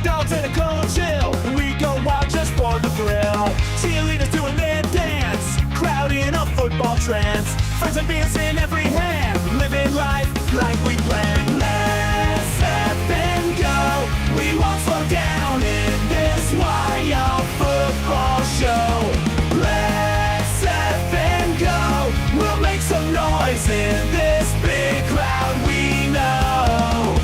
dogs and a cold chill. We go wild just for the thrill. Cheerleaders doing their dance, crowd in a football trance. Friends and beers in every hand, living life like we planned. Let's step and go. We won't slow down in this wild football show. Let's step and go. We'll make some noise in this big crowd we know.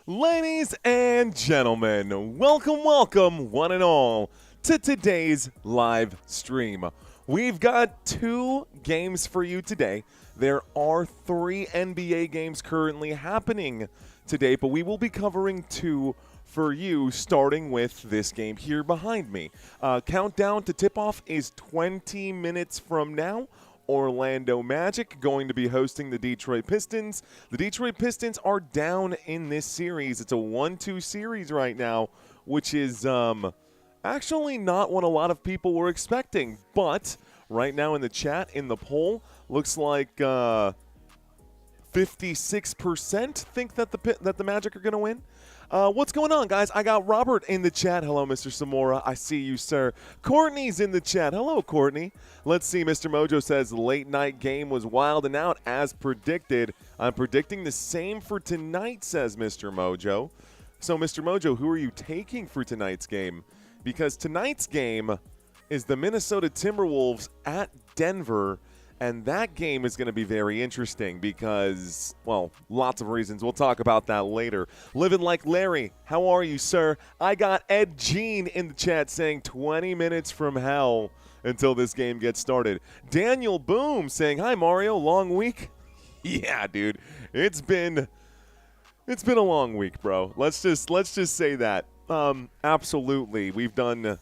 Ladies and gentlemen, welcome one and all to today's live stream. We've got 2 games for you today. There are 3 NBA games currently happening today, but we will be covering 2 for you, starting with this game here behind me. Countdown to tip-off is 20 minutes from now. Orlando Magic going to be hosting the Detroit Pistons. The Detroit Pistons are down in this series. It's a 1-2 series right now, which is actually not what a lot of people were expecting. But right now in the chat, in the poll, looks like 56% think that the Magic are going to win. What's going on, guys? I got Robert in the chat. Hello, Mr. Samora. I see you, sir. Courtney's in the chat. Hello, Courtney. Let's see. Mr. Mojo says late night game was wild and out as predicted. I'm predicting the same for tonight, says Mr. Mojo. So, Mr. Mojo, who are you taking for tonight's game? Because tonight's game is the Minnesota Timberwolves at Denver. And that game is going to be very interesting because, well, lots of reasons. We'll talk about that later. Living like Larry, how are you, sir? I got Ed Jean in the chat saying 20 minutes from hell until this game gets started. Daniel Boom saying, hi, Mario, long week? Yeah, dude, it's been a long week, bro. Let's just say that. Absolutely. We've done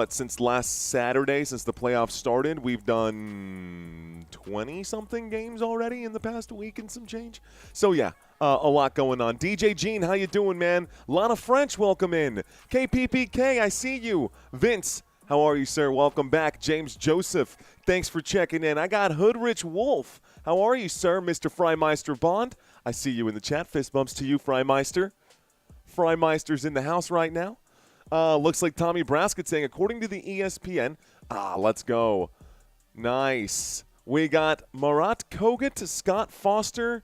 since last Saturday, since the playoffs started, we've done 20-something games already in the past week and some change. So, yeah, a lot going on. DJ Gene, how you doing, man? A lot of French, welcome in. KPPK, I see you. Vince, how are you, sir? Welcome back. James Joseph, thanks for checking in. I got Hoodrich Wolf. How are you, sir? Mr. Freimeister Bond, I see you in the chat. Fist bumps to you, Freimeister. Freimeister's in the house right now. Looks like Tommy Braskett saying, according to the ESPN, let's go. Nice. We got Marat Kogut, Scott Foster,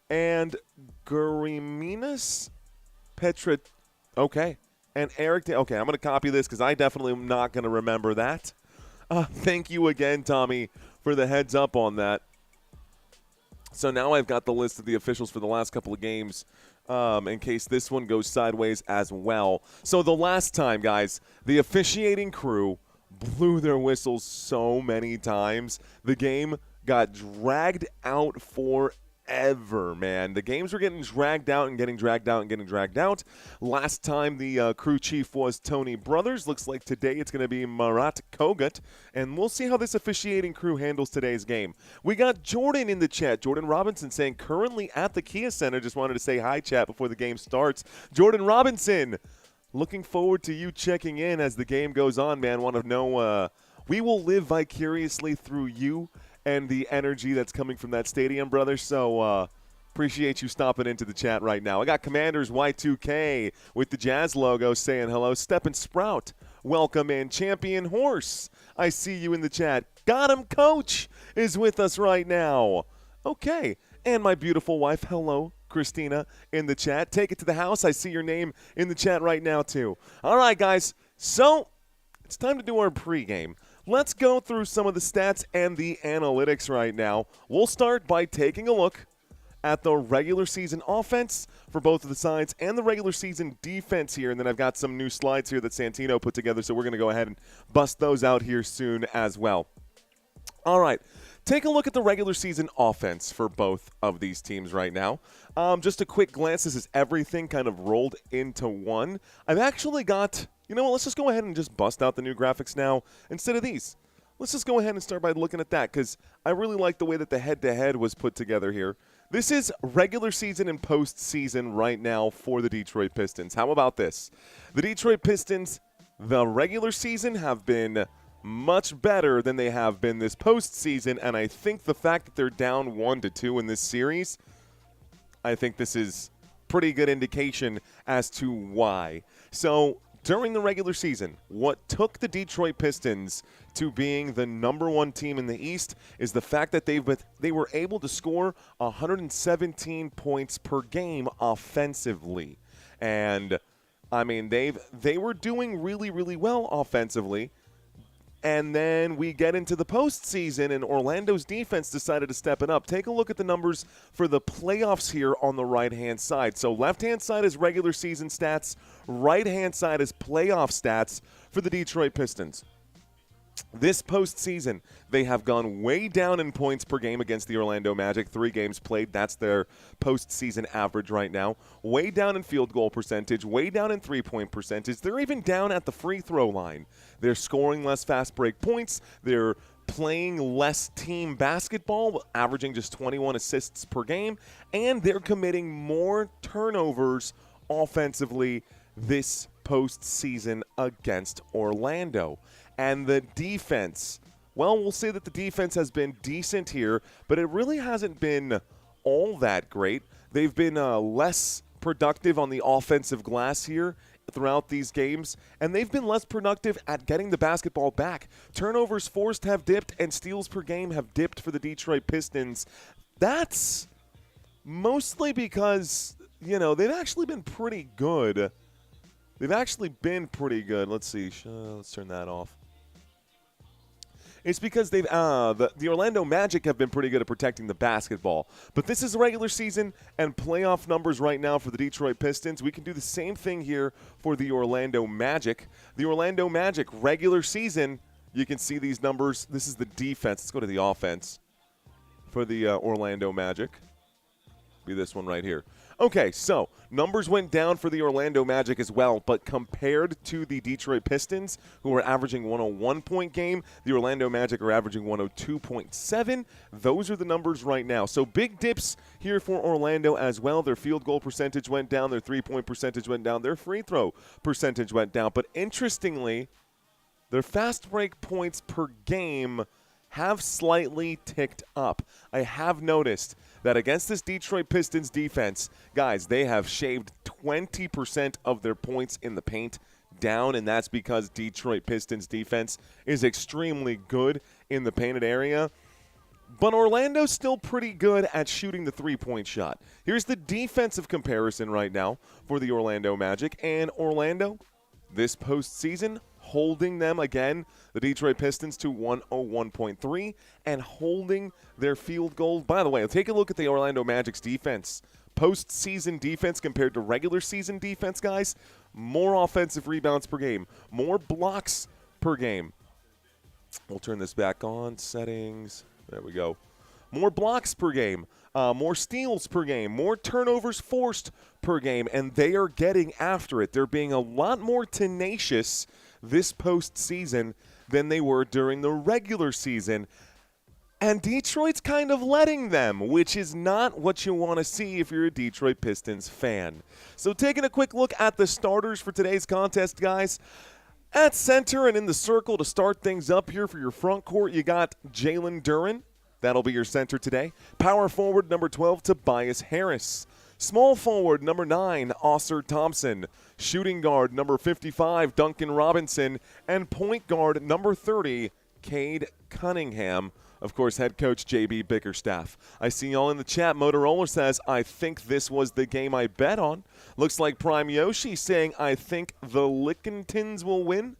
and Guriminas Petra. Okay. And Eric. Okay, I'm going to copy this because I definitely am not going to remember that. Thank you again, Tommy, for the heads up on that. So now I've got the list of the officials for the last couple of games. In case this one goes sideways as well. So the last time, guys, the officiating crew blew their whistles so many times. The game got dragged out forever, man. The games were getting dragged out and getting dragged out and getting dragged out. Last time the crew chief was Tony Brothers. Looks like today it's going to be Marat Kogut. And we'll see how this officiating crew handles today's game. We got Jordan in the chat. Jordan Robinson saying currently at the Kia Center. Just wanted to say hi, chat, before the game starts. Jordan Robinson, looking forward to you checking in as the game goes on, man. Want to know, we will live vicariously through you and the energy that's coming from that stadium, brother. So appreciate you stopping into the chat right now. I got Commanders Y2K with the Jazz logo saying hello. Step and Sprout, welcome in. Champion Horse, I see you in the chat. Got him, Coach, is with us right now. Okay, and my beautiful wife, hello, Christina, in the chat. Take it to the house. I see your name in the chat right now, too. All right, guys, so it's time to do our pregame. Let's go through some of the stats and the analytics right now. We'll start by taking a look at the regular season offense for both of the sides and the regular season defense here. And then I've got some new slides here that Santino put together, so we're going to go ahead and bust those out here soon as well. All right, take a look at the regular season offense for both of these teams right now. Just a quick glance. This is everything kind of rolled into one. I've actually got, you know what, let's just go ahead and just bust out the new graphics now instead of these. Let's just go ahead and start by looking at that because I really like the way that the head-to-head was put together here. This is regular season and postseason right now for the Detroit Pistons. How about this? The Detroit Pistons, the regular season, have been much better than they have been this postseason, and I think the fact that they're down 1-2 in this series, I think this is pretty good indication as to why. So during the regular season, what took the Detroit Pistons to being the number one team in the East is the fact that they were able to score 117 points per game offensively. And, I mean, they were doing really, really well offensively. And then we get into the postseason, and Orlando's defense decided to step it up. Take a look at the numbers for the playoffs here on the right-hand side. So left-hand side is regular season stats. Right-hand side is playoff stats for the Detroit Pistons. This postseason, they have gone way down in points per game against the Orlando Magic. 3 games played. That's their postseason average right now. Way down in field goal percentage. Way down in three-point percentage. They're even down at the free throw line. They're scoring less fast break points. They're playing less team basketball, averaging just 21 assists per game. And they're committing more turnovers offensively this postseason against Orlando. And the defense, well, we'll say that the defense has been decent here, but it really hasn't been all that great. They've been less productive on the offensive glass here throughout these games, and they've been less productive at getting the basketball back. Turnovers forced have dipped, and steals per game have dipped for the Detroit Pistons. That's mostly because, they've actually been pretty good. Let's see. Let's turn that off. It's because the Orlando Magic have been pretty good at protecting the basketball. But this is regular season and playoff numbers right now for the Detroit Pistons. We can do the same thing here for the Orlando Magic. The Orlando Magic regular season, you can see these numbers. This is the defense. Let's go to the offense for the Orlando Magic. Be this one right here. Okay, so numbers went down for the Orlando Magic as well, but compared to the Detroit Pistons, who are averaging 101-point game, the Orlando Magic are averaging 102.7. Those are the numbers right now. So big dips here for Orlando as well. Their field goal percentage went down. Their three-point percentage went down. Their free throw percentage went down. But interestingly, their fast break points per game have slightly ticked up. I have noticed that against this Detroit Pistons defense, guys, they have shaved 20% of their points in the paint down, and that's because Detroit Pistons defense is extremely good in the painted area. But Orlando's still pretty good at shooting the three-point shot. Here's the defensive comparison right now for the Orlando Magic, and Orlando this postseason holding them again, the Detroit Pistons, to 101.3 and holding their field goal. By the way, take a look at the Orlando Magic's defense. Postseason defense compared to regular season defense, guys. More offensive rebounds per game. More blocks per game. We'll turn this back on. Settings. There we go. More blocks per game. More steals per game. More turnovers forced per game. And they are getting after it. They're being a lot more tenacious this postseason than they were during the regular season. And Detroit's kind of letting them, which is not what you want to see if you're a Detroit Pistons fan. So taking a quick look at the starters for today's contest, guys. At center and in the circle to start things up here for your front court, you got Jalen Duren. That'll be your center today. Power forward number 12, Tobias Harris. Small forward number 9, Ausar Thompson. Shooting guard number 55, Duncan Robinson. And point guard number 30, Cade Cunningham. Of course, head coach J.B. Bickerstaff. I see y'all in the chat. Motorola says, I think this was the game I bet on. Looks like Prime Yoshi saying, I think the Lickentons will win.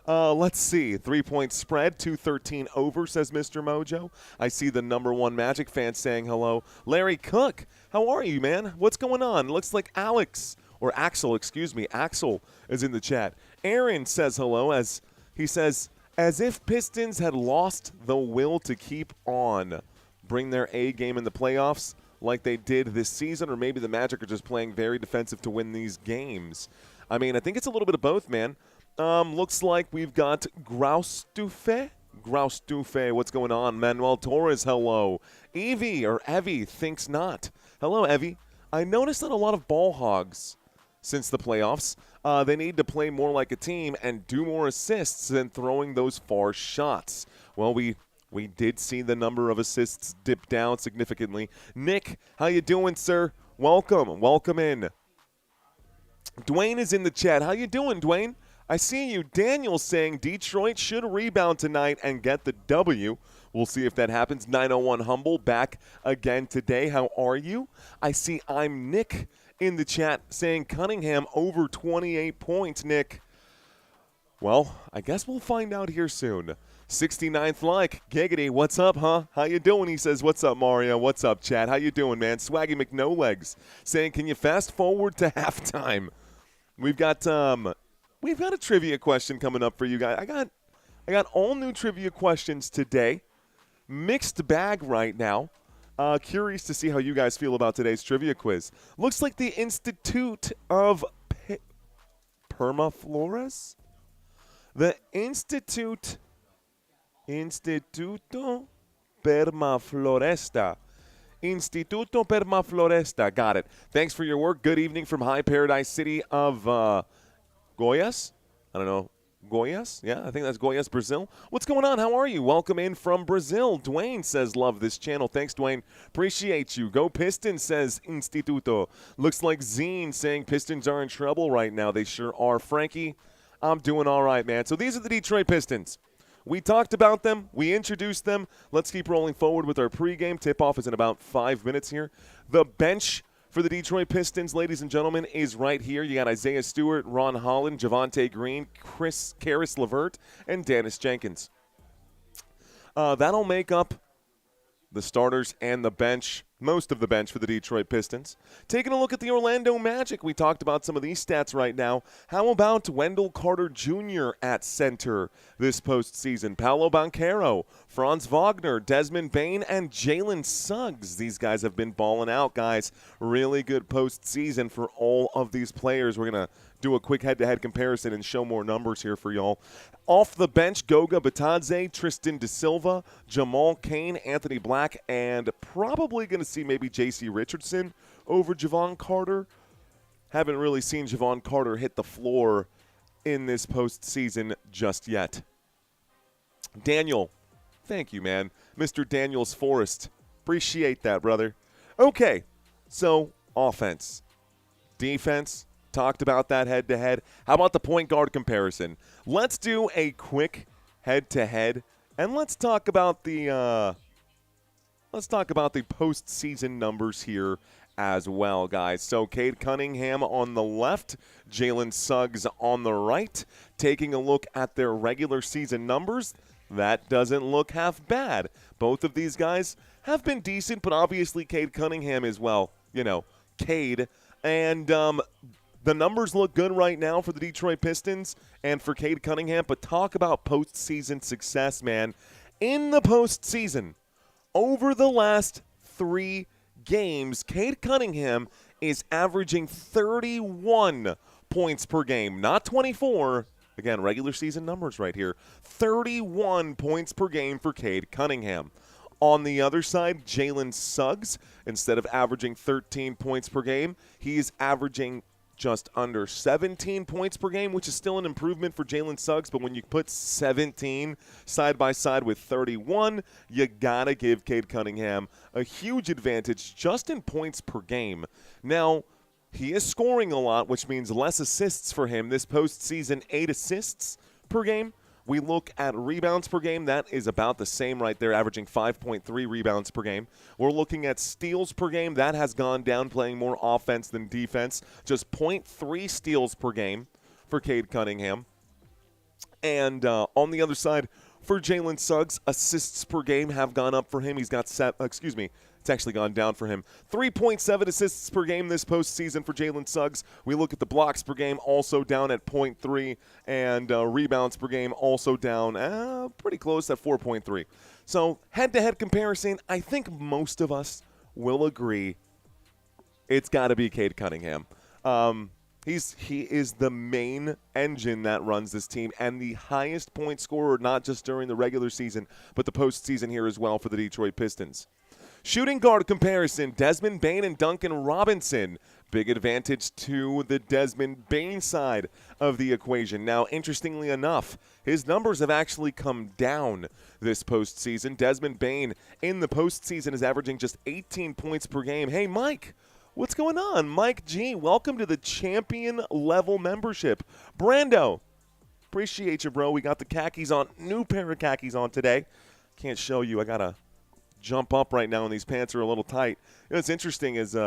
Let's see. 3-point spread, 213 over, says Mr. Mojo. I see the number one Magic fan saying hello. Larry Cook, how are you, man? What's going on? Looks like Axel is in the chat. Aaron says hello as he says, as if Pistons had lost the will to keep on, bring their A game in the playoffs like they did this season, or maybe the Magic are just playing very defensive to win these games. I mean, I think it's a little bit of both, man. Looks like we've got Graustufe, what's going on? Manuel Torres, hello. Evie thinks not. Hello, Evie. I noticed that a lot of ball hogs since the playoffs, they need to play more like a team and do more assists than throwing those far shots. Well, we did see the number of assists dip down significantly. Nick, how you doing, sir? Welcome in. Dwayne is in the chat. How you doing, Dwayne? I see you. Daniel saying Detroit should rebound tonight and get the W. We'll see if that happens. 901 Humble back again today. How are you? I see I'm Nick in the chat saying Cunningham over 28 points, Nick. Well, I guess we'll find out here soon. 69th like, Giggity, what's up, huh? How you doing? He says, what's up, Mario? What's up, Chad? How you doing, man? Swaggy McNolegs saying, can you fast forward to halftime? We've got a trivia question coming up for you guys. I got all new trivia questions today. Mixed bag right now. Curious to see how you guys feel about today's trivia quiz. Looks like the Institute of Permaflores? The Instituto Permafloresta. Instituto Permafloresta. Got it. Thanks for your work. Good evening from High Paradise City of Goiás. I don't know. Goiás? Yeah, I think that's Goiás, Brazil. What's going on? How are you? Welcome in from Brazil. Dwayne says, love this channel. Thanks, Dwayne. Appreciate you. Go Pistons, says Instituto. Looks like Zine saying Pistons are in trouble right now. They sure are. Frankie, I'm doing all right, man. So these are the Detroit Pistons. We talked about them. We introduced them. Let's keep rolling forward with our pregame. Tip-off is in about 5 minutes here. The bench for the Detroit Pistons, ladies and gentlemen, is right here. You got Isaiah Stewart, Ron Holland, Javonte Green, Karis LeVert, and Dennis Jenkins. That'll make up the starters and the bench, most of the bench for the Detroit Pistons. Taking a look at the Orlando Magic, we talked about some of these stats right now. How about Wendell Carter Jr. at center this postseason? Paolo Banchero, Franz Wagner, Desmond Bane, and Jalen Suggs. These guys have been balling out, guys. Really good postseason for all of these players. We're going to do a quick head-to-head comparison and show more numbers here for y'all. Off the bench, Goga Batadze, Tristan Da Silva, Jamal Cain, Anthony Black, and probably going to see maybe J.C. Richardson over Javon Carter. Haven't really seen Javon Carter hit the floor in this postseason just yet. Daniel, thank you, man. Mr. Daniels Forrest. Appreciate that, brother. Okay, so offense. Defense. Talked about that head-to-head. How about the point guard comparison? Let's do a quick head-to-head, and let's talk about the postseason numbers here as well, guys. So Cade Cunningham on the left, Jalen Suggs on the right. Taking a look at their regular season numbers, that doesn't look half bad. Both of these guys have been decent, but obviously Cade Cunningham is, well, you know, Cade. And the numbers look good right now for the Detroit Pistons and for Cade Cunningham, but talk about postseason success, man. In the postseason, over the last 3 games, Cade Cunningham is averaging 31 points per game, not 24. Again, regular season numbers right here. 31 points per game for Cade Cunningham. On the other side, Jalen Suggs, instead of averaging 13 points per game, he is averaging just under 17 points per game, which is still an improvement for Jalen Suggs. But when you put 17 side by side with 31, you got to give Cade Cunningham a huge advantage just in points per game. Now, he is scoring a lot, which means less assists for him. This postseason, 8 assists per game. We look at rebounds per game. That is about the same right there, averaging 5.3 rebounds per game. We're looking at steals per game. That has gone down, playing more offense than defense. Just 0.3 steals per game for Cade Cunningham. And on the other side, for Jalen Suggs, assists per game have gone up for him. He's got it's actually gone down for him. 3.7 assists per game this postseason for Jalen Suggs. We look at the blocks per game, also down at 0.3, and rebounds per game also down pretty close at 4.3. So head-to-head comparison, I think most of us will agree it's got to be Cade Cunningham. He is the main engine that runs this team and the highest point scorer, not just during the regular season, but the postseason here as well for the Detroit Pistons. Shooting guard comparison, Desmond Bane and Duncan Robinson. Big advantage to the Desmond Bane side of the equation. Now, interestingly enough, his numbers have actually come down this postseason. Desmond Bane in the postseason is averaging just 18 points per game. Hey, Mike, What's going on? Mike G, welcome to the champion level membership. Brando, appreciate you, bro. We got the khakis on, new pair of khakis on today. Can't show you. I got to jump up right now, and these pants are a little tight. You know, what's interesting is,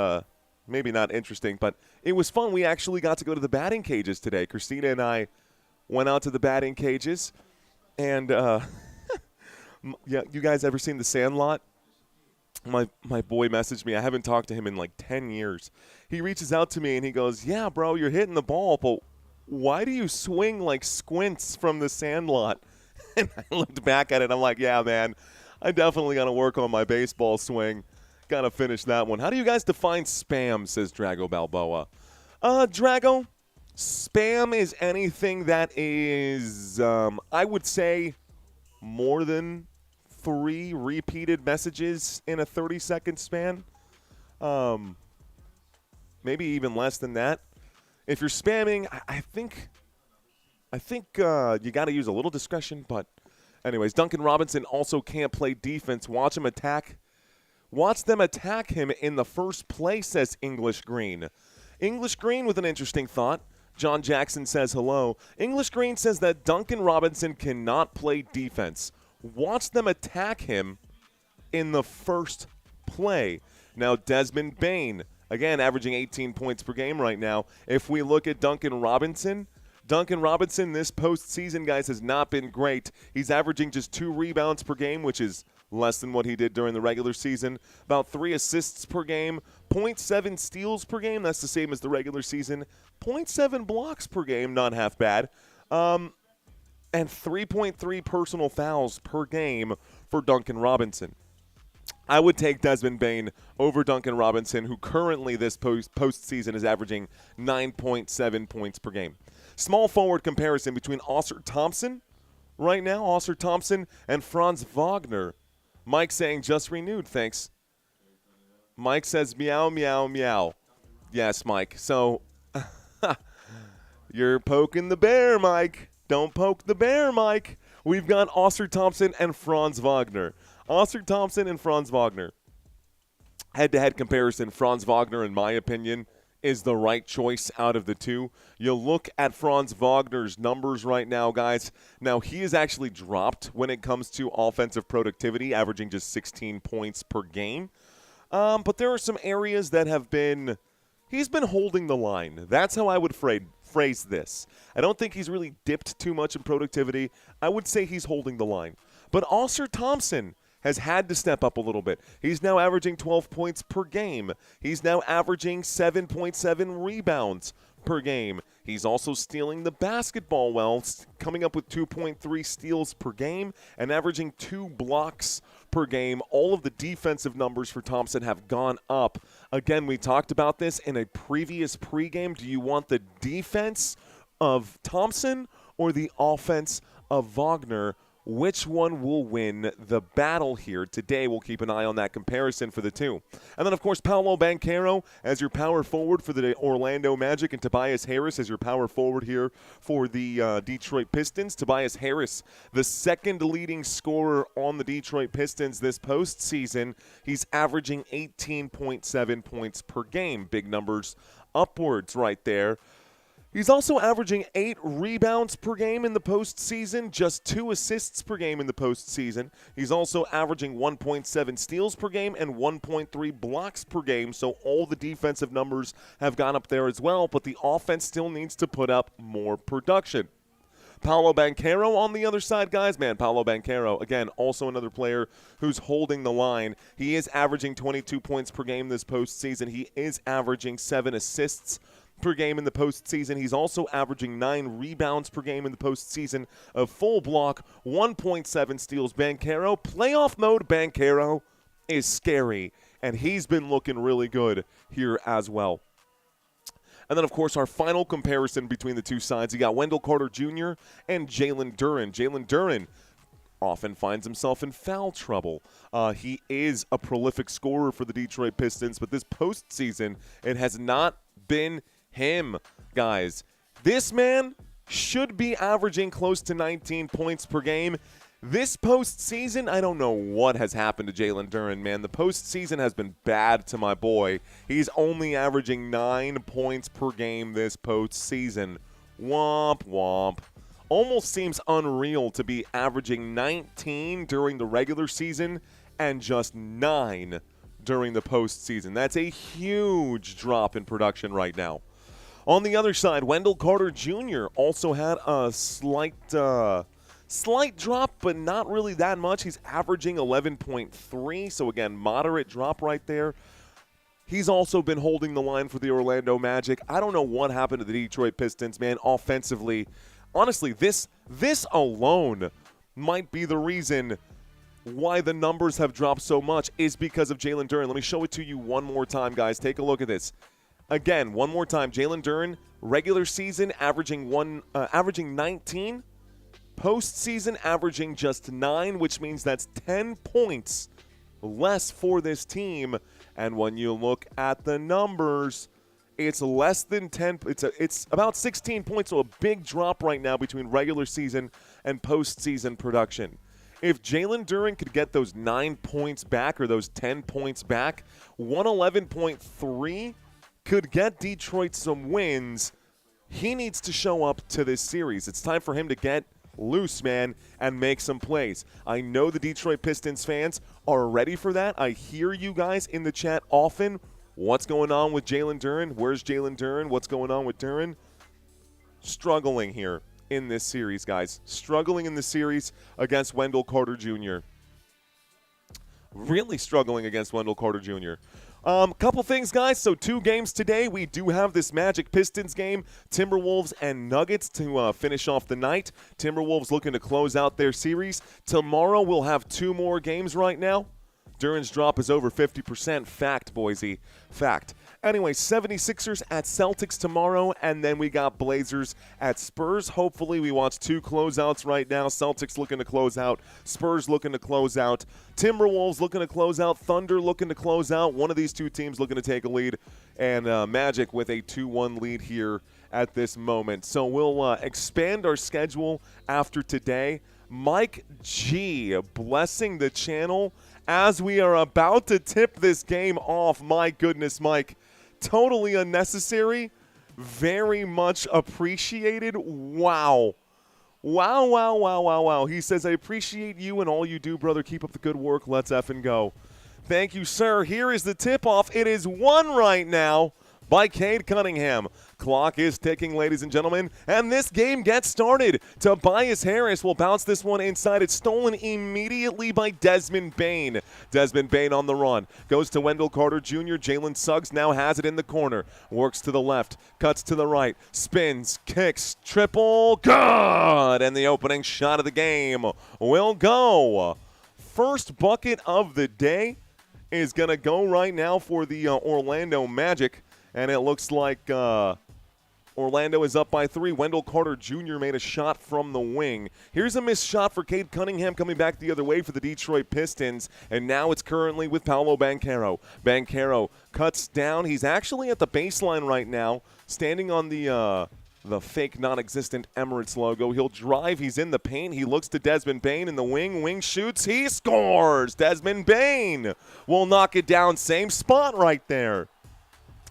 maybe not interesting, but it was fun. We actually got to go to the batting cages today. Christina and I went out to the batting cages, and yeah, you guys ever seen The Sandlot? My boy messaged me. I haven't talked to him in like 10 years. He reaches out to me and he goes, yeah, bro, you're hitting the ball, but why do you swing like Squints from The Sandlot? And I looked back at it. I'm like, yeah, man, I definitely got to work on my baseball swing. Got to finish that one. How do you guys define spam, says Drago Balboa. Drago, spam is anything that is, I would say, more than 3 repeated messages in a 30-second span. Maybe even less than that. If you're spamming, I think you got to use a little discretion. But anyways, Duncan Robinson also can't play defense. Watch them attack him in the first play, says English Green. English Green with an interesting thought. John Jackson says hello. English Green says that Duncan Robinson cannot play defense. Watch them attack him in the first play. Now, Desmond Bain, again, averaging 18 points per game right now. If we look at Duncan Robinson this postseason, guys, has not been great. He's averaging just 2 rebounds per game, which is less than what he did during the regular season. About 3 assists per game, 0.7 steals per game. That's the same as the regular season. 0.7 blocks per game, not half bad. And 3.3 personal fouls per game for Duncan Robinson. I would take Desmond Bain over Duncan Robinson, who currently this postseason is averaging 9.7 points per game. Small forward comparison between Oscar Thompson right now, Oscar Thompson, and Franz Wagner. Mike saying just renewed, thanks. Mike says meow, meow, meow. Yes, Mike. So you're poking the bear, Mike. Don't poke the bear, Mike. We've got Oscar Thompson and Franz Wagner. Oscar Thompson and Franz Wagner. Head-to-head comparison, Franz Wagner, in my opinion, is the right choice out of the two. You look at Franz Wagner's numbers right now, guys. Now, he has actually dropped when it comes to offensive productivity, averaging just 16 points per game. But there are some areas that have been – he's been holding the line. That's how I would phrase this. I don't think he's really dipped too much in productivity. I would say he's holding the line. But Oscar Thompson has had to step up a little bit. He's now averaging 12 points per game. He's now averaging 7.7 rebounds per game. He's also stealing the basketball well, coming up with 2.3 steals per game and averaging 2 blocks per game. All of the defensive numbers for Thompson have gone up. Again, we talked about this in a previous pregame. Do you want the defense of Thompson or the offense of Wagner? Which one will win the battle here? Today, we'll keep an eye on that comparison for the two. And then, of course, Paolo Banchero as your power forward for the Orlando Magic, and Tobias Harris as your power forward here for the Detroit Pistons. Tobias Harris, the second leading scorer on the Detroit Pistons this postseason. He's averaging 18.7 points per game. Big numbers upwards right there. He's also averaging 8 rebounds per game in the postseason, just 2 assists per game in the postseason. He's also averaging 1.7 steals per game and 1.3 blocks per game, so all the defensive numbers have gone up there as well, but the offense still needs to put up more production. Paolo Banchero on the other side, guys. Man, Paolo Banchero, again, also another player who's holding the line. He is averaging 22 points per game this postseason. He is averaging 7 assists per game in the postseason. He's also averaging 9 rebounds per game in the postseason, a full block, 1.7 steals. Banchero, playoff mode Banchero is scary, and he's been looking really good here as well. And then, of course, our final comparison between the two sides, you got Wendell Carter Jr. and Jalen Duren. Jalen Duren often finds himself in foul trouble. He is a prolific scorer for the Detroit Pistons, but this postseason, it has not been him, guys. This man should be averaging close to 19 points per game. This postseason, I don't know what has happened to Jalen Duren, man. The postseason has been bad to my boy. He's only averaging 9 points per game this postseason. Womp womp. Almost seems unreal to be averaging 19 during the regular season and just 9 during the postseason. That's a huge drop in production right now. On the other side, Wendell Carter Jr. also had a slight drop, but not really that much. He's averaging 11.3, so again, moderate drop right there. He's also been holding the line for the Orlando Magic. I don't know what happened to the Detroit Pistons, man, offensively. Honestly, this alone might be the reason why the numbers have dropped so much is because of Jalen Duren. Let me show it to you one more time, guys. Take a look at this. Again, one more time. Jalen Duren, regular season averaging 19, postseason averaging just 9, which means that's 10 points less for this team. And when you look at the numbers, it's less than 10. It's about 16 points, so a big drop right now between regular season and postseason production. If Jalen Duren could get those 9 points back or those 10 points back, 111.3 could get Detroit some wins. He needs to show up to this series. It's time for him to get loose, man, and make some plays. I know the Detroit Pistons fans are ready for that. I hear you guys in the chat often. What's going on with Jalen Duren? Where's Jalen Duren? What's going on with Duren? Struggling here in this series, guys. Struggling in the series against Wendell Carter Jr. Really struggling against Wendell Carter Jr. Couple things, guys. So 2 games today. We do have this Magic Pistons game, Timberwolves and Nuggets to finish off the night. Timberwolves looking to close out their series. Tomorrow we'll have 2 more games right now. Duren's drop is over 50%. Fact, Boise. Fact. Anyway, 76ers at Celtics tomorrow, and then we got Blazers at Spurs. Hopefully we watch 2 closeouts right now. Celtics looking to close out. Spurs looking to close out. Timberwolves looking to close out. Thunder looking to close out. One of these 2 teams looking to take a lead, and Magic with a 2-1 lead here at this moment. So we'll expand our schedule after today. Mike G blessing the channel as we are about to tip this game off. My goodness, Mike. Totally unnecessary. Very much appreciated. Wow. Wow, wow, wow, wow, wow. He says, I appreciate you and all you do, brother. Keep up the good work. Let's effing go. Thank you, sir. Here is the tip-off. It is won right now by Cade Cunningham. Clock is ticking, ladies and gentlemen, and this game gets started. Tobias Harris will bounce this one inside. It's stolen immediately by Desmond Bane. Desmond Bane on the run. Goes to Wendell Carter Jr. Jalen Suggs now has it in the corner. Works to the left, cuts to the right, spins, kicks, triple, good! And the opening shot of the game will go. First bucket of the day is going to go right now for the Orlando Magic. And it looks like Orlando is up by 3. Wendell Carter Jr. made a shot from the wing. Here's a missed shot for Cade Cunningham coming back the other way for the Detroit Pistons. And now it's currently with Paolo Banchero. Banchero cuts down. He's actually at the baseline right now, standing on the fake non-existent Emirates logo. He'll drive. He's in the paint. He looks to Desmond Bane in the wing. Wing shoots. He scores. Desmond Bane will knock it down. Same spot right there.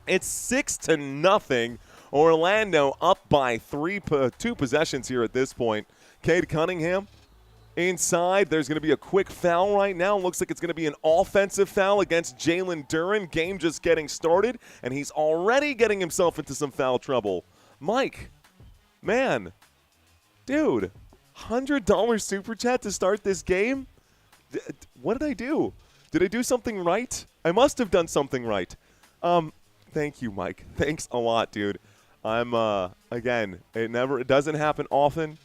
It's 6-0. Orlando up by 2 possessions here at this point. Cade Cunningham inside. There's going to be a quick foul right now. Looks like it's going to be an offensive foul against Jalen Duren. Game just getting started, and he's already getting himself into some foul trouble. Mike, man, dude, $100 super chat to start this game? What did I do? Did I do something right? I must have done something right. Thank you, Mike. Thanks a lot, dude. I'm again, it doesn't happen often.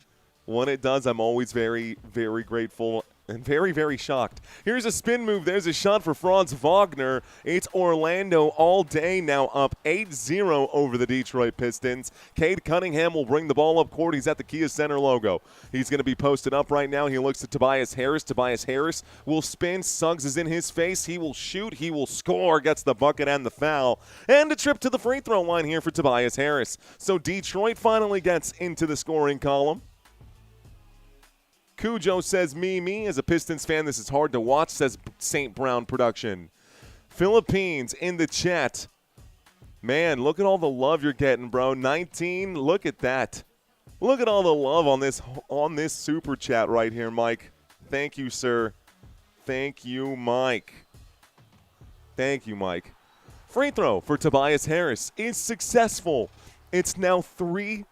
When it does, I'm always very, very grateful and very, very shocked. Here's a spin move. There's a shot for Franz Wagner. It's Orlando all day now, up 8-0 over the Detroit Pistons. Cade Cunningham will bring the ball up court. He's at the Kia Center logo. He's going to be posted up right now. He looks at Tobias Harris. Tobias Harris will spin. Suggs is in his face. He will shoot. He will score. Gets the bucket and the foul. And a trip to the free throw line here for Tobias Harris. So Detroit finally gets into the scoring column. Cujo says, me. As a Pistons fan, this is hard to watch, says St. Brown Production. Philippines in the chat. Man, look at all the love you're getting, bro. 19, look at that. Look at all the love on this super chat right here, Mike. Thank you, sir. Thank you, Mike. Thank you, Mike. Free throw for Tobias Harris is successful. It's now 3-8,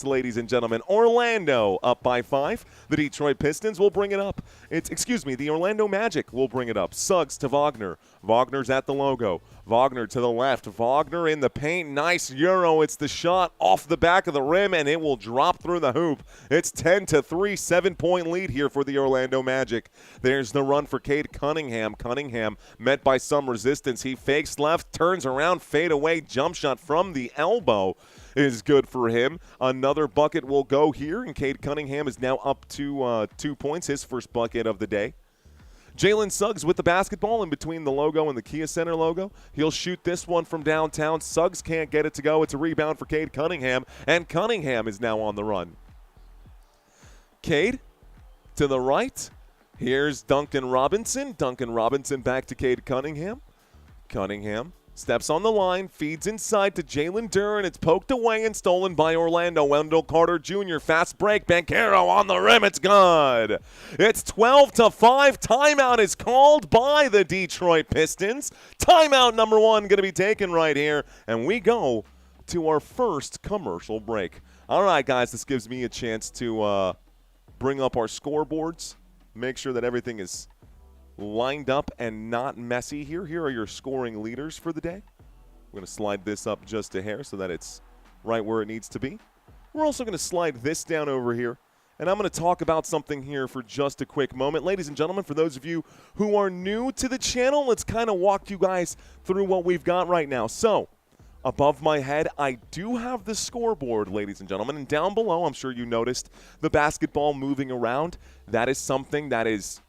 ladies and gentlemen. Orlando up by 5. The Detroit Pistons will bring it up. The Orlando Magic will bring it up. Suggs to Wagner. Wagner's at the logo. Wagner to the left. Wagner in the paint. Nice Euro. It's the shot off the back of the rim, and it will drop through the hoop. It's 10-3, 7-point lead here for the Orlando Magic. There's the run for Cade Cunningham. Cunningham met by some resistance. He fakes left, turns around, fade away, jump shot from the elbow is good for him. Another bucket will go here, and Cade Cunningham is now up to 2 points, his first bucket of the day. Jalen Suggs with the basketball in between the logo and the Kia Center logo. He'll shoot this one from downtown. Suggs can't get it to go. It's a rebound for Cade Cunningham, and Cunningham is now on the run. Cade to the right. Here's Duncan Robinson. Duncan Robinson back to Cade Cunningham. Cunningham steps on the line, feeds inside to Jalen Duren. It's poked away and stolen by Orlando. Wendell Carter Jr. Fast break. Banchero on the rim. It's good. It's 12-5. Timeout is called by the Detroit Pistons. Timeout number 1 going to be taken right here. And we go to our first commercial break. All right, guys, this gives me a chance to bring up our scoreboards, make sure that everything is lined up and not messy here. Here are your scoring leaders for the day. We're going to slide this up just a hair so that it's right where it needs to be. We're also going to slide this down over here, and I'm going to talk about something here for just a quick moment. Ladies and gentlemen, for those of you who are new to the channel, let's kind of walk you guys through what we've got right now. So, above my head, I do have the scoreboard, ladies and gentlemen, and down below, I'm sure you noticed the basketball moving around. That is something that is,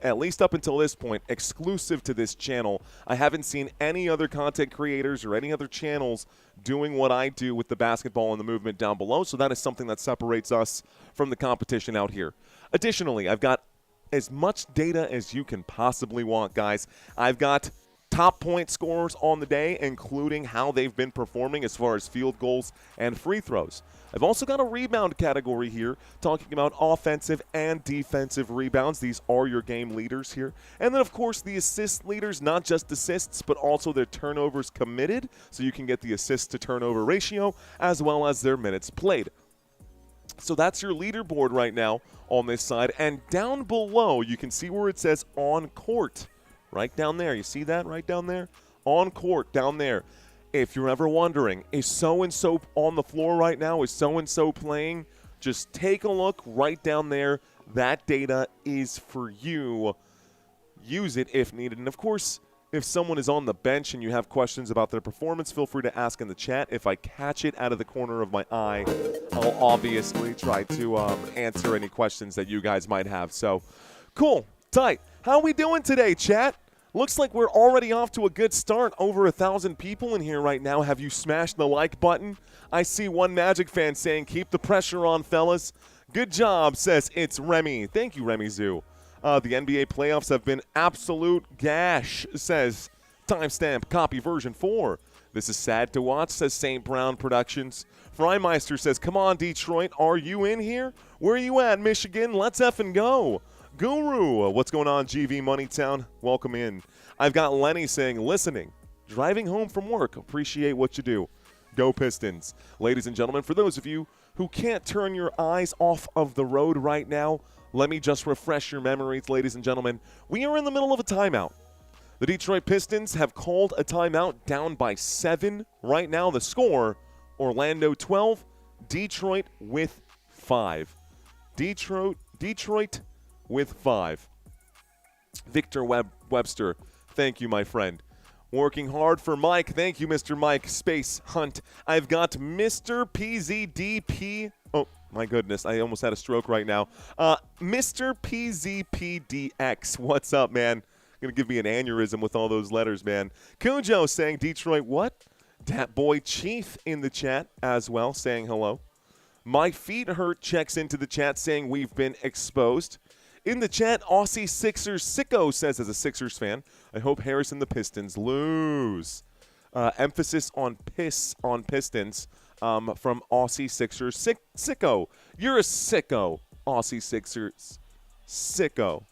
at least up until this point, exclusive to this channel. I haven't seen any other content creators or any other channels doing what I do with the basketball and the movement down below, so that is something that separates us from the competition out here. Additionally, I've got as much data as you can possibly want, guys. I've got top point scorers on the day, including how they've been performing as far as field goals and free throws. I've also got a rebound category here, talking about offensive and defensive rebounds. These are your game leaders here. And then, of course, the assist leaders, not just assists, but also their turnovers committed, so you can get the assist to turnover ratio, as well as their minutes played. So that's your leaderboard right now on this side. And down below, you can see where it says on court. Right down there. You see that right down there? On court, down there. If you're ever wondering, is so-and-so on the floor right now? Is so-and-so playing? Just take a look right down there. That data is for you. Use it if needed. And, of course, if someone is on the bench and you have questions about their performance, feel free to ask in the chat. If I catch it out of the corner of my eye, I'll obviously try to answer any questions that you guys might have. So, cool. Tight. How we doing today, chat? Looks like we're already off to a good start. Over 1,000 people in here right now. Have you smashed the like button? I see one Magic fan saying, keep the pressure on, fellas. Good job, says it's Remy. Thank you, Remy Zoo. The NBA playoffs have been absolute gash, says timestamp copy version 4. This is sad to watch, says St. Brown Productions. Freimeister says, come on, Detroit, are you in here? Where are you at, Michigan? Let's effing go. Guru, what's going on, GV Moneytown? Welcome in. I've got Lenny saying, listening, driving home from work, appreciate what you do. Go Pistons. Ladies and gentlemen, for those of you who can't turn your eyes off of the road right now, let me just refresh your memories, ladies and gentlemen. We are in the middle of a timeout. The Detroit Pistons have called a timeout, down by 7. Right now, the score, Orlando 12, Detroit with 5. Detroit with 5. Victor Webster, thank you, my friend. Working hard for Mike. Thank you, Mr. Mike. Space Hunt. I've got Mr. PZDP. Oh, my goodness. I almost had a stroke right now. Mr. PZPDX. What's up, man? Going to give me an aneurysm with all those letters, man. Cujo saying Detroit what? Dat boy Chief in the chat as well saying hello. My feet hurt checks into the chat saying we've been exposed. In the chat, Aussie Sixers Sicko says, as a Sixers fan, I hope Harris and the Pistons lose. Emphasis on Pistons from Aussie Sixers Sicko. You're a sicko, Aussie Sixers Sicko.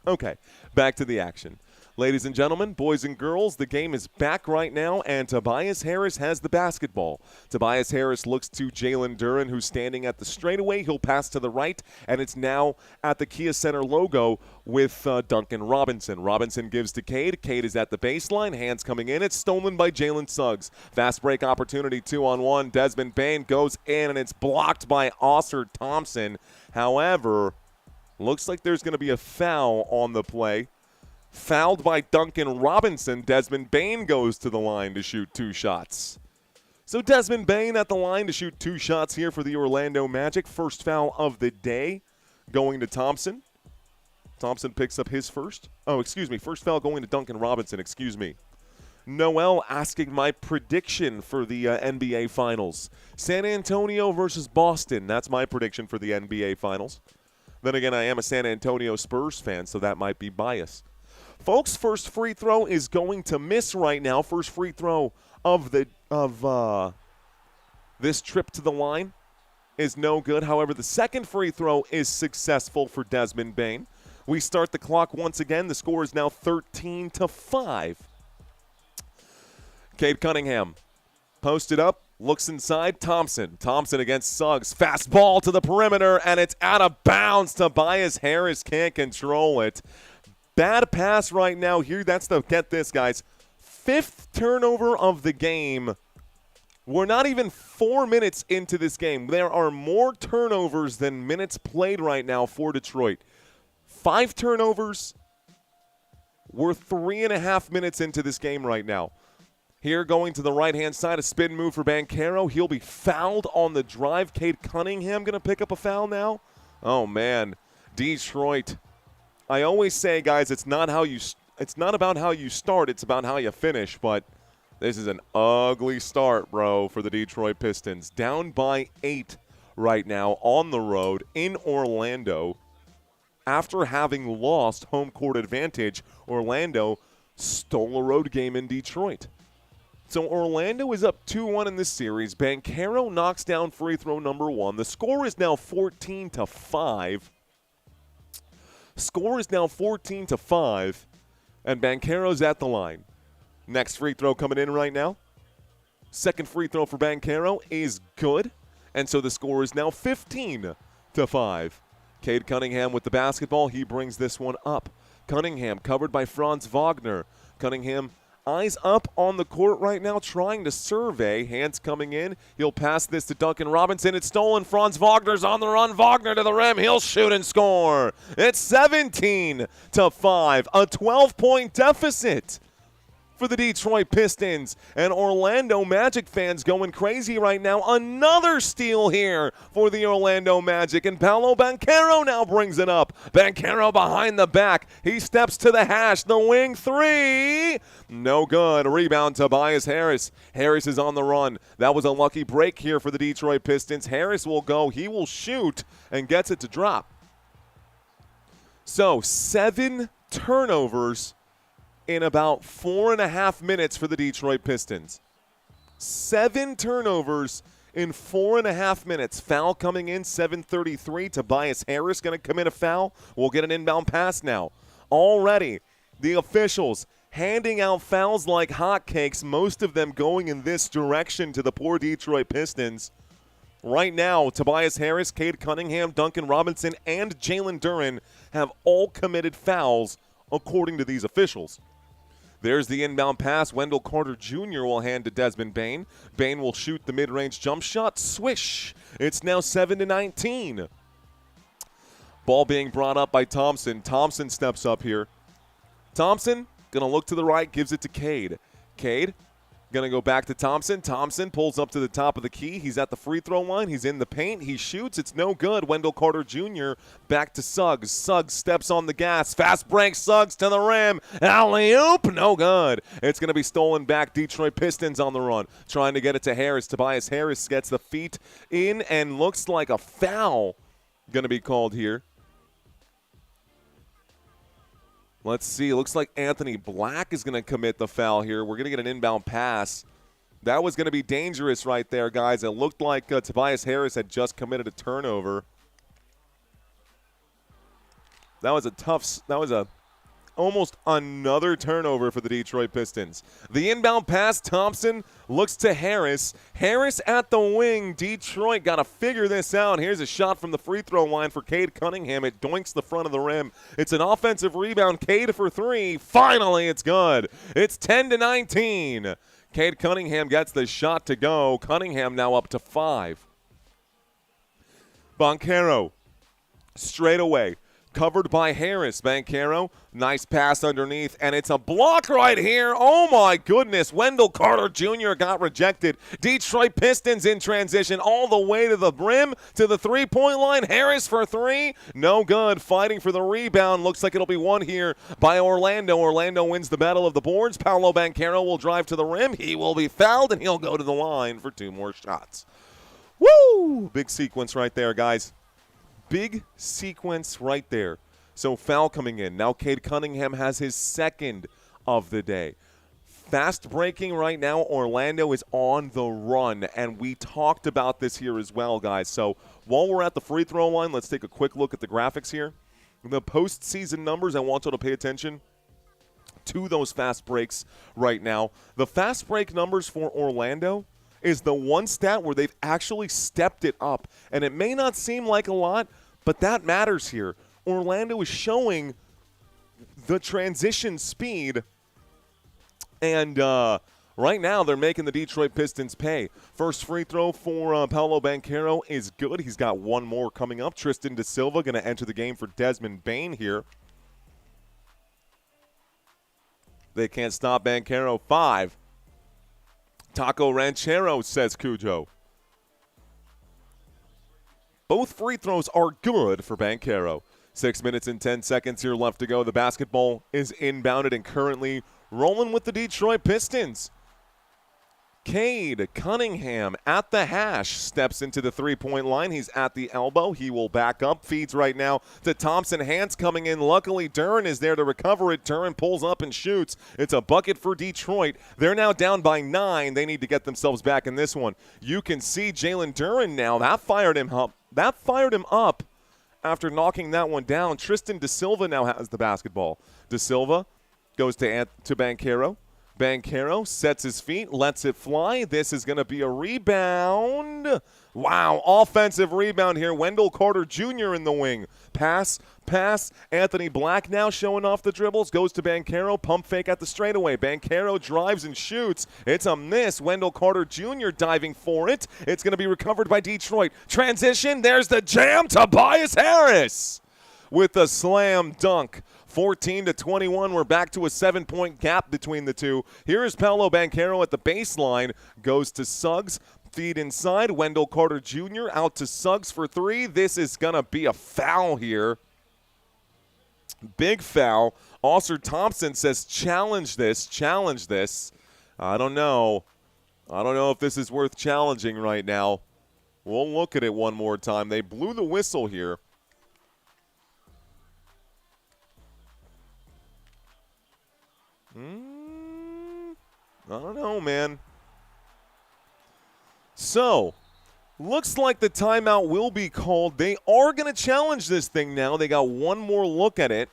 Okay, back to the action. Ladies and gentlemen, boys and girls, the game is back right now, and Tobias Harris has the basketball. Tobias Harris looks to Jalen Duren, who's standing at the straightaway. He'll pass to the right, and it's now at the Kia Center logo with Duncan Robinson. Robinson gives to Cade. Cade is at the baseline. Hands coming in. It's stolen by Jalen Suggs. Fast break opportunity, 2-on-1. Desmond Bane goes in, and it's blocked by Ausar Thompson. However, looks like there's going to be a foul on the play. Fouled by Duncan Robinson. Desmond Bane goes to the line to shoot 2 shots. So Desmond Bane at the line to shoot 2 shots here for the Orlando Magic. First foul of the day going to Thompson. Thompson picks up his first. First foul going to Duncan Robinson, Noel asking my prediction for the NBA Finals. San Antonio versus Boston. That's my prediction for the NBA Finals. Then again, I am a San Antonio Spurs fan, so that might be biased. Folks, first free throw is going to miss right now. First free throw of this trip to the line is no good. However, the second free throw is successful for Desmond Bane. We start the clock once again. The score is now 13-5. Cade Cunningham posted up, looks inside. Thompson against Suggs. Fast ball to the perimeter, and it's out of bounds. Tobias Harris can't control it. Bad pass right now here. Get this, guys. 5th turnover of the game. We're not even 4 minutes into this game. There are more turnovers than minutes played right now for Detroit. 5 turnovers. We're 3.5 minutes into this game right now. Here going to the right-hand side, a spin move for Banchero. He'll be fouled on the drive. Cade Cunningham going to pick up a foul now. Oh, man. Detroit. I always say, guys, it's not about how you start, it's about how you finish. But this is an ugly start, bro, for the Detroit Pistons. Down by 8 right now on the road in Orlando. After having lost home court advantage, Orlando stole a road game in Detroit. So Orlando is up 2-1 in this series. Banchero knocks down free throw number 1. The score is now 14-5. Score is now 14-5, and Banchero's at the line. Next free throw coming in right now. Second free throw for Banchero is good, and so the score is now 15-5. Cade Cunningham with the basketball. He brings this one up. Cunningham covered by Franz Wagner. Cunningham eyes up on the court right now, trying to survey. Hands coming in. He'll pass this to Duncan Robinson. It's stolen. Franz Wagner's on the run. Wagner to the rim. He'll shoot and score. It's 17-5. A 12-point deficit for the Detroit Pistons. And Orlando Magic fans going crazy right now. Another steal here for the Orlando Magic. And Paolo Banchero now brings it up. Banchero behind the back. He steps to the hash. The wing 3. No good. Rebound, Tobias Harris. Harris is on the run. That was a lucky break here for the Detroit Pistons. Harris will go. He will shoot and gets it to drop. So 7 turnovers in about 4.5 minutes for the Detroit Pistons. 7 turnovers in 4.5 minutes. Foul coming in, 7:33. Tobias Harris going to commit a foul. We'll get an inbound pass now. Already, the officials handing out fouls like hotcakes, most of them going in this direction to the poor Detroit Pistons. Right now, Tobias Harris, Cade Cunningham, Duncan Robinson, and Jalen Duren have all committed fouls according to these officials. There's the inbound pass. Wendell Carter Jr. will hand to Desmond Bane. Bane will shoot the mid-range jump shot. Swish. It's now 7-19. Ball being brought up by Thompson. Thompson steps up here. Thompson going to look to the right, gives it to Cade. Cade Going to go back to Thompson. Thompson pulls up to the top of the key. He's at the free throw line. He's in the paint. He shoots. It's no good. Wendell Carter Jr. back to Suggs. Suggs steps on the gas. Fast break. Suggs to the rim. Alley-oop. No good. It's going to be stolen back. Detroit Pistons on the run. Trying to get it to Harris. Tobias Harris gets the feet in and looks like a foul going to be called here. Let's see. It looks like Anthony Black is going to commit the foul here. We're going to get an inbound pass. That was going to be dangerous right there, guys. It looked like Tobias Harris had just committed a turnover. That was almost another turnover for the Detroit Pistons. The inbound pass, Thompson looks to Harris. Harris at the wing. Detroit got to figure this out. Here's a shot from the free throw line for Cade Cunningham. It doinks the front of the rim. It's an offensive rebound. Cade for three. Finally, it's good. It's 10-19. Cade Cunningham gets the shot to go. Cunningham now up to 5. Banchero straight away. Covered by Harris. Banchero, nice pass underneath, and it's a block right here. Oh, my goodness. Wendell Carter Jr. got rejected. Detroit Pistons in transition all the way to the rim, to the three-point line. Harris for three. No good. Fighting for the rebound. Looks like it'll be won here by Orlando. Orlando wins the battle of the boards. Paolo Banchero will drive to the rim. He will be fouled, and he'll go to the line for 2 more shots. Woo! Big sequence right there, guys. Big sequence right there. So foul coming in. Now Cade Cunningham has his second of the day. Fast breaking right now. Orlando is on the run, and we talked about this here as well, guys. So while we're at the free throw line, let's take a quick look at the graphics here. The postseason numbers, I want you to pay attention to those fast breaks right now. The fast break numbers for Orlando is the one stat where they've actually stepped it up. And it may not seem like a lot, but that matters here. Orlando is showing the transition speed, and right now they're making the Detroit Pistons pay. First free throw for Paolo Banchero is good. He's got one more coming up. Tristan Da Silva going to enter the game for Desmond Bane here. They can't stop Banchero. 5. Taco Ranchero, says Cujo. Both free throws are good for Banchero. 6 minutes and 10 seconds here left to go. The basketball is inbounded and currently rolling with the Detroit Pistons. Cade Cunningham at the hash steps into the three-point line. He's at the elbow. He will back up. Feeds right now to Thompson. Hands coming in. Luckily, Duren is there to recover it. Duren pulls up and shoots. It's a bucket for Detroit. They're now down by 9. They need to get themselves back in this one. You can see Jalen Duren now. That fired him up after knocking that one down. Tristan Da Silva now has the basketball. Da Silva goes to Banchero. Banchero sets his feet, lets it fly. This is going to be a rebound. Wow, offensive rebound here. Wendell Carter Jr. in the wing. Pass. Anthony Black now showing off the dribbles. Goes to Banchero. Pump fake at the straightaway. Banchero drives and shoots. It's a miss. Wendell Carter Jr. diving for it. It's going to be recovered by Detroit. Transition. There's the jam. Tobias Harris with a slam dunk. 14-21. We're back to a 7-point gap between the two. Here is Paolo Banchero at the baseline. Goes to Suggs. Feed inside. Wendell Carter Jr. out to Suggs for 3. This is going to be a foul here. Big foul. Ausar Thompson says, challenge this. I don't know if this is worth challenging right now. We'll look at it one more time. They blew the whistle here. I don't know, man. So, looks like the timeout will be called. They are going to challenge this thing now. They got one more look at it.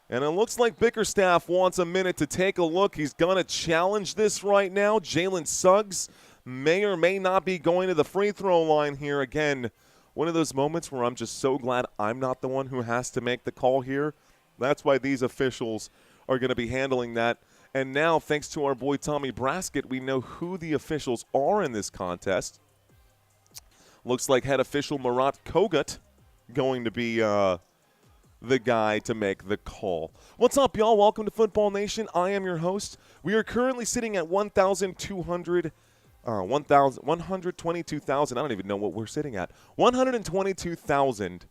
And it looks like Bickerstaff wants a minute to take a look. He's going to challenge this right now. Jalen Suggs may or may not be going to the free throw line here. Again, one of those moments where I'm just so glad I'm not the one who has to make the call here. That's why these officials are going to be handling that. And now, thanks to our boy Tommy Braskett, we know who the officials are in this contest. Looks like head official Marat Kogut going to be the guy to make the call. What's up, y'all? Welcome to Football Nation. I am your host. We are currently sitting at 122,000. I don't even know what we're sitting at. 122,000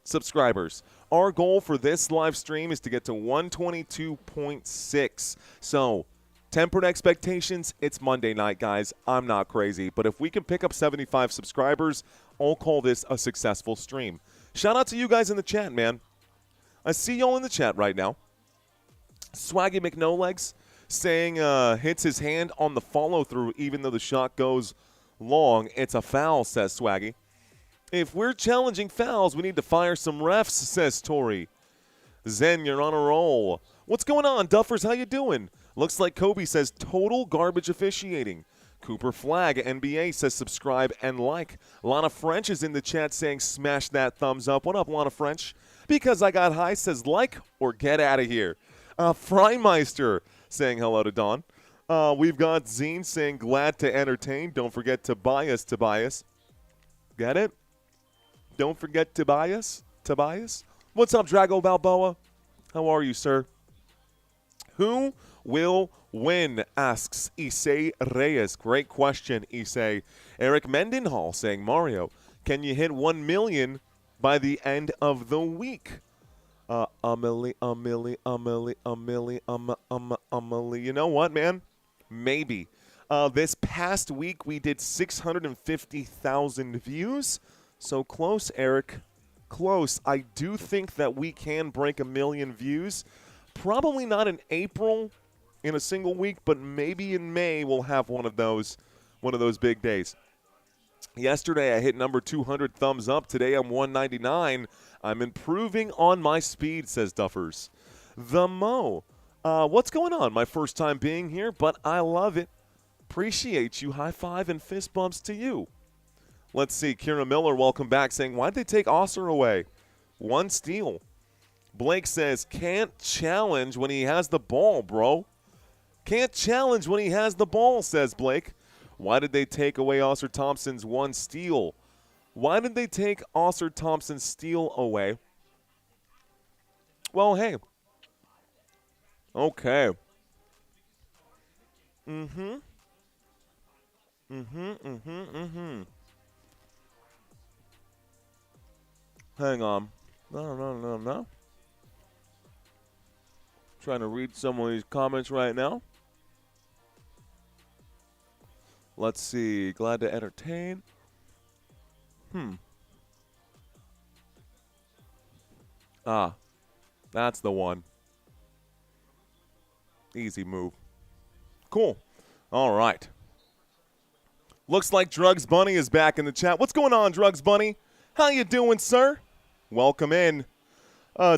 subscribers. Our goal for this live stream is to get to 122.6. So, tempered expectations, it's Monday night, guys. I'm not crazy. But if we can pick up 75 subscribers, I'll call this a successful stream. Shout out to you guys in the chat, man. I see y'all in the chat right now. Swaggy McNolegs saying hits his hand on the follow-through even though the shot goes long. It's a foul, says Swaggy. If we're challenging fouls, we need to fire some refs, says Tori. Zen, you're on a roll. What's going on, Duffers? How you doing? Looks like Kobe says total garbage officiating. Cooper Flag, NBA, says subscribe and like. Lana French is in the chat saying smash that thumbs up. What up, Lana French? Because I got high says like or get out of here. Freimeister saying hello to Dawn. We've got Zine saying glad to entertain. Don't forget Tobias. Get it? Don't forget Tobias. What's up, Drago Balboa? How are you, sir? Who will win, asks Issei Reyes. Great question, Issei. Eric Mendenhall saying, Mario, can you hit 1 million by the end of the week? Amelie. You know what, man? Maybe. This past week, we did 650,000 views. So close, Eric. Close. I do think that we can break 1 million views. Probably not in April in a single week, but maybe in May we'll have one of those big days. Yesterday I hit number 200 thumbs up. Today I'm 199. I'm improving on my speed, says Duffers. The Mo. What's going on? My first time being here, but I love it. Appreciate you. High five and fist bumps to you. Let's see. Kira Miller, welcome back, saying, why'd they take Osser away? 1 steal. Blake says, can't challenge when he has the ball, bro. Can't challenge when he has the ball, says Blake. Why did they take away Osser Thompson's 1 steal? Why did they take Osser Thompson's steal away? Well, hey. Okay. Hang on. No. Trying to read some of these comments right now. Let's see. Glad to entertain. That's the one. Easy move. Cool. All right. Looks like Drugs Bunny is back in the chat. What's going on, Drugs Bunny? How you doing, sir? Welcome in.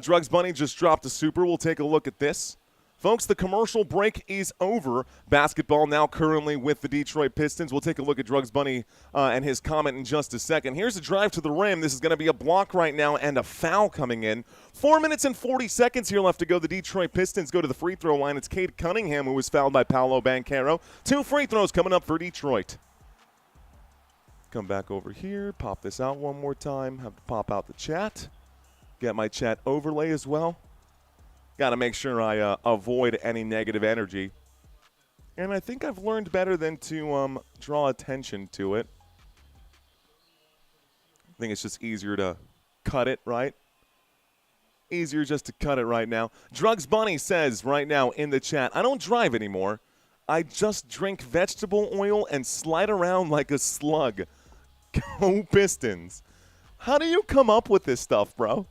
Drugs Bunny just dropped a super. We'll take a look at this. Folks, the commercial break is over. Basketball now currently with the Detroit Pistons. We'll take a look at Drugs Bunny and his comment in just a second. Here's a drive to the rim. This is going to be a block right now and a foul coming in. 4 minutes and 40 seconds here left to go. The Detroit Pistons go to the free throw line. It's Cade Cunningham who was fouled by Paolo Banchero. 2 free throws coming up for Detroit. Come back over here. Pop this out one more time. Have to pop out the chat. Get my chat overlay as well. Got to make sure I avoid any negative energy. And I think I've learned better than to draw attention to it. I think it's just easier to cut it, right? Easier just to cut it right now. Drugs Bunny says right now in the chat, I don't drive anymore. I just drink vegetable oil and slide around like a slug. Go Pistons. How do you come up with this stuff, bro?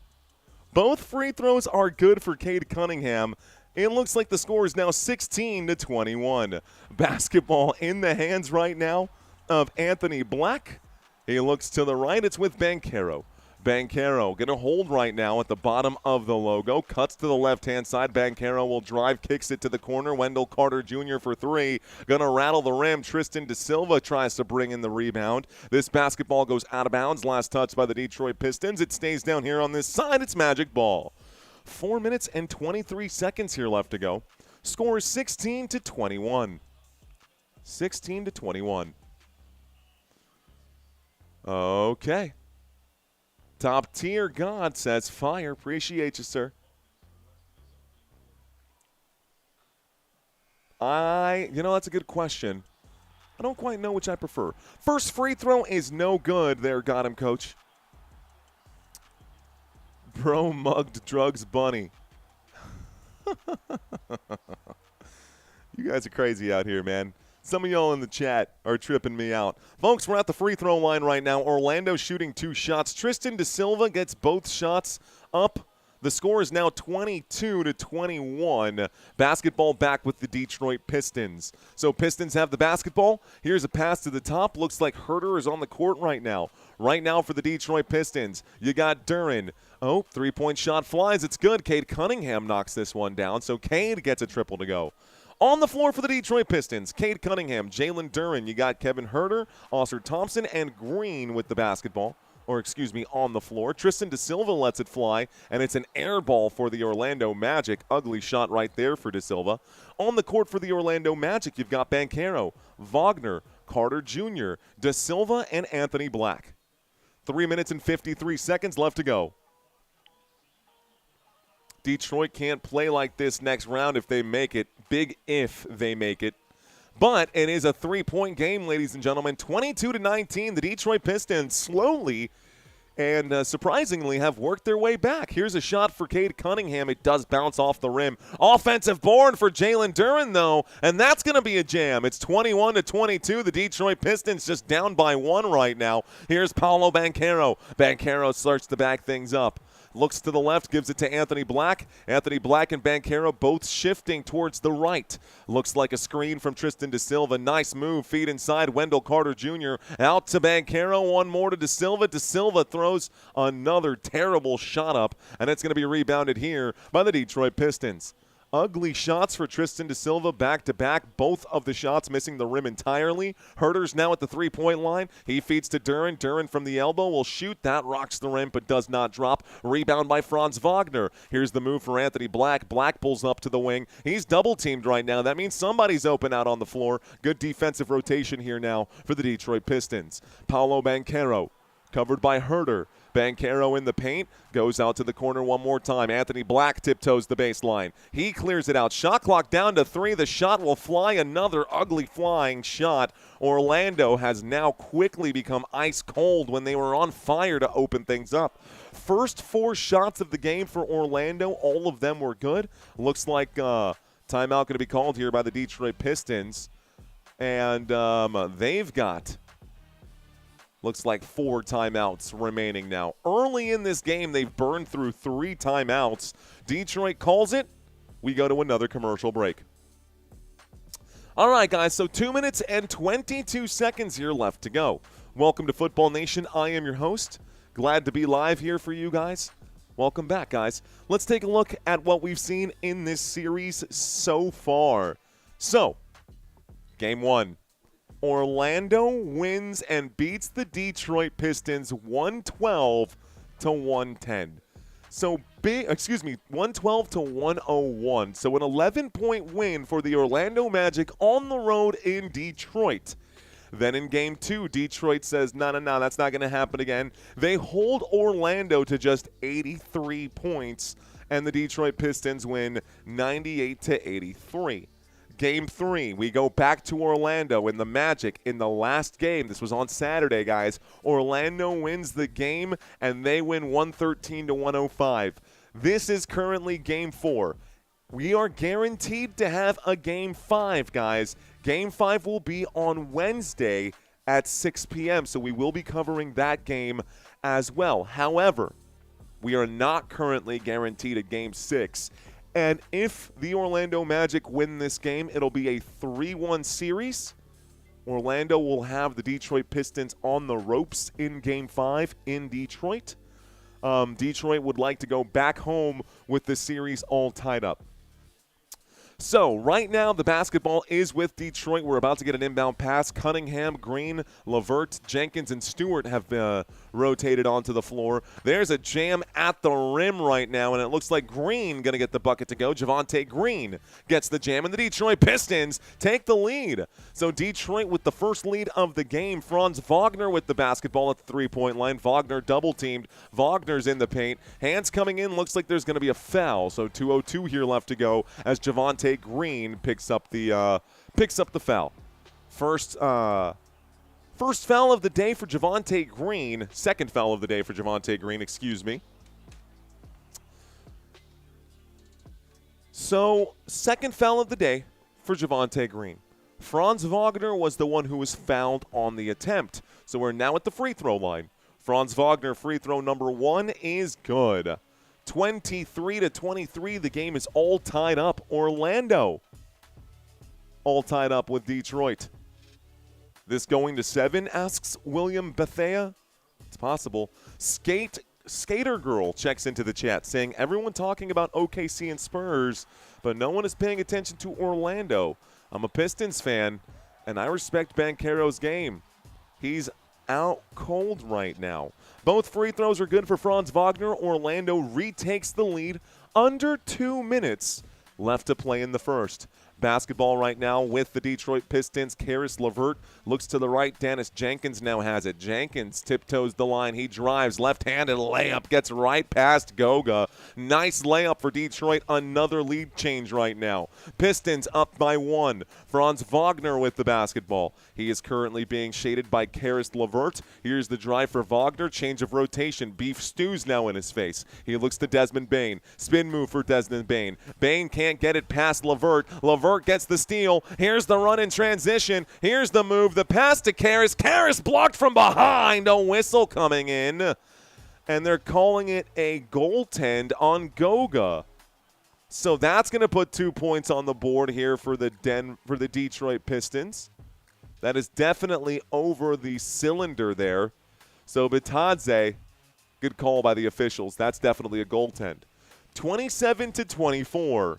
Both free throws are good for Cade Cunningham. It looks like the score is now 16-21. Basketball in the hands right now of Anthony Black. He looks to the right. It's with Banchero. Banchero going to hold right now at the bottom of the logo. Cuts to the left-hand side. Banchero will drive, kicks it to the corner. Wendell Carter Jr. for 3. Going to rattle the rim. Tristan De Silva tries to bring in the rebound. This basketball goes out of bounds. Last touch by the Detroit Pistons. It stays down here on this side. It's Magic Ball. 4 minutes and 23 seconds here left to go. Score is 16-21. 16-21. Okay. Top tier God says fire. Appreciate you, sir. That's a good question. I don't quite know which I prefer. First free throw is no good there, got him, coach. Bro mugged drugs bunny. You guys are crazy out here, man. Some of y'all in the chat are tripping me out. Folks, we're at the free throw line right now. Orlando shooting 2 shots. Tristan Da Silva gets both shots up. The score is now 22-21. Basketball back with the Detroit Pistons. So Pistons have the basketball. Here's a pass to the top. Looks like Herter is on the court right now. Right now for the Detroit Pistons, you got Duren. Oh, three-point shot flies. It's good. Cade Cunningham knocks this one down. So Cade gets a triple to go. On the floor for the Detroit Pistons, Cade Cunningham, Jalen Duren. You got Kevin Herter, Oscar Thompson, and Green with the basketball. On the floor. Tristan Da Silva lets it fly, and it's an air ball for the Orlando Magic. Ugly shot right there for Da Silva. On the court for the Orlando Magic, you've got Banchero, Wagner, Carter Jr., Da Silva, and Anthony Black. 3 minutes and 53 seconds left to go. Detroit can't play like this next round if they make it. Big if they make it. But it is a 3-point game, ladies and gentlemen. 22-19. The Detroit Pistons slowly and surprisingly have worked their way back. Here's a shot for Cade Cunningham. It does bounce off the rim. Offensive board for Jalen Duren, though, and that's going to be a jam. It's 21-22. The Detroit Pistons just down by 1 right now. Here's Paolo Banchero. Banchero starts to back things up. Looks to the left, gives it to Anthony Black. Anthony Black and Banchero both shifting towards the right. Looks like a screen from Tristan Da Silva. Nice move, feed inside. Wendell Carter Jr. out to Banchero. One more to Da Silva. Da Silva throws another terrible shot up, and it's going to be rebounded here by the Detroit Pistons. Ugly shots for Tristan Da Silva back-to-back. Both of the shots missing the rim entirely. Herter's now at the three-point line. He feeds to Duren. Duren from the elbow will shoot. That rocks the rim but does not drop. Rebound by Franz Wagner. Here's the move for Anthony Black. Black pulls up to the wing. He's double-teamed right now. That means somebody's open out on the floor. Good defensive rotation here now for the Detroit Pistons. Paolo Banchero covered by Herter. Banchero in the paint, goes out to the corner one more time. Anthony Black tiptoes the baseline. He clears it out. Shot clock down to 3. The shot will fly. Another ugly flying shot. Orlando has now quickly become ice cold when they were on fire to open things up. First 4 shots of the game for Orlando, all of them were good. Looks like timeout going to be called here by the Detroit Pistons. And they've got... looks like 4 timeouts remaining now. Early in this game, they've burned through 3 timeouts. Detroit calls it. We go to another commercial break. All right, guys, so 2 minutes and 22 seconds here left to go. Welcome to Football Nation. I am your host. Glad to be live here for you guys. Welcome back, guys. Let's take a look at what we've seen in this series so far. So, Game 1. Orlando wins and beats the Detroit Pistons 112-110. So 112-101. So an 11-point win for the Orlando Magic on the road in Detroit. Then in Game 2, Detroit says, no, that's not going to happen again. They hold Orlando to just 83 points, and the Detroit Pistons win 98-83. Game 3, we go back to Orlando in the Magic in the last game. This was on Saturday, guys. Orlando wins the game, and they win 113-105. This is currently Game 4. We are guaranteed to have a Game 5, guys. Game 5 will be on Wednesday at 6 p.m., so we will be covering that game as well. However, we are not currently guaranteed a Game 6. And if the Orlando Magic win this game, it'll be a 3-1 series. Orlando will have the Detroit Pistons on the ropes in Game 5 in Detroit. Detroit would like to go back home with the series all tied up. So right now the basketball is with Detroit. We're about to get an inbound pass. Cunningham, Green, Levert, Jenkins, and Stewart have rotated onto the floor. There's a jam at the rim right now, and it looks like Green going to get the bucket to go. Javonte Green gets the jam, and the Detroit Pistons take the lead. So Detroit with the first lead of the game. Franz Wagner with the basketball at the three-point line. Wagner double-teamed. Wagner's in the paint. Hands coming in. Looks like there's going to be a foul. So 2:02 here left to go as Javonte Green picks up the foul. First foul of the day for Javonte Green. Second foul of the day for Javonte Green, excuse me. So, second foul of the day for Javonte Green. Franz Wagner was the one who was fouled on the attempt. So we're now at the free throw line. Franz Wagner free throw number 1 is good. 23-23, the game is all tied up. Orlando all tied up with Detroit. This going to 7, asks William Bethea. It's possible. Skater Girl checks into the chat saying, everyone talking about OKC and Spurs, but no one is paying attention to Orlando. I'm a Pistons fan, and I respect Banchero's game. He's out cold right now. Both free throws are good for Franz Wagner. Orlando retakes the lead. Under 2 minutes left to play in the first. Basketball right now with the Detroit Pistons. Caris LeVert looks to the right. Dennis Jenkins now has it. Jenkins tiptoes the line. He drives. Left-handed layup. Gets right past Goga. Nice layup for Detroit. Another lead change right now. Pistons up by 1. Franz Wagner with the basketball. He is currently being shaded by Caris LeVert. Here's the drive for Wagner. Change of rotation. Beef stews now in his face. He looks to Desmond Bane. Spin move for Desmond Bane. Bane can't get it past LeVert. LeVert gets the steal. Here's the run in transition. Here's the move. The pass to Caris. Caris blocked from behind. A whistle coming in. And they're calling it a goaltend on Goga. So that's going to put 2 points on the board here for the Detroit Pistons. That is definitely over the cylinder there. So Bitadze, good call by the officials. That's definitely a goaltend. 27-24.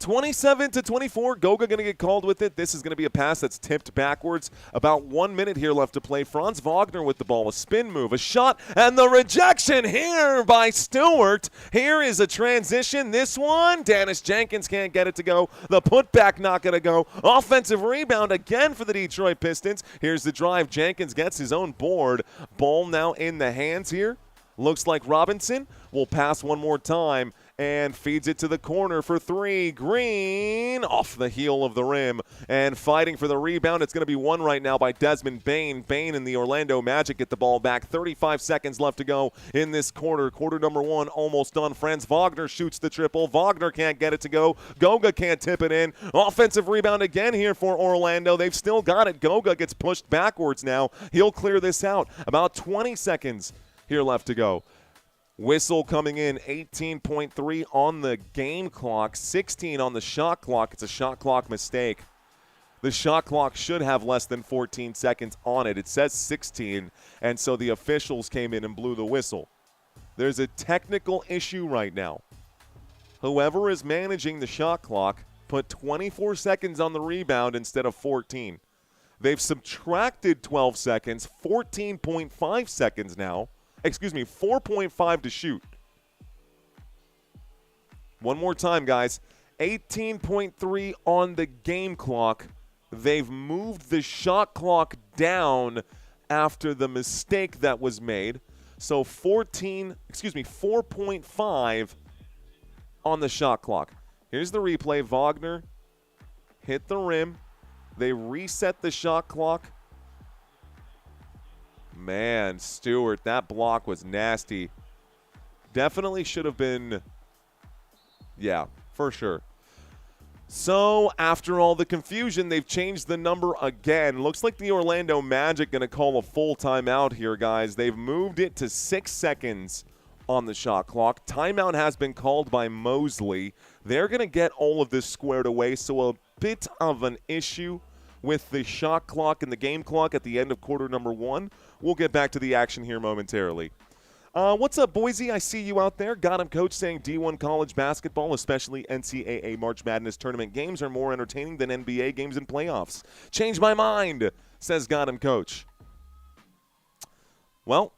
27-24, Goga going to get called with it. This is going to be a pass that's tipped backwards. About 1 minute here left to play. Franz Wagner with the ball, a spin move, a shot, and the rejection here by Stewart. Here is a transition. This one, Dennis Jenkins can't get it to go. The putback not going to go. Offensive rebound again for the Detroit Pistons. Here's the drive. Jenkins gets his own board. Ball now in the hands here. Looks like Robinson will pass one more time and feeds it to the corner for 3. Green off the heel of the rim and fighting for the rebound. It's going to be won right now by Desmond Bane. Bane and the Orlando Magic get the ball back. 35 seconds left to go in this quarter. Quarter number 1 almost done. Franz Wagner shoots the triple. Wagner can't get it to go. Goga can't tip it in. Offensive rebound again here for Orlando. They've still got it. Goga gets pushed backwards now. He'll clear this out. About 20 seconds here left to go. Whistle coming in, 18.3 on the game clock, 16 on the shot clock. It's a shot clock mistake. The shot clock should have less than 14 seconds on it. It says 16, and so the officials came in and blew the whistle. There's a technical issue right now. Whoever is managing the shot clock put 24 seconds on the rebound instead of 14. They've subtracted 12 seconds, 14.5 seconds now. 4.5 to shoot. One more time, guys. 18.3 on the game clock. They've moved the shot clock down after the mistake that was made. So 4.5 on the shot clock. Here's the replay. Wagner hit the rim. They reset the shot clock. Man, Stewart, that block was nasty. Definitely should have been, yeah, for sure. So, after all the confusion, they've changed the number again. Looks like the Orlando Magic going to call a full timeout here, guys. They've moved it to 6 seconds on the shot clock. Timeout has been called by Mosley. They're going to get all of this squared away, so a bit of an issue with the shot clock and the game clock at the end of quarter number 1. We'll get back to the action here momentarily. What's up, Boise? I see you out there. Got him, coach, saying D1 college basketball, especially NCAA March Madness tournament games, are more entertaining than NBA games and playoffs. Change my mind, says Got him, coach. Well,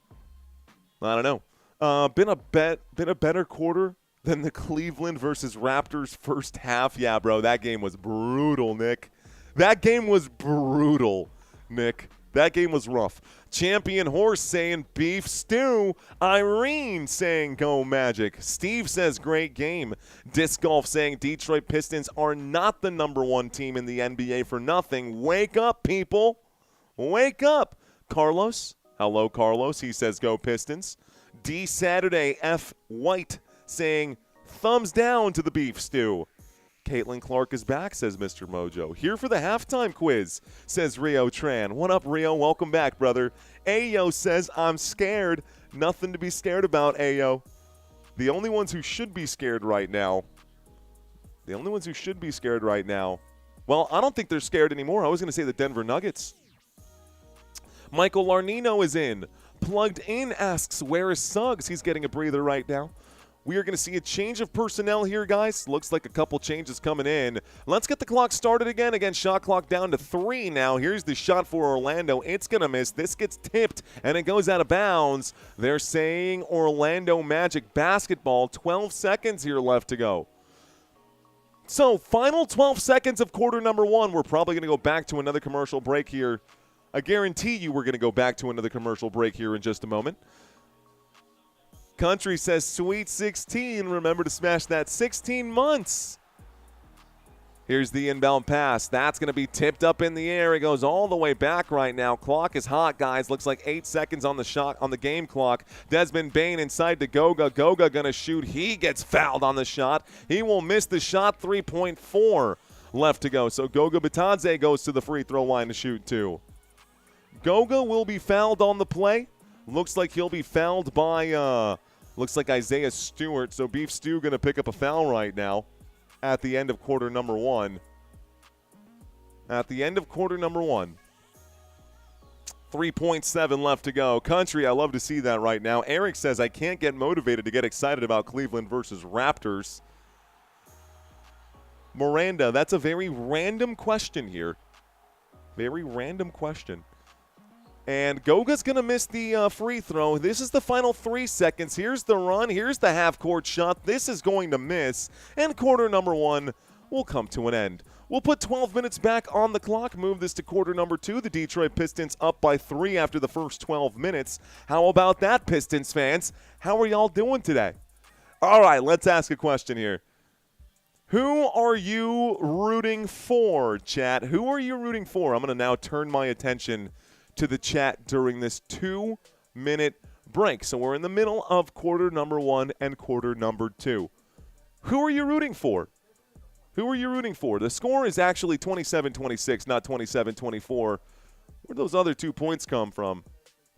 I don't know. Been a better quarter than the Cleveland versus Raptors first half. Yeah, bro, that game was brutal, Nick. That game was brutal, Nick. That game was rough. Champion Horse saying beef stew. Irene saying go Magic. Steve says great game. Disc Golf saying Detroit Pistons are not the #1 team in the NBA for nothing. Wake up, people. Wake up. Carlos. Hello, Carlos. He says go Pistons. D Saturday F White saying thumbs down to the beef stew. Caitlin Clark is back, says Mr. Mojo. Here for the halftime quiz, says Rio Tran. What up, Rio? Welcome back, brother. Ayo says, I'm scared. Nothing to be scared about, Ayo. The only ones who should be scared right now, well, I don't think they're scared anymore. I was going to say the Denver Nuggets. Michael Larnino is in. Plugged in asks, where is Suggs? He's getting a breather right now. We are going to see a change of personnel here, guys. Looks like a couple changes coming in. Let's get the clock started again. Again, shot clock down to 3 now. Here's the shot for Orlando. It's going to miss. This gets tipped, and it goes out of bounds. They're saying Orlando Magic basketball. 12 seconds here left to go. So, final 12 seconds of quarter number 1. We're probably going to go back to another commercial break here. I guarantee you we're going to go back to another commercial break here in just a moment. Country says, Sweet 16. Remember to smash that 16 months. Here's the inbound pass. That's going to be tipped up in the air. It goes all the way back right now. Clock is hot, guys. Looks like 8 seconds on the shot on the game clock. Desmond Bain inside to Goga. Goga going to shoot. He gets fouled on the shot. He will miss the shot. 3.4 left to go. So Goga Bitadze goes to the free throw line to shoot 2. Goga will be fouled on the play. Looks like he'll be fouled by, looks like Isaiah Stewart. So Beef Stew going to pick up a foul right now at the end of quarter number 1. At the end of quarter number 1. 3.7 left to go. Country, I love to see that right now. Eric says, I can't get motivated to get excited about Cleveland versus Raptors. Miranda, that's a very random question here. Very random question. And Goga's going to miss the free throw. This is the final 3 seconds. Here's the run. Here's the half-court shot. This is going to miss. And quarter number 1 will come to an end. We'll put 12 minutes back on the clock. Move this to quarter number 2. The Detroit Pistons up by 3 after the first 12 minutes. How about that, Pistons fans? How are y'all doing today? All right, let's ask a question here. Who are you rooting for, chat? Who are you rooting for? I'm going to now turn my attention to the chat during this 2-minute break. So we're in the middle of quarter number 1 and quarter number 2. Who are you rooting for? Who are you rooting for? The score is actually 27-26, not 27-24. Where'd those other 2 points come from?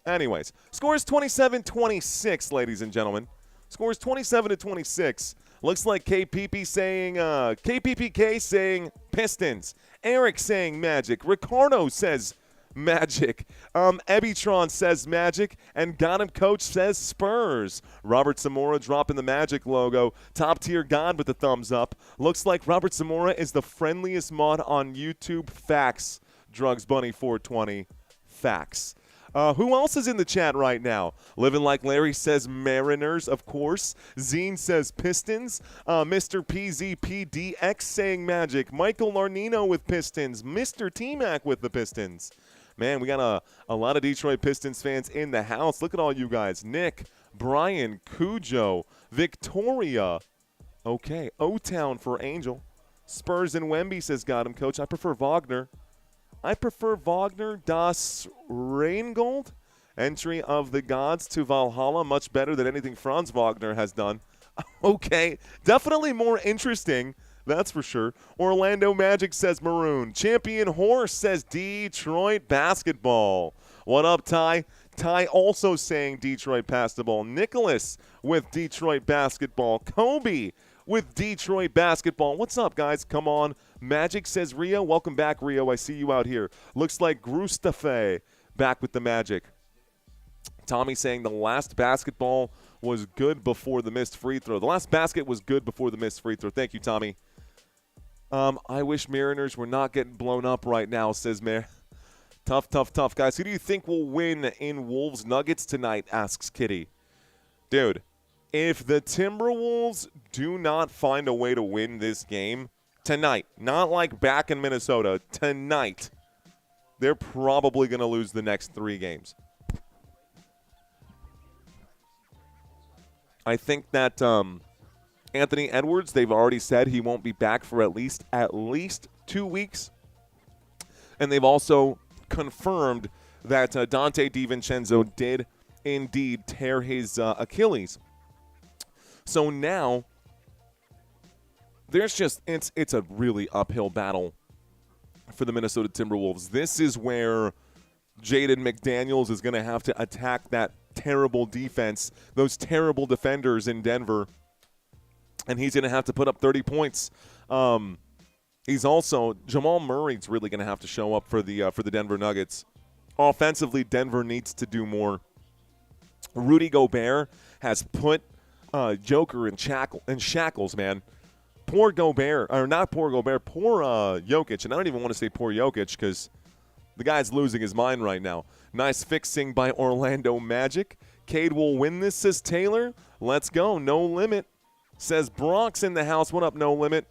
Anyways, score is 27-26, ladies and gentlemen. Score is 27-26. Looks like KPP saying, KPPK saying Pistons. Eric saying Magic. Ricardo says Magic. Ebitron says Magic. And Got Him Coach says Spurs. Robert Zamora dropping the Magic logo. Top Tier God with the thumbs up. Looks like Robert Zamora is the friendliest mod on YouTube. Facts. Drugs Bunny 420. Facts. Who else is in the chat right now? Living Like Larry says Mariners, of course. Zine says Pistons. Mr. PZPDX saying Magic. Michael Larnino with Pistons. Mr. T-Mac with the Pistons. Man, we got a lot of Detroit Pistons fans in the house. Look at all you guys. Nick, Brian, Cujo, Victoria. Okay, O-Town for Angel. Spurs and Wemby says Got Him Coach. I prefer Wagner. Das Reingold. Entry of the Gods to Valhalla. Much better than anything Franz Wagner has done. Okay, definitely more interesting. That's for sure. Orlando Magic says Maroon. Champion Horse says Detroit Basketball. What up, Ty? Ty also saying Detroit Basketball. Nicholas with Detroit Basketball. Kobe with Detroit Basketball. What's up, guys? Come on. Magic says Rio. Welcome back, Rio. I see you out here. Looks like Grustafe back with the Magic. Tommy saying the last basketball was good before the missed free throw. The last basket was good before the missed free throw. Thank you, Tommy. I wish Mariners were not getting blown up right now, says Mayor. Tough, tough, tough. Guys, who do you think will win in Wolves-Nuggets tonight, asks Kitty. Dude, if the Timberwolves do not find a way to win this game tonight, not like back in Minnesota, tonight, they're probably going to lose the next 3 games. I think that Anthony Edwards, they've already said he won't be back for at least 2 weeks. And they've also confirmed that Dante DiVincenzo did indeed tear his Achilles. So now there's just it's a really uphill battle for the Minnesota Timberwolves. This is where Jaden McDaniels is going to have to attack that terrible defense, those terrible defenders in Denver, and he's going to have to put up 30 points. He's also Jamal Murray's really going to have to show up for the Denver Nuggets. Offensively, Denver needs to do more. Rudy Gobert has put Joker in shackles, man. Poor Gobert, or not poor Gobert, poor Jokic, and I don't even want to say poor Jokic because the guy's losing his mind right now. Nice fixing by Orlando Magic. Cade will win this, says Taylor. Let's go. No limit, says Bronx in the house. What up, No Limit?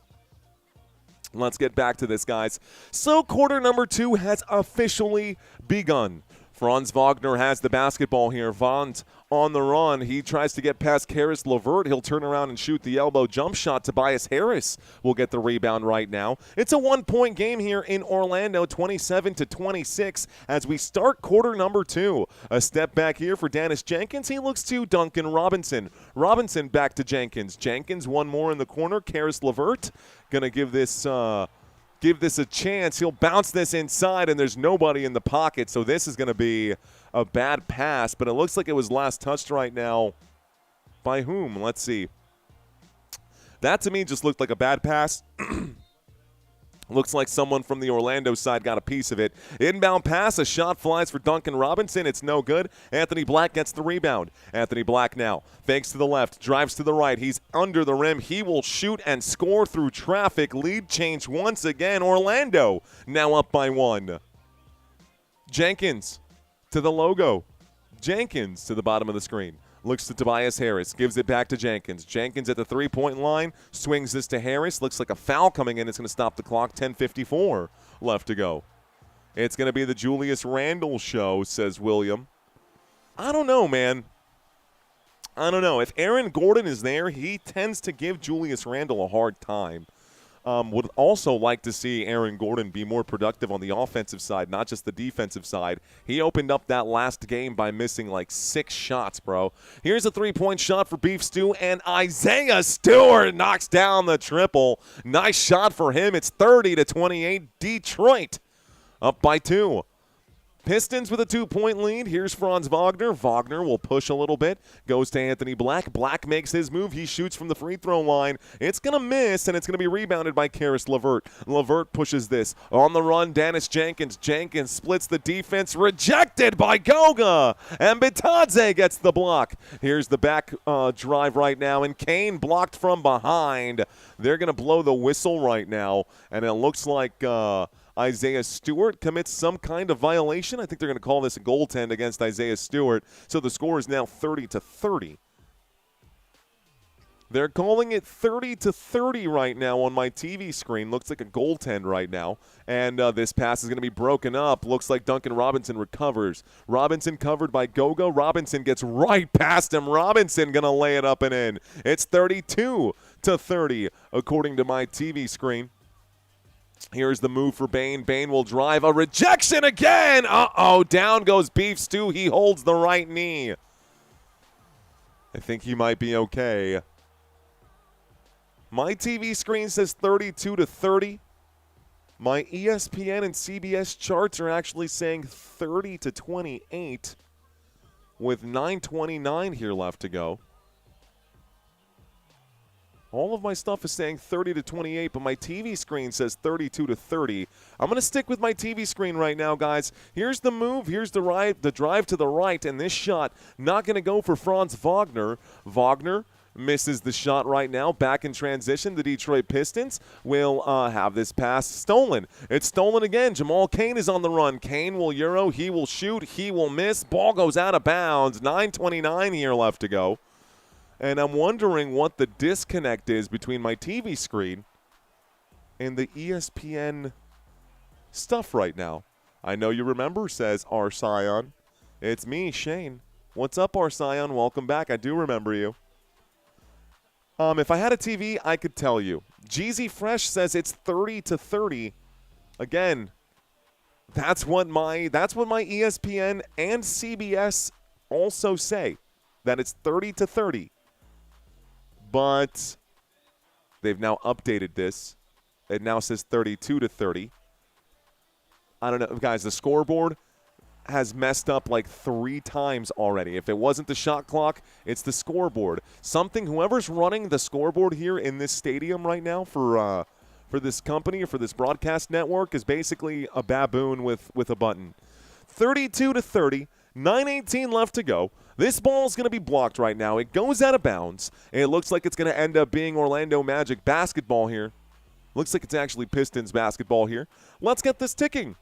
Let's get back to this, guys. So quarter number 2 has officially begun. Franz Wagner has the basketball here. Vaughn on the run. He tries to get past Karis LeVert. He'll turn around and shoot the elbow jump shot. Tobias Harris will get the rebound right now. It's a 1-point game here in Orlando, 27-26 as we start quarter number 2. A step back here for Dennis Jenkins. He looks to Duncan Robinson. Robinson back to Jenkins. Jenkins one more in the corner. Karis LeVert going to give this a chance. He'll bounce this inside, and there's nobody in the pocket, so this is going to be a bad pass, but it looks like it was last touched right now. By whom? Let's see. That, to me, just looked like a bad pass. Looks like someone from the Orlando side got a piece of it. Inbound pass, a shot flies for Duncan Robinson. It's no good. Anthony Black gets the rebound. Anthony Black now fakes to the left, drives to the right. He's under the rim. He will shoot and score through traffic. Lead change once again. Orlando now up by 1. Jenkins to the logo. Jenkins to the bottom of the screen. Looks to Tobias Harris, gives it back to Jenkins. Jenkins at the three-point line, swings this to Harris. Looks like a foul coming in. It's going to stop the clock. 10:54 left to go. It's going to be the Julius Randle show, says William. I don't know, man. I don't know. If Aaron Gordon is there, he tends to give Julius Randle a hard time. Would also like to see Aaron Gordon be more productive on the offensive side, not just the defensive side. He opened up that last game by missing like 6 shots, bro. Here's a 3-point shot for Beef Stew, and Isaiah Stewart knocks down the triple. Nice shot for him. It's 30-28. Detroit up by 2. Pistons with a 2-point lead. Here's Franz Wagner. Wagner will push a little bit. Goes to Anthony Black. Black makes his move. He shoots from the free throw line. It's going to miss, and it's going to be rebounded by Karis LeVert. LeVert pushes this. On the run, Dennis Jenkins. Jenkins splits the defense. Rejected by Goga. And Bitadze gets the block. Here's the back drive right now, and Kane blocked from behind. They're going to blow the whistle right now, and it looks like Isaiah Stewart commits some kind of violation. I think they're going to call this a goaltend against Isaiah Stewart. So the score is now 30-30. They're calling it 30-30 right now on my TV screen. Looks like a goaltend right now. And this pass is going to be broken up. Looks like Duncan Robinson recovers. Robinson covered by Goga. Robinson gets right past him. Robinson going to lay it up and in. It's 32-30 according to my TV screen. Here's the move for Bane. Bane will drive. A rejection again. Uh-oh. Down goes Beef Stew. He holds the right knee. I think he might be okay. My TV screen says 32-30. My ESPN and CBS charts are actually saying 30-28 with 9:29 here left to go. All of my stuff is saying 30-28, but my TV screen says 32-30. I'm going to stick with my TV screen right now, guys. Here's the move. Here's the drive to the right, and this shot not going to go for Franz Wagner. Wagner misses the shot right now. Back in transition, the Detroit Pistons will have this pass stolen. It's stolen again. Jamal Cain is on the run. Cain will Euro. He will shoot. He will miss. Ball goes out of bounds. 9:29 here left to go. And I'm wondering what the disconnect is between my TV screen and the ESPN stuff right now. I know you remember, says R. Scion. It's me, Shane. What's up, R. Scion? Welcome back. I do remember you. If I had a TV, I could tell you. Jeezy Fresh says it's 30-30. Again, that's what my ESPN and CBS also say, that it's 30-30. But they've now updated this. It now says 32-30. I don't know, guys, the scoreboard has messed up like 3 times already. If it wasn't the shot clock, it's the scoreboard. Whoever's running the scoreboard here in this stadium right now for this company or for this broadcast network is basically a baboon with a button. 32-30, 9:18 left to go. This ball is going to be blocked right now. It goes out of bounds. It looks like it's going to end up being Orlando Magic basketball here. Looks like it's actually Pistons basketball here. Let's get this ticking.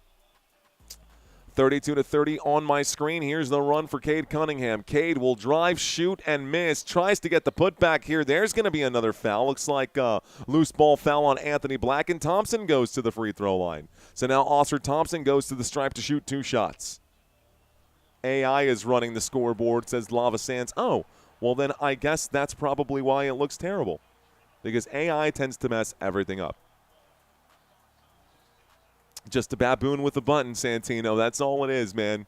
32-30 on my screen. Here's the run for Cade Cunningham. Cade will drive, shoot, and miss. Tries to get the putback here. There's going to be another foul. Looks like a loose ball foul on Anthony Black, and Thompson goes to the free throw line. So now Oscar Thompson goes to the stripe to shoot 2 shots. AI is running the scoreboard, says Lava Sands. Oh, well then I guess that's probably why it looks terrible. Because AI tends to mess everything up. Just a baboon with a button, Santino. That's all it is, man.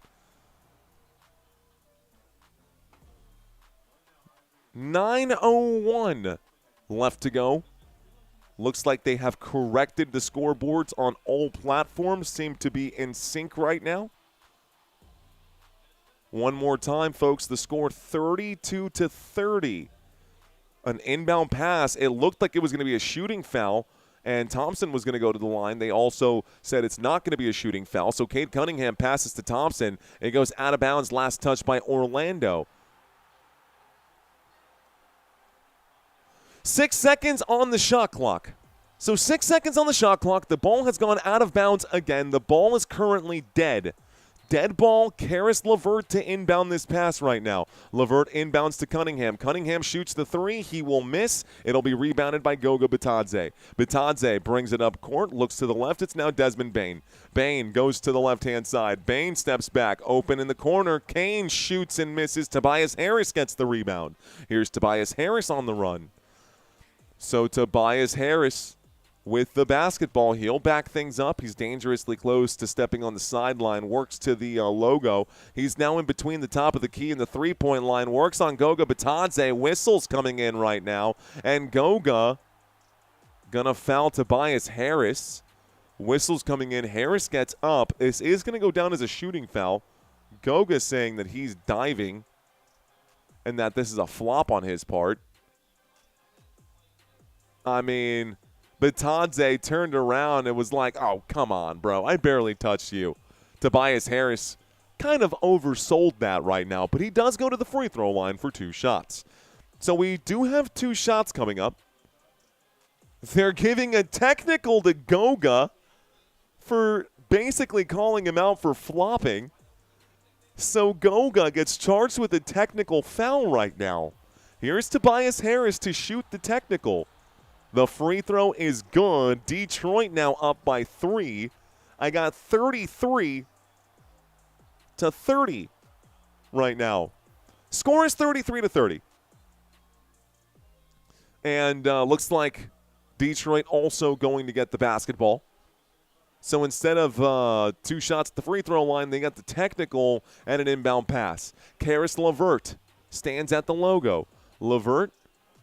9:01 left to go. Looks like they have corrected the scoreboards on all platforms. Seem to be in sync right now. One more time, folks. The score 32-30. An inbound pass. It looked like it was going to be a shooting foul, and Thompson was going to go to the line. They also said it's not going to be a shooting foul. So Cade Cunningham passes to Thompson. It goes out of bounds. Last touch by Orlando. 6 seconds on the shot clock. So 6 seconds on the shot clock. The ball has gone out of bounds again. The ball is currently dead. Dead ball, Karis LeVert to inbound this pass right now. LeVert inbounds to Cunningham. Cunningham shoots the 3. He will miss. It'll be rebounded by Goga Bitadze. Bitadze brings it up court, looks to the left. It's now Desmond Bane. Bane goes to the left-hand side. Bane steps back, open in the corner. Kane shoots and misses. Tobias Harris gets the rebound. Here's Tobias Harris on the run. So Tobias Harris with the basketball, he'll back things up. He's dangerously close to stepping on the sideline, works to the logo. He's now in between the top of the key and the three-point line, works on Goga Bitadze. Whistles coming in right now, and Goga going to foul Tobias Harris. Whistles coming in. Harris gets up. This is going to go down as a shooting foul. Goga saying that he's diving and that this is a flop on his part. I mean, Bitadze turned around and was like, oh, come on, bro. I barely touched you. Tobias Harris kind of oversold that right now, but he does go to the free throw line for 2 shots. So we do have 2 shots coming up. They're giving a technical to Goga for basically calling him out for flopping. So Goga gets charged with a technical foul right now. Here's Tobias Harris to shoot the technical. The free throw is good. Detroit now up by 3. I got 33-30 right now. Score is 33-30. And looks like Detroit also going to get the basketball. So instead of 2 shots at the free throw line, they got the technical and an inbound pass. Karis LeVert stands at the logo. LeVert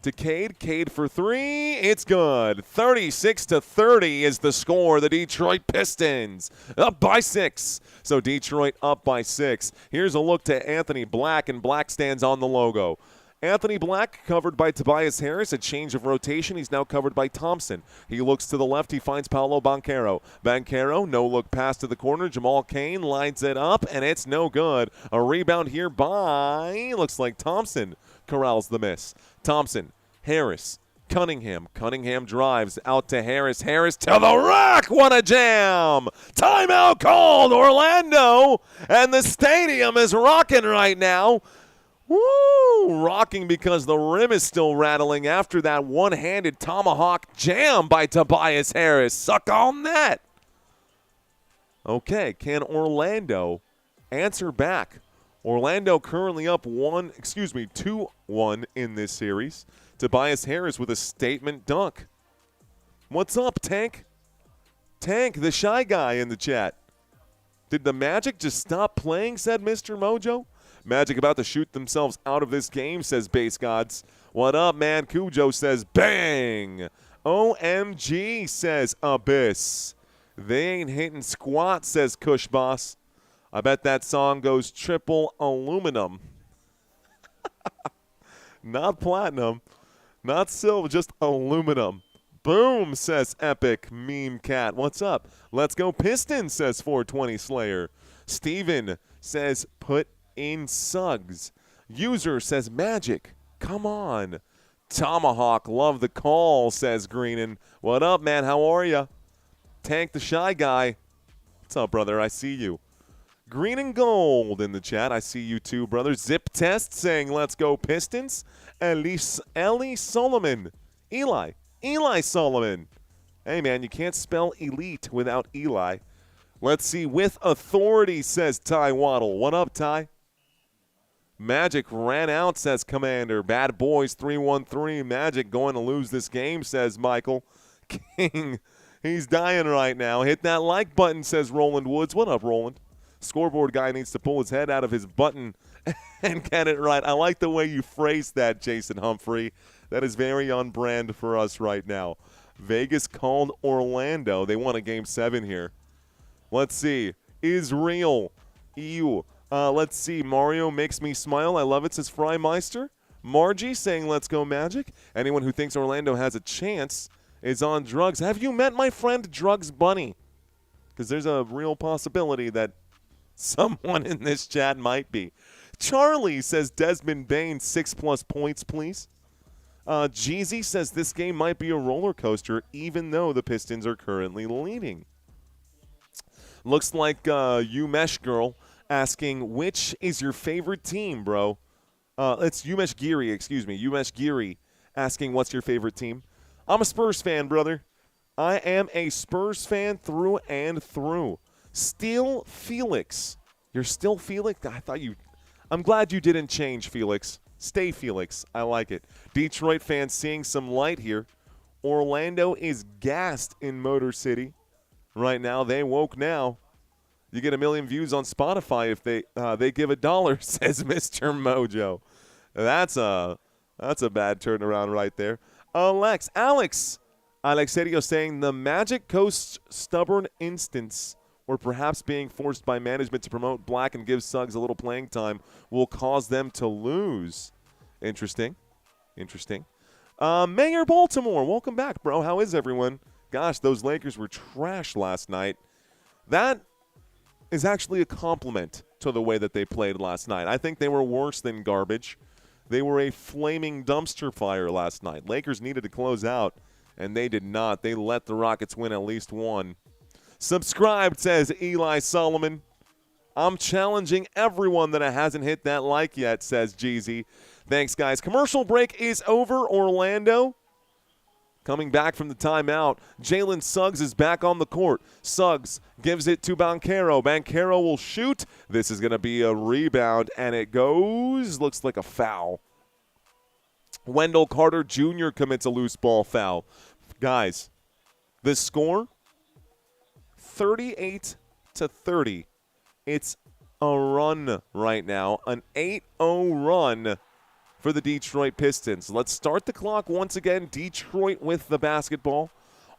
to Cade. Cade for 3. It's good. 36-30 is the score. The Detroit Pistons up by 6. So Detroit up by 6. Here's a look to Anthony Black, and Black stands on the logo. Anthony Black covered by Tobias Harris. A change of rotation. He's now covered by Thompson. He looks to the left. He finds Paolo Banchero. Banchero, no look pass to the corner. Jamal Cain lines it up, and it's no good. A rebound here by, looks like Thompson corrals the miss. Thompson, Harris, Cunningham. Cunningham drives out to Harris. Harris to the rack. What a jam. Timeout called, Orlando. And the stadium is rocking right now. Woo! Rocking because the rim is still rattling after that one-handed tomahawk jam by Tobias Harris. Suck on that. Okay, can Orlando answer back? Orlando currently up 2-1 in this series. Tobias Harris with a statement dunk. What's up, Tank? Tank, the shy guy in the chat. Did the Magic just stop playing, said Mr. Mojo? Magic about to shoot themselves out of this game, says Base Gods. What up, man? Cujo says bang. OMG, says Abyss. They ain't hitting squat, says Kush Boss. I bet that song goes triple aluminum. Not platinum, not silver, just aluminum. Boom, says Epic Meme Cat. What's up? Let's go Pistons, says 420 Slayer. Steven says put in Suggs. User says Magic. Come on. Tomahawk, love the call, says Greenan. What up, man? How are ya? Tank the shy guy. What's up, brother? I see you. Green and gold in the chat. I see you too, brother. Zip test saying let's go Pistons. Eli Solomon. Eli Solomon. Hey, man, you can't spell elite without Eli. Let's see. With authority, says Ty Waddle. What up, Ty? Magic ran out, says Commander. Bad boys 3-1-3. Magic going to lose this game, says Michael. King, he's dying right now. Hit that like button, says Roland Woods. What up, Roland? Scoreboard guy needs to pull his head out of his button and get it right. I like the way you phrased that, Jason Humphrey. That is very on brand for us right now. Vegas called Orlando. They won a Game 7 here. Let's see. Israel. EU. Let's see. Mario makes me smile. I love it, says Frymeister. Margie saying let's go Magic. Anyone who thinks Orlando has a chance is on drugs. Have you met my friend Drugs Bunny? Because there's a real possibility that someone in this chat might be. Charlie says Desmond Bain, 6+ points, please. Jeezy says this game might be a roller coaster, even though the Pistons are currently leading. Looks like Umesh Girl asking, which is your favorite team, bro? It's Umesh Giri, excuse me. Umesh Giri asking, what's your favorite team? I'm a Spurs fan, brother. I am a Spurs fan through and through. Still Felix. You're still Felix? I'm glad you didn't change, Felix. Stay Felix. I like it. Detroit fans seeing some light here. Orlando is gassed in Motor City right now. They woke now. You get 1 million views on Spotify if they give $1, says Mr. Mojo. That's a bad turnaround right there. Alex Serio saying the Magic Coast's stubborn instance, or perhaps being forced by management to promote Black and give Suggs a little playing time, will cause them to lose. Interesting. Mayor Baltimore, welcome back, bro. How is everyone? Gosh, those Lakers were trash last night. That is actually a compliment to the way that they played last night. I think they were worse than garbage. They were a flaming dumpster fire last night. Lakers needed to close out, and they did not. They let the Rockets win at least one. Subscribed, says Eli Solomon. I'm challenging everyone that hasn't hit that like yet, says Jeezy. Thanks, guys. Commercial break is over, Orlando. Coming back from the timeout, Jalen Suggs is back on the court. Suggs gives it to Banchero. Banchero will shoot. This is going to be a rebound, and it goes. Looks like a foul. Wendell Carter Jr. commits a loose ball foul. Guys, the score, 38-30. It's a run right now, an 8-0 run for the Detroit Pistons. Let's start the clock once again. Detroit with the basketball.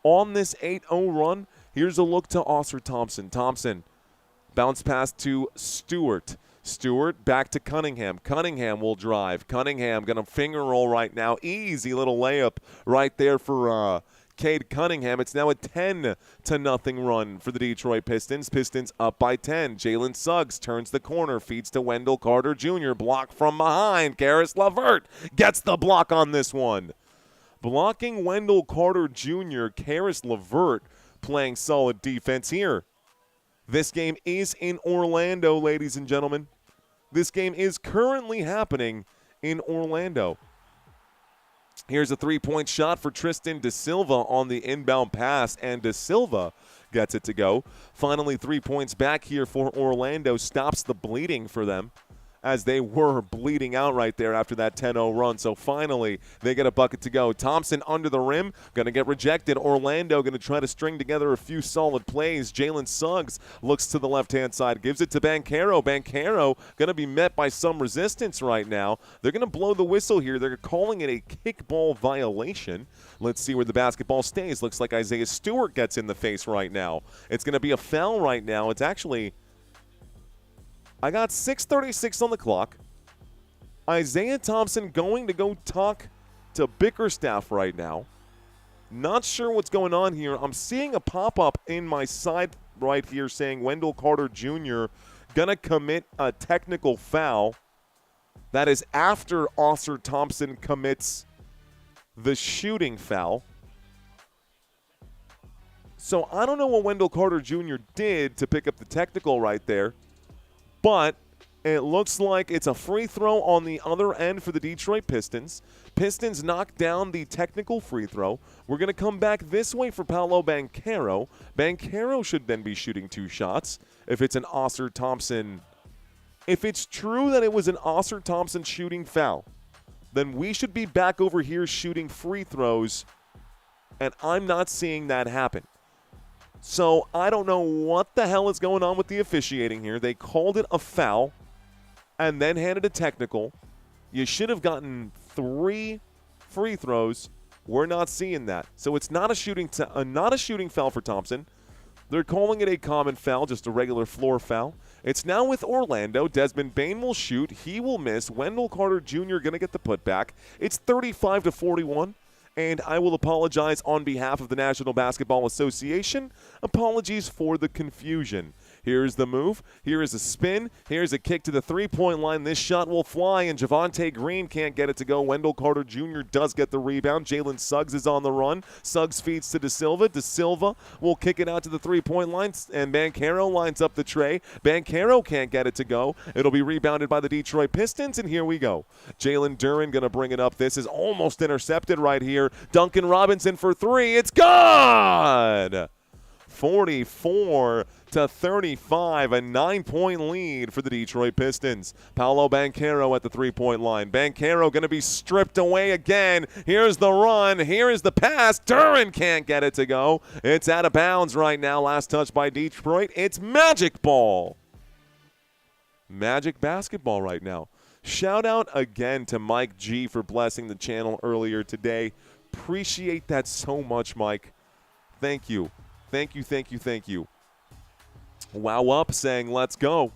On this 8-0 run, here's a look to Oscar Thompson. Thompson, bounce pass to Stewart. Stewart back to Cunningham. Cunningham will drive. Cunningham going to finger roll right now. Easy little layup right there for Cade Cunningham. It's now a 10-0 run for the Detroit Pistons. Pistons up by 10. Jalen Suggs turns the corner, feeds to Wendell Carter Jr. Block from behind. Caris LeVert gets the block on this one. Blocking Wendell Carter Jr., Caris LeVert playing solid defense here. This game is in Orlando, ladies and gentlemen. This game is currently happening in Orlando. Here's a three-point shot for Tristan Da Silva on the inbound pass, and Da Silva gets it to go. Finally, 3 points back here for Orlando. Stops the bleeding for them, as they were bleeding out right there after that 10-0 run. So finally, they get a bucket to go. Thompson under the rim, going to get rejected. Orlando going to try to string together a few solid plays. Jalen Suggs looks to the left-hand side, gives it to Banchero. Banchero going to be met by some resistance right now. They're going to blow the whistle here. They're calling it a kickball violation. Let's see where the basketball stays. Looks like Isaiah Stewart gets in the face right now. It's going to be a foul right now. It's actually... I got 6:36 on the clock. Isaiah Thompson going to go talk to Bickerstaff right now. Not sure what's going on here. I'm seeing a pop-up in my side right here saying Wendell Carter Jr. going to commit a technical foul. That is after Ausar Thompson commits the shooting foul. So I don't know what Wendell Carter Jr. did to pick up the technical right there. But it looks like it's a free throw on the other end for the Detroit Pistons. Pistons knock down the technical free throw. We're going to come back this way for Paolo Banchero. Banchero should then be shooting 2 shots if it's an Ausar Thompson. If it's true that it was an Ausar Thompson shooting foul, then we should be back over here shooting free throws, and I'm not seeing that happen. So I don't know what the hell is going on with the officiating here. They called it a foul and then handed a technical. You should have gotten 3 free throws. We're not seeing that. So it's not a shooting foul for Thompson. They're calling it a common foul, just a regular floor foul. It's now with Orlando. Desmond Bane will shoot. He will miss. Wendell Carter Jr. going to get the putback. It's 35-41. And I will apologize on behalf of the National Basketball Association. Apologies for the confusion. Here's the move. Here is a spin. Here's a kick to the three-point line. This shot will fly, and Javonte Green can't get it to go. Wendell Carter Jr. does get the rebound. Jalen Suggs is on the run. Suggs feeds to Da Silva. Da Silva will kick it out to the three-point line, and Banchero lines up the tray. Banchero can't get it to go. It'll be rebounded by the Detroit Pistons, and here we go. Jalen Duren going to bring it up. This is almost intercepted right here. Duncan Robinson for 3. It's good! 44-35, a 9-point lead for the Detroit Pistons. Paolo Banchero at the three-point line. Banchero going to be stripped away again. Here's the run. Here is the pass. Duren can't get it to go. It's out of bounds right now. Last touch by Detroit. It's magic ball. Magic basketball right now. Shout out again to Mike G for blessing the channel earlier today. Appreciate that so much, Mike. Thank you. Thank you, thank you, thank you. Wow Up saying, let's go.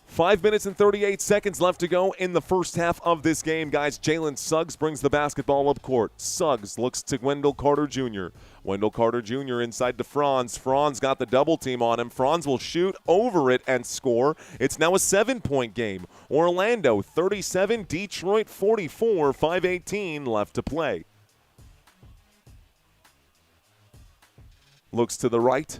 5 minutes and 38 seconds left to go in the first half of this game, guys. Jalen Suggs brings the basketball up court. Suggs looks to Wendell Carter Jr. Wendell Carter Jr. inside to Franz. Franz got the double team on him. Franz will shoot over it and score. It's now a 7-point game. Orlando 37, Detroit 44, 5:18 left to play. Looks to the right,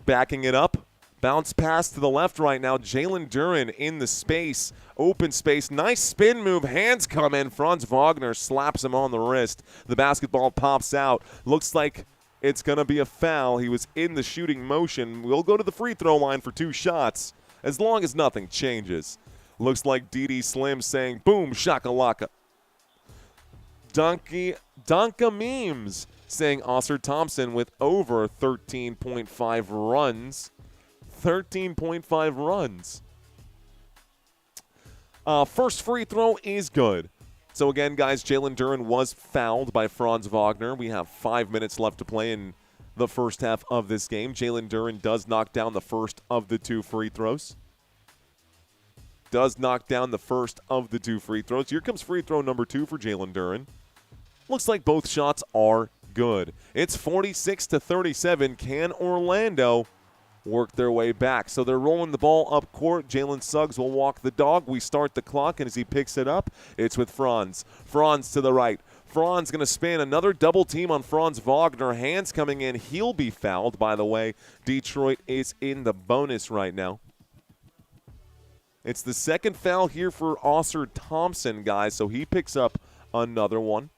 backing it up. Bounce pass to the left right now. Jalen Duren in the space, open space. Nice spin move. Hands come in. Franz Wagner slaps him on the wrist. The basketball pops out. Looks like it's going to be a foul. He was in the shooting motion. We'll go to the free throw line for 2 shots as long as nothing changes. Looks like D.D. Slim saying, boom, shakalaka. Donka Memes saying Ausar Thompson with over 13.5 runs. 13.5 runs. First free throw is good. So again, guys, Jalen Duren was fouled by Franz Wagner. We have 5 minutes left to play in the first half of this game. Jalen Duren does knock down the first of the 2 free throws. Does knock down the first of the 2 free throws. Here comes free throw number 2 for Jalen Duren. Looks like both shots are good. It's 46-37. Can Orlando work their way back? So they're rolling the ball up court. Jalen Suggs will walk the dog. We start the clock, and as he picks it up, it's with Franz. Franz to the right. Franz going to spin another double team on Franz Wagner. Hands coming in. He'll be fouled, by the way. Detroit is in the bonus right now. It's the second foul here for Oscar Thompson, guys, so he picks up another one.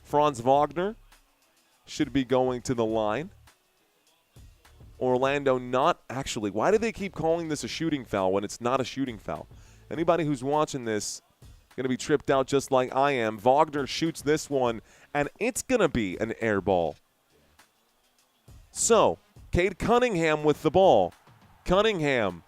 Franz Wagner should be going to the line. Orlando not actually. Why do they keep calling this a shooting foul when it's not a shooting foul? Anybody who's watching this going to be tripped out just like I am. Wagner shoots this one, and it's going to be an air ball. So, Cade Cunningham with the ball. Cunningham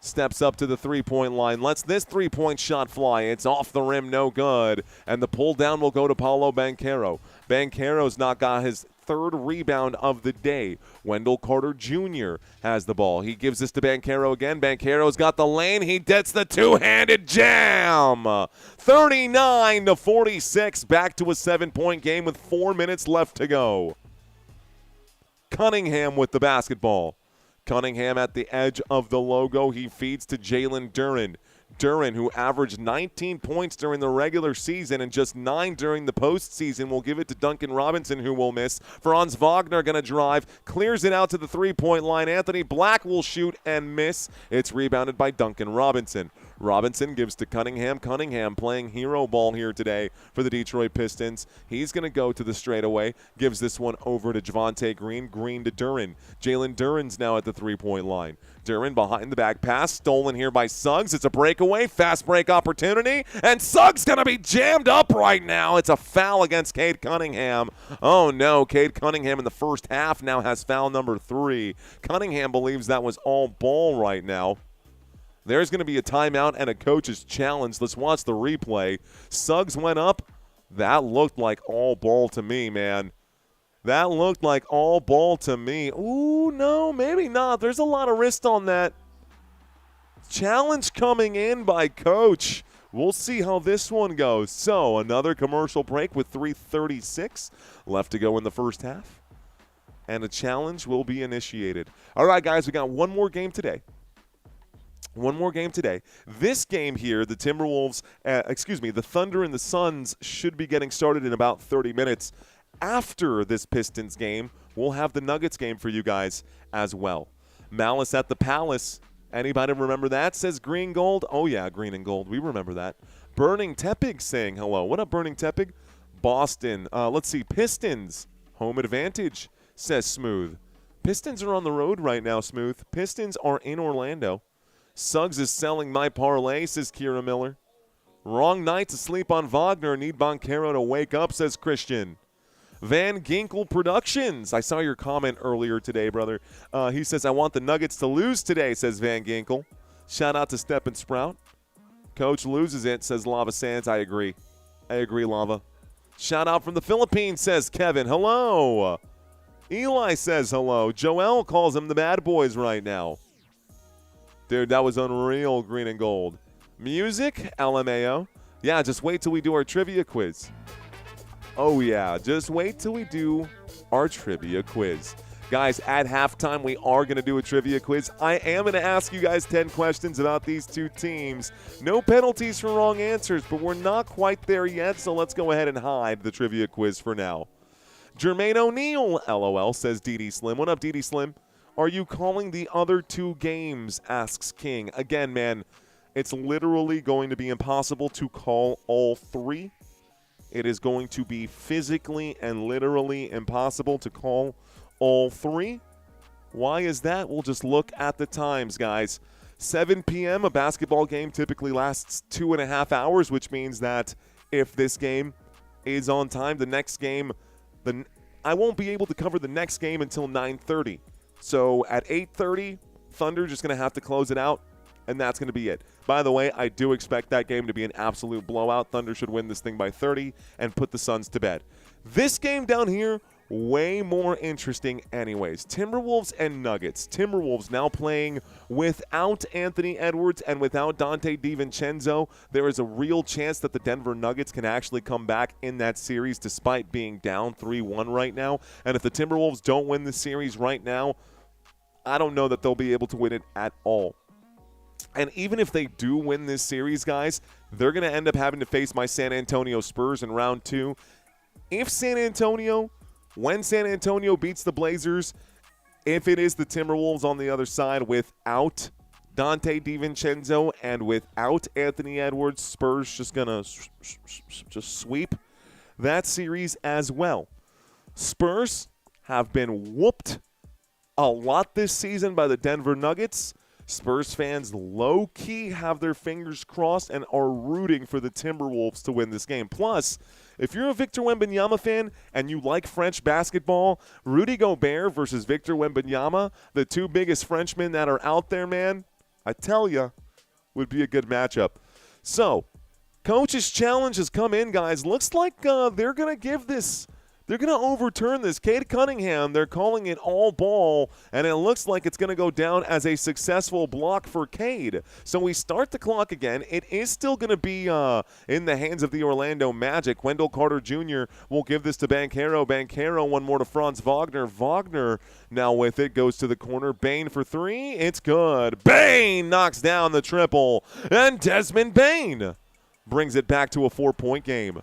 steps up to the three-point line, lets this three-point shot fly. It's off the rim, no good. And the pull down will go to Paolo Banchero. Banchero's not got his third rebound of the day. Wendell Carter Jr. has the ball. He gives this to Banchero again. Banchero's got the lane. He gets the two-handed jam. 39-46. Back to a 7-point game with 4 minutes left to go. Cunningham with the basketball. Cunningham at the edge of the logo. He feeds to Jalen Duren. Duren, who averaged 19 points during the regular season and just 9 during the postseason, will give it to Duncan Robinson, who will miss. Franz Wagner going to drive, clears it out to the three-point line. Anthony Black will shoot and miss. It's rebounded by Duncan Robinson. Robinson gives to Cunningham. Cunningham playing hero ball here today for the Detroit Pistons. He's going to go to the straightaway. Gives this one over to Javonte Green. Green to Duren. Jalen Duren's now at the three-point line. Duren behind the back pass. Stolen here by Suggs. It's a breakaway. Fast break opportunity. And Suggs going to be jammed up right now. It's a foul against Cade Cunningham. Oh, no. Cade Cunningham in the first half now has foul number 3. Cunningham believes that was all ball right now. There's going to be a timeout and a coach's challenge. Let's watch the replay. Suggs went up. That looked like all ball to me, man. That looked like all ball to me. Ooh, no, maybe not. There's a lot of wrist on that. Challenge coming in by Coach. We'll see how this one goes. So, another commercial break with 3:36 left to go in the first half. And a challenge will be initiated. All right, guys, we got one more game today. One more game today. This game here, the the Thunder and the Suns should be getting started in about 30 minutes. After this Pistons game, we'll have the Nuggets game for you guys as well. Malice at the Palace. Anybody remember that? Says Green Gold. Oh, yeah, Green and Gold. We remember that. Burning Tepig saying hello. What up, Burning Tepig? Boston. Let's see. Pistons. Home advantage, says Smooth. Pistons are on the road right now, Smooth. Pistons are in Orlando. Suggs is selling my parlay, says Kira Miller. Wrong night to sleep on Wagner. Need Banchero to wake up, says Christian. Van Ginkel Productions. I saw your comment earlier today, brother. He says, I want the Nuggets to lose today, says Van Ginkel. Shout out to Step and Sprout. Coach loses it, says Lava Sands. I agree. I agree, Lava. Shout out from the Philippines, says Kevin. Hello. Eli says hello. Joel calls them the bad boys right now. Dude, that was unreal, Green and Gold. Music, LMAO. Yeah, just wait till we do our trivia quiz. Oh, yeah, just wait till we do our trivia quiz. Guys, at halftime, we are going to do a trivia quiz. I am going to ask you guys 10 questions about these two teams. No penalties for wrong answers, but we're not quite there yet, so let's go ahead and hide the trivia quiz for now. Jermaine O'Neal, LOL, says DD Slim. What up, DD Slim? Are you calling the other 2 games, asks King. Again, man, it's literally going to be impossible to call all 3. It is going to be physically and literally impossible to call all 3. Why is that? We'll just look at the times, guys. 7 p.m., a basketball game typically lasts 2.5 hours, which means that if this game is on time, the next game, I won't be able to cover the next game until 9:30. So at 8:30, Thunder just going to have to close it out, and that's going to be it. By the way, I do expect that game to be an absolute blowout. Thunder should win this thing by 30 and put the Suns to bed. This game down here way more interesting anyways. Timberwolves and Nuggets. Timberwolves now playing without Anthony Edwards and without Dante DiVincenzo. There is a real chance that the Denver Nuggets can actually come back in that series despite being down 3-1 right now. And if the Timberwolves don't win the series right now, I don't know that they'll be able to win it at all. And even if they do win this series, guys, they're going to end up having to face my San Antonio Spurs in round 2. When San Antonio beats the Blazers, if it is the Timberwolves on the other side without Dante DiVincenzo and without Anthony Edwards, Spurs just going to just sweep that series as well. Spurs have been whooped a lot this season by the Denver Nuggets. Spurs fans low-key have their fingers crossed and are rooting for the Timberwolves to win this game. Plus, if you're a Victor Wembanyama fan and you like French basketball, Rudy Gobert versus Victor Wembanyama, the two biggest Frenchmen that are out there, man, I tell you, would be a good matchup. So, Coach's challenge has come in, guys. Looks like they're going to give this – they're going to overturn this. Cade Cunningham, they're calling it all ball, and it looks like it's going to go down as a successful block for Cade. So we start the clock again. It is still going to be in the hands of the Orlando Magic. Wendell Carter Jr. will give this to Banchero. Banchero, one more to Franz Wagner. Wagner now with it, goes to the corner. Bane for three. It's good. Bane knocks down the triple, and Desmond Bane brings it back to a 4-point game.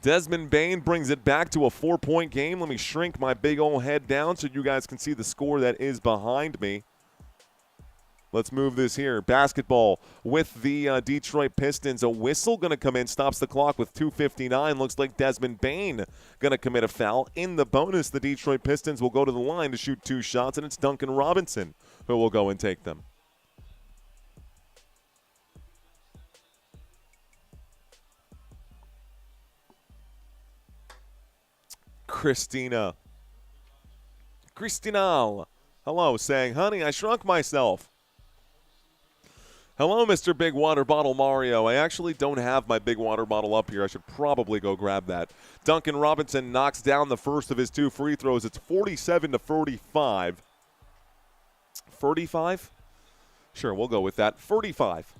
Desmond Bane brings it back to a 4-point game. Let me shrink my big old head down so you guys can see the score that is behind me. Let's move this here. Basketball with the Detroit Pistons. A whistle going to come in, stops the clock with 2:59. Looks like Desmond Bane going to commit a foul. In the bonus, the Detroit Pistons will go to the line to shoot 2 shots, and it's Duncan Robinson who will go and take them. Christina, hello, saying, honey, I shrunk myself. Hello, Mr. Big Water Bottle Mario. I actually don't have my big water bottle up here. I should probably go grab that. Duncan Robinson knocks down the first of his 2 free throws. It's 47-45. 45? Sure, we'll go with that. 45.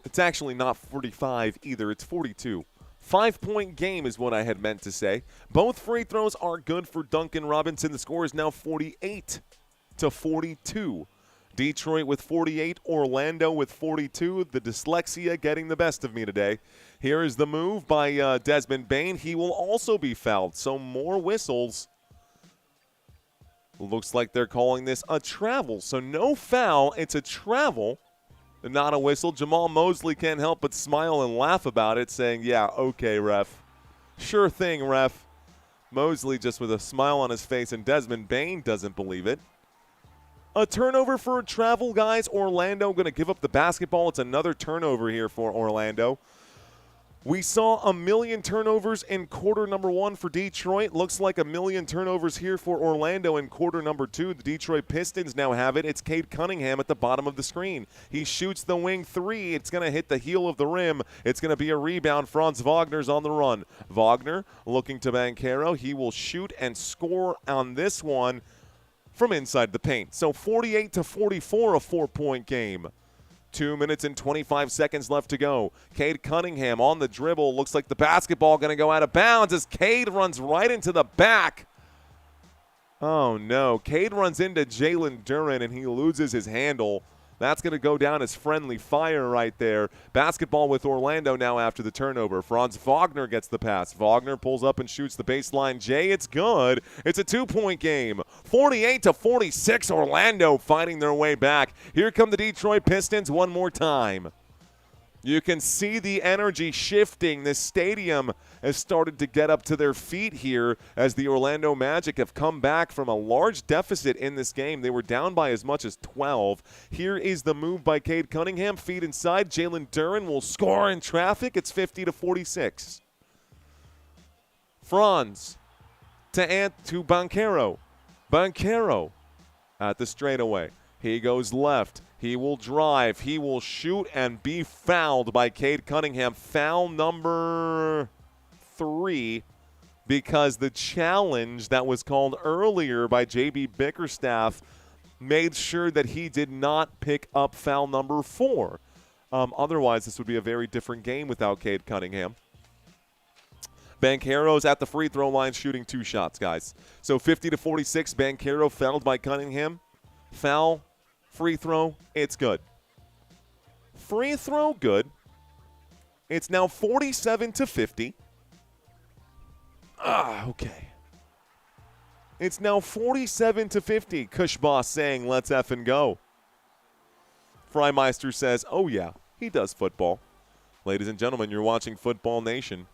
It's actually not 45 either. It's 42. 5-point game is what I had meant to say. Both free throws are good for Duncan Robinson. The score is now 48-42. Detroit with 48, Orlando with 42. The dyslexia getting the best of me today. Here is the move by Desmond Bane. He will also be fouled, so more whistles. Looks like they're calling this a travel, so no foul. It's a travel. Not a whistle. Jamal Mosley can't help but smile and laugh about it, saying, yeah, okay, ref. Sure thing, ref. Mosley just with a smile on his face, and Desmond Bane doesn't believe it. A turnover for a travel, guys. Orlando going to give up the basketball. It's another turnover here for Orlando. We saw a million turnovers in quarter number 1 for Detroit. Looks like a million turnovers here for Orlando in quarter number 2. The Detroit Pistons now have it. It's Cade Cunningham at the bottom of the screen. He shoots the wing 3. It's going to hit the heel of the rim. It's going to be a rebound. Franz Wagner's on the run. Wagner looking to Banchero. He will shoot and score on this one from inside the paint. So 48-44, a 4-point game. 2 minutes and 25 seconds left to go. Cade Cunningham on the dribble. Looks like the basketball going to go out of bounds as Cade runs right into the back. Oh, no. Cade runs into Jalen Duren, and he loses his handle. That's going to go down as friendly fire right there. Basketball with Orlando now after the turnover. Franz Wagner gets the pass. Wagner pulls up and shoots the baseline. Jay, it's good. It's a 2-point game. 48-46, Orlando fighting their way back. Here come the Detroit Pistons one more time. You can see the energy shifting. The stadium has started to get up to their feet here as the Orlando Magic have come back from a large deficit in this game. They were down by as much as 12. Here is the move by Cade Cunningham. Feed inside. Jalen Duren will score in traffic. It's 50-46. Franz to Banchero. Banchero at the straightaway. He goes left. He will drive. He will shoot and be fouled by Cade Cunningham. Foul number 3 because the challenge that was called earlier by J.B. Bickerstaff made sure that he did not pick up foul number 4. Otherwise, this would be a very different game without Cade Cunningham. Banchero's at the free throw line shooting 2 shots, guys. So 50-46, Banchero fouled by Cunningham. Foul, free throw, it's good. Free throw, good. It's now 47-50. Okay. It's now 47-50. Kush Boss saying, let's effing go. Freimeister says, oh yeah, he does football. Ladies and gentlemen, you're watching Football Nation.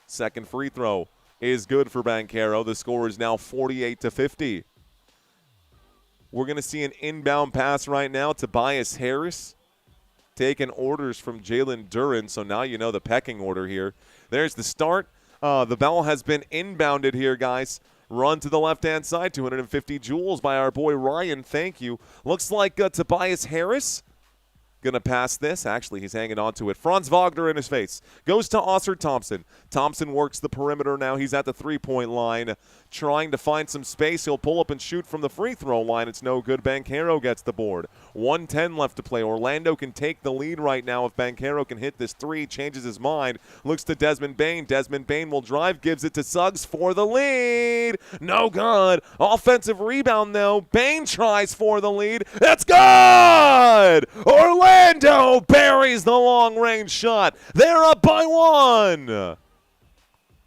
Second free throw is good for Banchero. The score is now 48-50. We're going to see an inbound pass right now. Tobias Harris taking orders from Jalen Duran, so now you know the pecking order here. There's the start. The ball has been inbounded here, guys. Run to the left-hand side, 250 joules by our boy Ryan. Thank you. Looks like Tobias Harris going to pass this. Actually, he's hanging on to it. Franz Wagner in his face. Goes to Oscar Thompson. Thompson works the perimeter now. He's at the three-point line, trying to find some space. He'll pull up and shoot from the free throw line. It's no good. Banchero gets the board. 1:10 left to play. Orlando can take the lead right now if Banchero can hit this three. Changes his mind. Looks to Desmond Bane. Desmond Bane will drive. Gives it to Suggs for the lead. No good. Offensive rebound, though. Bane tries for the lead. It's good! Orlando buries the long-range shot. They're up by 1.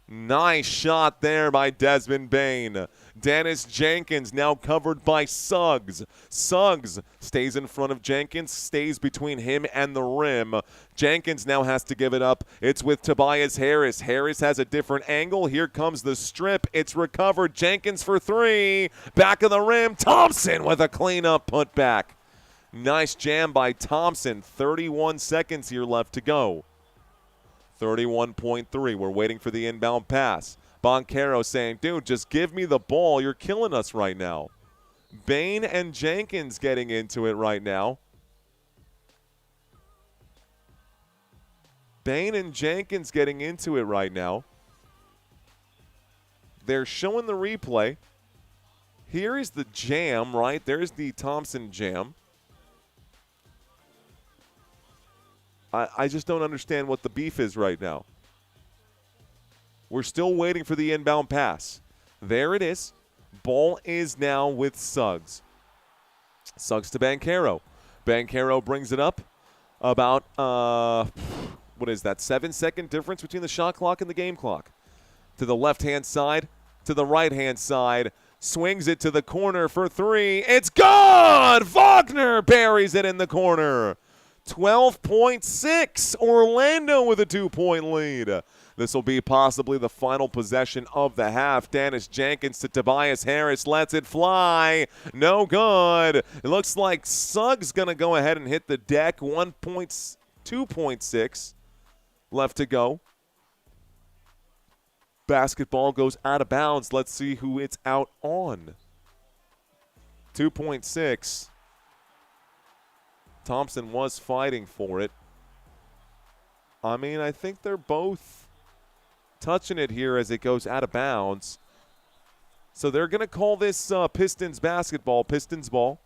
Nice shot there by Desmond Bane. Dennis Jenkins now covered by Suggs. Suggs stays in front of Jenkins, stays between him and the rim. Jenkins now has to give it up. It's with Tobias Harris. Harris has a different angle. Here comes the strip. It's recovered. Jenkins for 3. Back of the rim. Thompson with a cleanup putback. Nice jam by Thompson. 31 seconds here left to go. 31.3. We're waiting for the inbound pass. Banchero saying, dude, just give me the ball. You're killing us right now. Bane and Jenkins getting into it right now. Bane and Jenkins getting into it right now. They're showing the replay. Here is the jam, right? There's the Thompson jam. I just don't understand what the beef is right now. We're still waiting for the inbound pass. There it is. Ball is now with Suggs. Suggs to Banchero. Banchero brings it up. About, what is that, 7-second difference between the shot clock and the game clock. To the left-hand side, to the right-hand side. Swings it to the corner for 3. It's good! Wagner buries it in the corner. 12.6. Orlando with a 2-point lead. This will be possibly the final possession of the half. Dennis Jenkins to Tobias Harris. Lets it fly. No good. It looks like Suggs going to go ahead and hit the deck. 2.6 left to go. Basketball goes out of bounds. Let's see who it's out on. 2.6. Thompson was fighting for it. I mean, I think they're both touching it here as it goes out of bounds. So they're going to call this Pistons basketball, Pistons ball.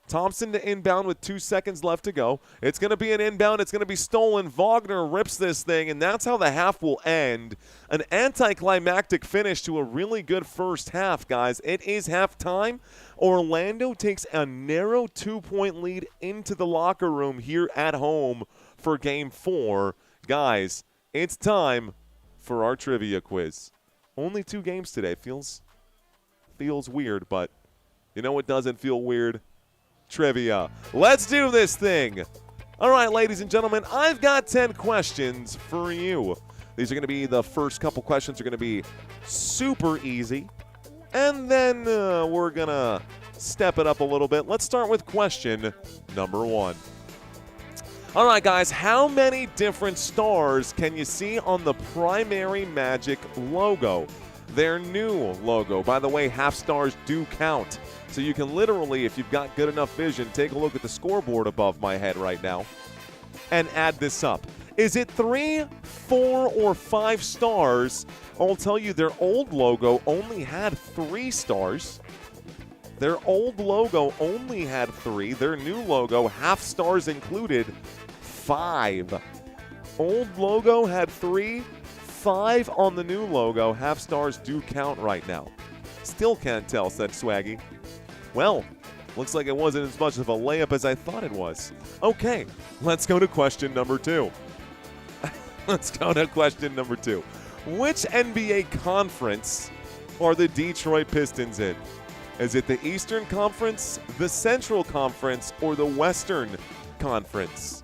Thompson to inbound with 2 seconds left to go. It's going to be an inbound. It's going to be stolen. Wagner rips this thing, and that's how the half will end. An anticlimactic finish to a really good first half, guys. It is halftime. Orlando takes a narrow 2-point lead into the locker room here at home for Game 4. Guys, it's time for our trivia quiz. Only 2 games today. Feels weird, but you know what doesn't feel weird? Trivia. Let's do this thing. All right, ladies and gentlemen, I've got 10 questions for you. These are going to be, the first couple questions are going to be super easy. And then we're going to step it up a little bit. Let's start with question number 1. All right, guys, how many different stars can you see on the primary Magic logo? Their new logo. By the way, half stars do count. So you can literally, if you've got good enough vision, take a look at the scoreboard above my head right now and add this up. Is it 3, 4, or 5 stars? I'll tell you, their old logo only had 3 stars. Their old logo only had 3. Their new logo, half stars included, 5. Old logo had 3, 5 on the new logo. Half stars do count right now. Still can't tell, said Swaggy. Well, looks like it wasn't as much of a layup as I thought it was. Okay, let's go to question number 2. Let's go to question number 2. Which NBA conference are the Detroit Pistons in? Is it the Eastern Conference, the Central Conference, or the Western Conference?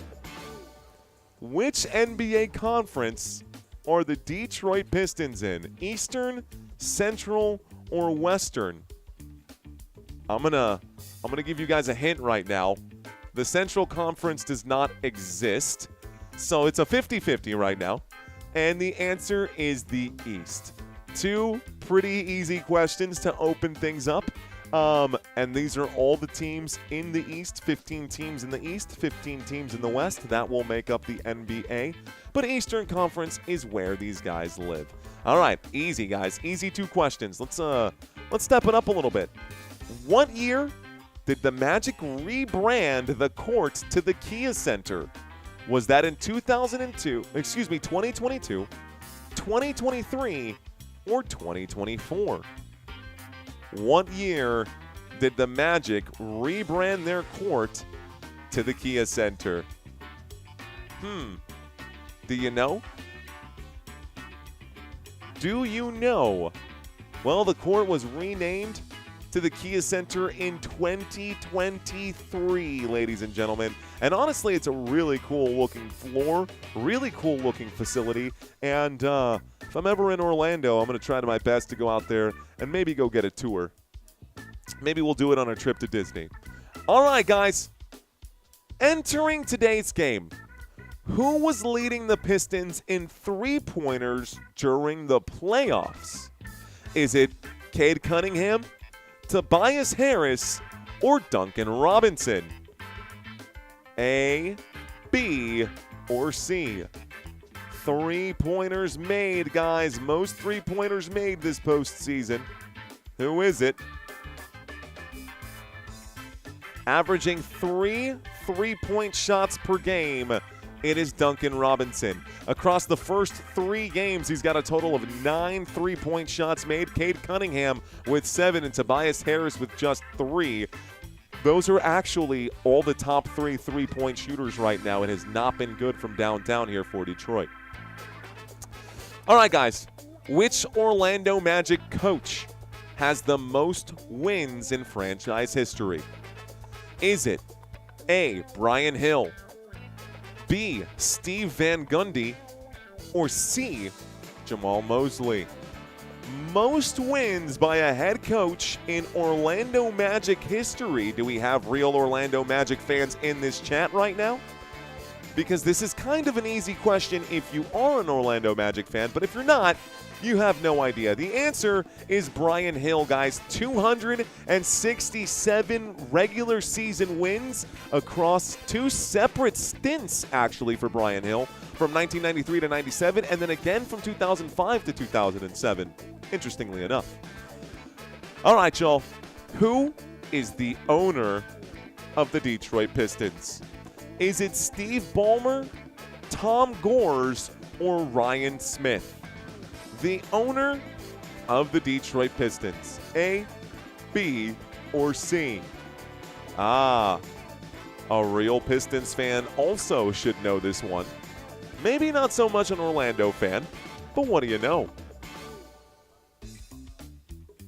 Which NBA conference are the Detroit Pistons in? Eastern, Central, or Western? I'm gonna give you guys a hint right now. The Central Conference does not exist, so it's a 50-50 right now. And the answer is the East. 2 pretty easy questions to open things up. And these are all the teams in the East. 15 teams in the East, 15 teams in the West. That will make up the NBA. But Eastern Conference is where these guys live. All right, easy, guys. Easy 2 questions. Let's step it up a little bit. What year did the Magic rebrand the court to the Kia Center? Was that in 2022, 2023, or 2024? What year did the Magic rebrand their court to the Kia Center? Do you know? Do you know? Well, the court was renamed to the Kia Center in 2023, ladies and gentlemen. And honestly, it's a really cool-looking floor, really cool-looking facility. And if I'm ever in Orlando, I'm going to try my best to go out there and maybe go get a tour. Maybe we'll do it on a trip to Disney. All right, guys. Entering today's game, who was leading the Pistons in three-pointers during the playoffs? Is it Cade Cunningham, Tobias Harris, or Duncan Robinson? A, B, or C? Three-pointers made, guys. Most three-pointers made this postseason. Who is it? Averaging 3 three-point shots per game, it is Duncan Robinson. Across the first 3 games, he's got a total of 9 three-point shots made. Cade Cunningham with 7 and Tobias Harris with just 3. Those are actually all the top 3 three-point shooters right now. It has not been good from downtown here for Detroit. All right, guys. Which Orlando Magic coach has the most wins in franchise history? Is it A, Brian Hill, B, Steve Van Gundy, or C, Jamal Mosley? Most wins by a head coach in Orlando Magic history. Do we have real Orlando Magic fans in this chat right now? Because this is kind of an easy question if you are an Orlando Magic fan, but if you're not, you have no idea. The answer is Brian Hill, guys. 267 regular season wins across 2 separate stints, actually, for Brian Hill, from 1993 to 97, and then again from 2005 to 2007, interestingly enough. All right, y'all. Who is the owner of the Detroit Pistons? Is it Steve Ballmer, Tom Gores, or Ryan Smith? The owner of the Detroit Pistons. A, B, or C? A real Pistons fan also should know this one. Maybe not so much an Orlando fan, but what do you know?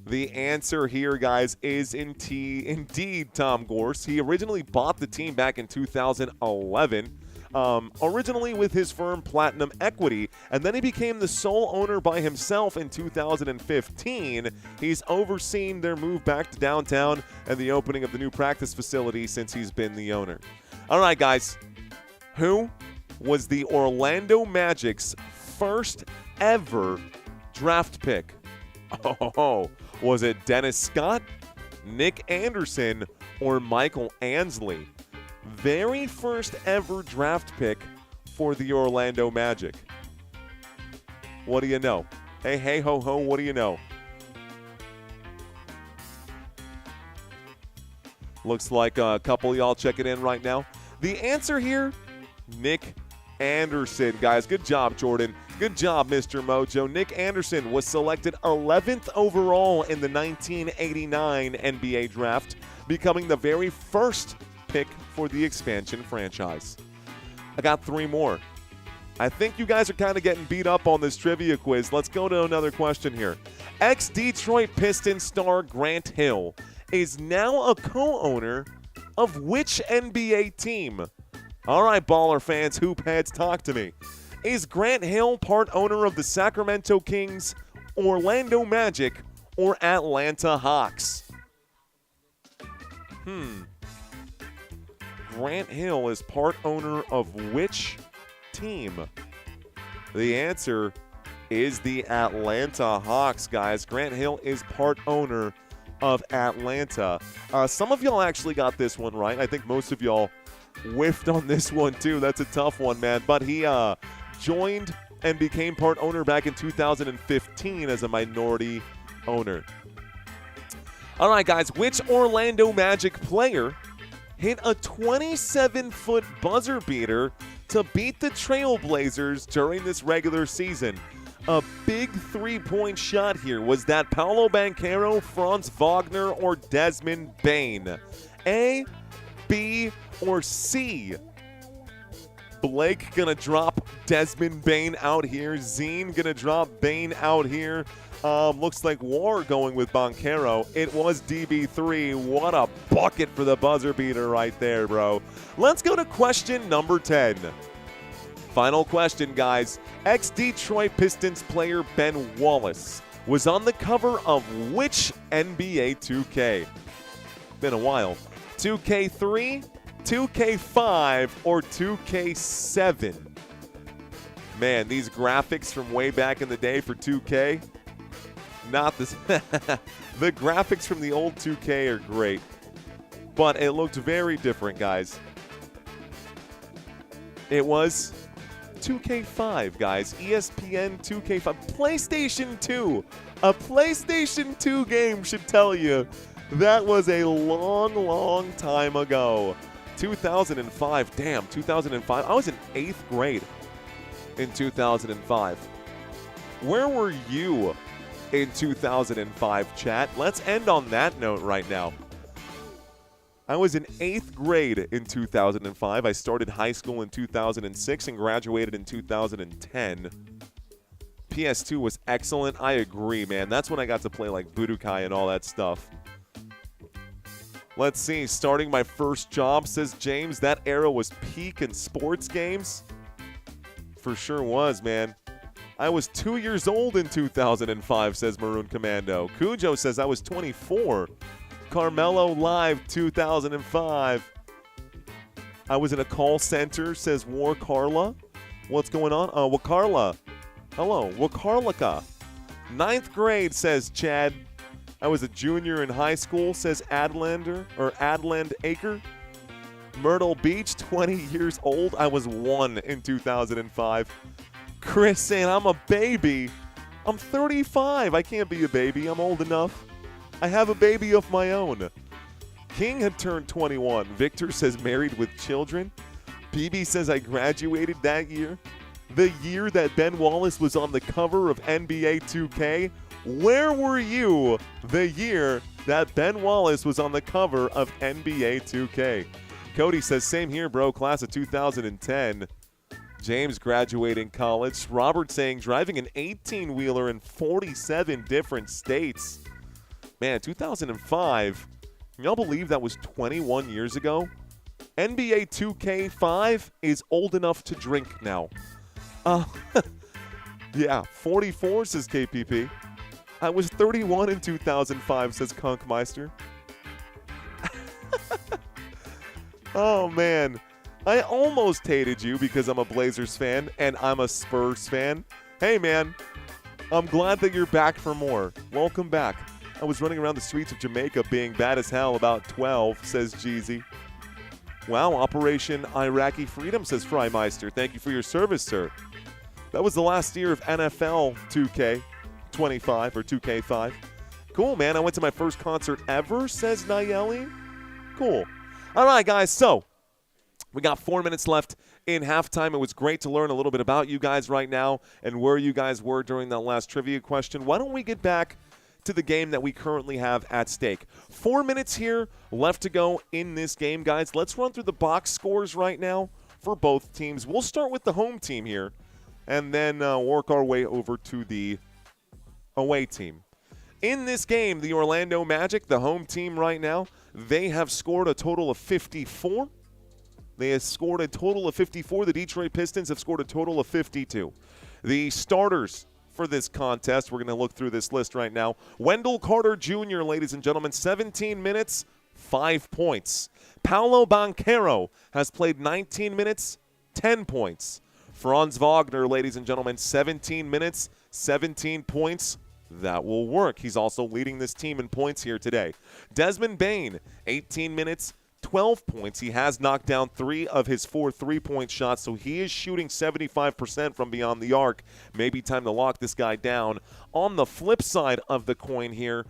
The answer here, guys, is indeed Tom Gores. He originally bought the team back in 2011. Originally with his firm Platinum Equity, and then he became the sole owner by himself in 2015. He's overseen their move back to downtown and the opening of the new practice facility since he's been the owner. All right, guys. Who was the Orlando Magic's first ever draft pick? Oh, was it Dennis Scott, Nick Anderson, or Michael Ansley? Very first ever draft pick for the Orlando Magic? What do you know? Hey, ho, ho, what do you know? Looks like a couple of y'all checking in right now. The answer here, Nick Anderson, guys. Good job, Jordan. Good job, Mr. Mojo. Nick Anderson was selected 11th overall in the 1989 NBA draft, becoming the very first pick for the expansion franchise. I got 3 more. I think you guys are kind of getting beat up on this trivia quiz. Let's go to another question here. Ex-Detroit Pistons star Grant Hill is now a co-owner of which NBA team? All right, baller fans, hoop heads, talk to me. Is Grant Hill part owner of the Sacramento Kings, Orlando Magic, or Atlanta Hawks? Grant Hill is part owner of which team? The answer is the Atlanta Hawks, guys. Grant Hill is part owner of Atlanta. Some of y'all actually got this one right. I think most of y'all whiffed on this one too. That's a tough one, man. But he joined and became part owner back in 2015 as a minority owner. All right, guys. Which Orlando Magic player hit a 27-foot buzzer beater to beat the Trailblazers during this regular season? A big three-point shot here. Was that Paolo Banchero, Franz Wagner, or Desmond Bane? A, B, or C? Blake gonna drop Desmond Bane out here. Zine gonna drop Bane out here. Looks like War going with Banchero. It was DB3. What a bucket for the buzzer beater right there, bro. Let's go to question number 10. Final question, guys. Ex-Detroit Pistons player Ben Wallace was on the cover of which NBA 2K? Been a while. 2K3, 2K5, or 2K7? Man, these graphics from way back in the day for 2K, not this. The graphics from the old 2K are great, but it looked very different, guys. It was 2K5, guys. ESPN 2K5. PlayStation 2. A PlayStation 2 game should tell you that was a long, long time ago. 2005. Damn, 2005. I was in 8th grade in 2005. Where were you in 2005, chat? Let's end on that note right now. I was in 8th grade in 2005. I started high school in 2006 and graduated in 2010. PS2 was excellent. I agree, man. That's when I got to play like Budokai and all that stuff. Let's see. Starting my first job, says James. That era was peak in sports games. For sure was, man. I was 2 years old in 2005, says Maroon Commando. Cujo says I was 24. Carmelo Live 2005. I was in a call center, says War Carla. What's going on? Wakarla. Hello, Wakarlika. 9th grade, says Chad. I was a junior in high school, says Adland Acre. Myrtle Beach, 20 years old. I was 1 in 2005. Chris saying I'm a baby. I'm 35. I can't be a baby. I'm old enough. I have a baby of my own. King had turned 21. Victor says married with children. BB says I graduated that year. The year that Ben Wallace was on the cover of NBA 2K. Where were you the year that Ben Wallace was on the cover of NBA 2K? Cody says same here, bro. Class of 2010. James graduating college. Robert saying driving an 18-wheeler in 47 different states. Man, 2005. Can y'all believe that was 21 years ago? NBA 2K5 is old enough to drink now. Yeah, 44, says KPP. I was 31 in 2005, says Kunkmeister. Oh, man. I almost hated you because I'm a Blazers fan and I'm a Spurs fan. Hey, man. I'm glad that you're back for more. Welcome back. I was running around the streets of Jamaica being bad as hell about 12, says Jeezy. Wow, Operation Iraqi Freedom, says Frymeister. Thank you for your service, sir. That was the last year of NFL 2K25 or 2K5. Cool, man. I went to my first concert ever, says Nayeli. Cool. All right, guys, so we got 4 minutes left in halftime. It was great to learn a little bit about you guys right now and where you guys were during that last trivia question. Why don't we get back to the game that we currently have at stake? 4 minutes here left to go in this game, guys. Let's run through the box scores right now for both teams. We'll start with the home team here and then work our way over to the away team. In this game, the Orlando Magic, the home team right now, they have scored a total of 54. They have scored a total of 54. The Detroit Pistons have scored a total of 52. The starters for this contest, we're going to look through this list right now. Wendell Carter Jr., ladies and gentlemen, 17 minutes, 5 points. Paolo Banchero has played 19 minutes, 10 points. Franz Wagner, ladies and gentlemen, 17 minutes, 17 points. That will work. He's also leading this team in points here today. Desmond Bane, 18 minutes, 12 points. He has knocked down 3 of his 4 3-point shots, so he is shooting 75% from beyond the arc. Maybe time to lock this guy down. On the flip side of the coin here,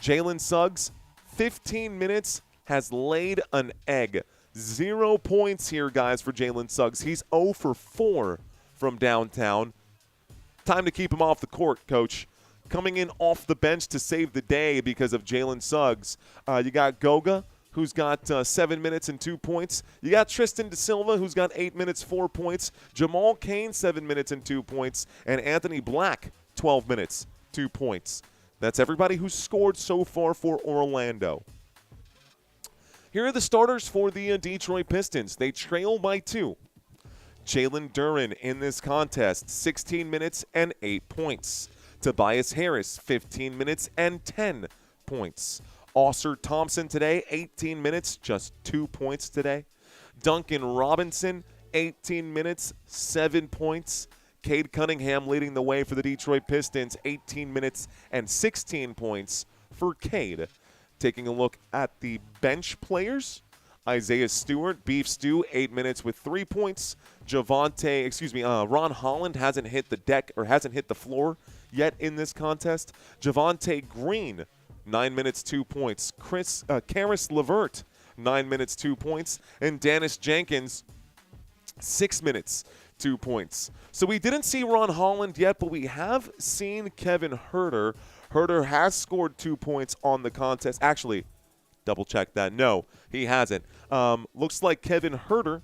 Jalen Suggs, 15 minutes, has laid an egg. 0 points here, guys, for Jalen Suggs. He's 0 for 4 from downtown. Time to keep him off the court, coach. Coming in off the bench to save the day because of Jalen Suggs. You got Goga, who's got 7 minutes and 2 points. You got Tristan DeSilva, who's got 8 minutes, 4 points. Jamal Cain, 7 minutes and 2 points. And Anthony Black, 12 minutes, 2 points. That's everybody who's scored so far for Orlando. Here are the starters for the Detroit Pistons. They trail by 2. Jalen Duren in this contest, 16 minutes and 8 points. Tobias Harris, 15 minutes and 10 points. Ausar Thompson today, 18 minutes, just 2 points today. Duncan Robinson, 18 minutes, 7 points. Cade Cunningham leading the way for the Detroit Pistons, 18 minutes and 16 points for Cade. Taking a look at the bench players, Isaiah Stewart, Beef Stew, 8 minutes with 3 points. Ron Holland hasn't hit the deck or hasn't hit the floor yet in this contest. Javonte Green, 9 minutes, 2 points. Karis LeVert, 9 minutes, 2 points. And Dennis Jenkins, 6 minutes, 2 points. So we didn't see Ron Holland yet, but we have seen Kevin Huerter. Huerter has scored 2 points on the contest. Actually, double check that. No, he hasn't. Looks like Kevin Huerter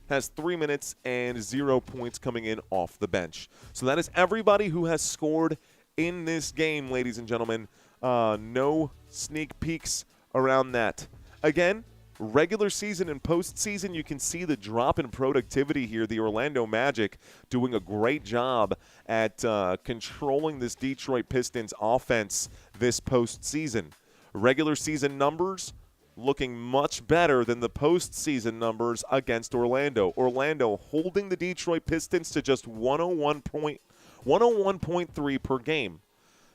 has 3 minutes and 0 points coming in off the bench. So that is everybody who has scored in this game, ladies and gentlemen. No sneak peeks around that. Again, regular season and postseason, you can see the drop in productivity here. The Orlando Magic doing a great job at controlling this Detroit Pistons offense this postseason. Regular season numbers looking much better than the postseason numbers against Orlando. Orlando holding the Detroit Pistons to just 101.3 per game.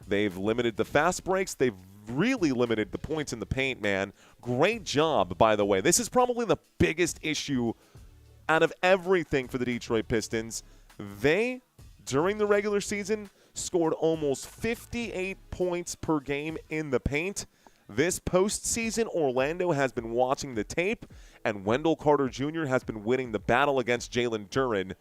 They've limited the fast breaks. They've really limited the points in the paint, man. Great job, by the way. This is probably the biggest issue out of everything for the Detroit Pistons. They, during the regular season, scored almost 58 points per game in the paint. This postseason, Orlando has been watching the tape, and Wendell Carter Jr. has been winning the battle against Jalen Duren.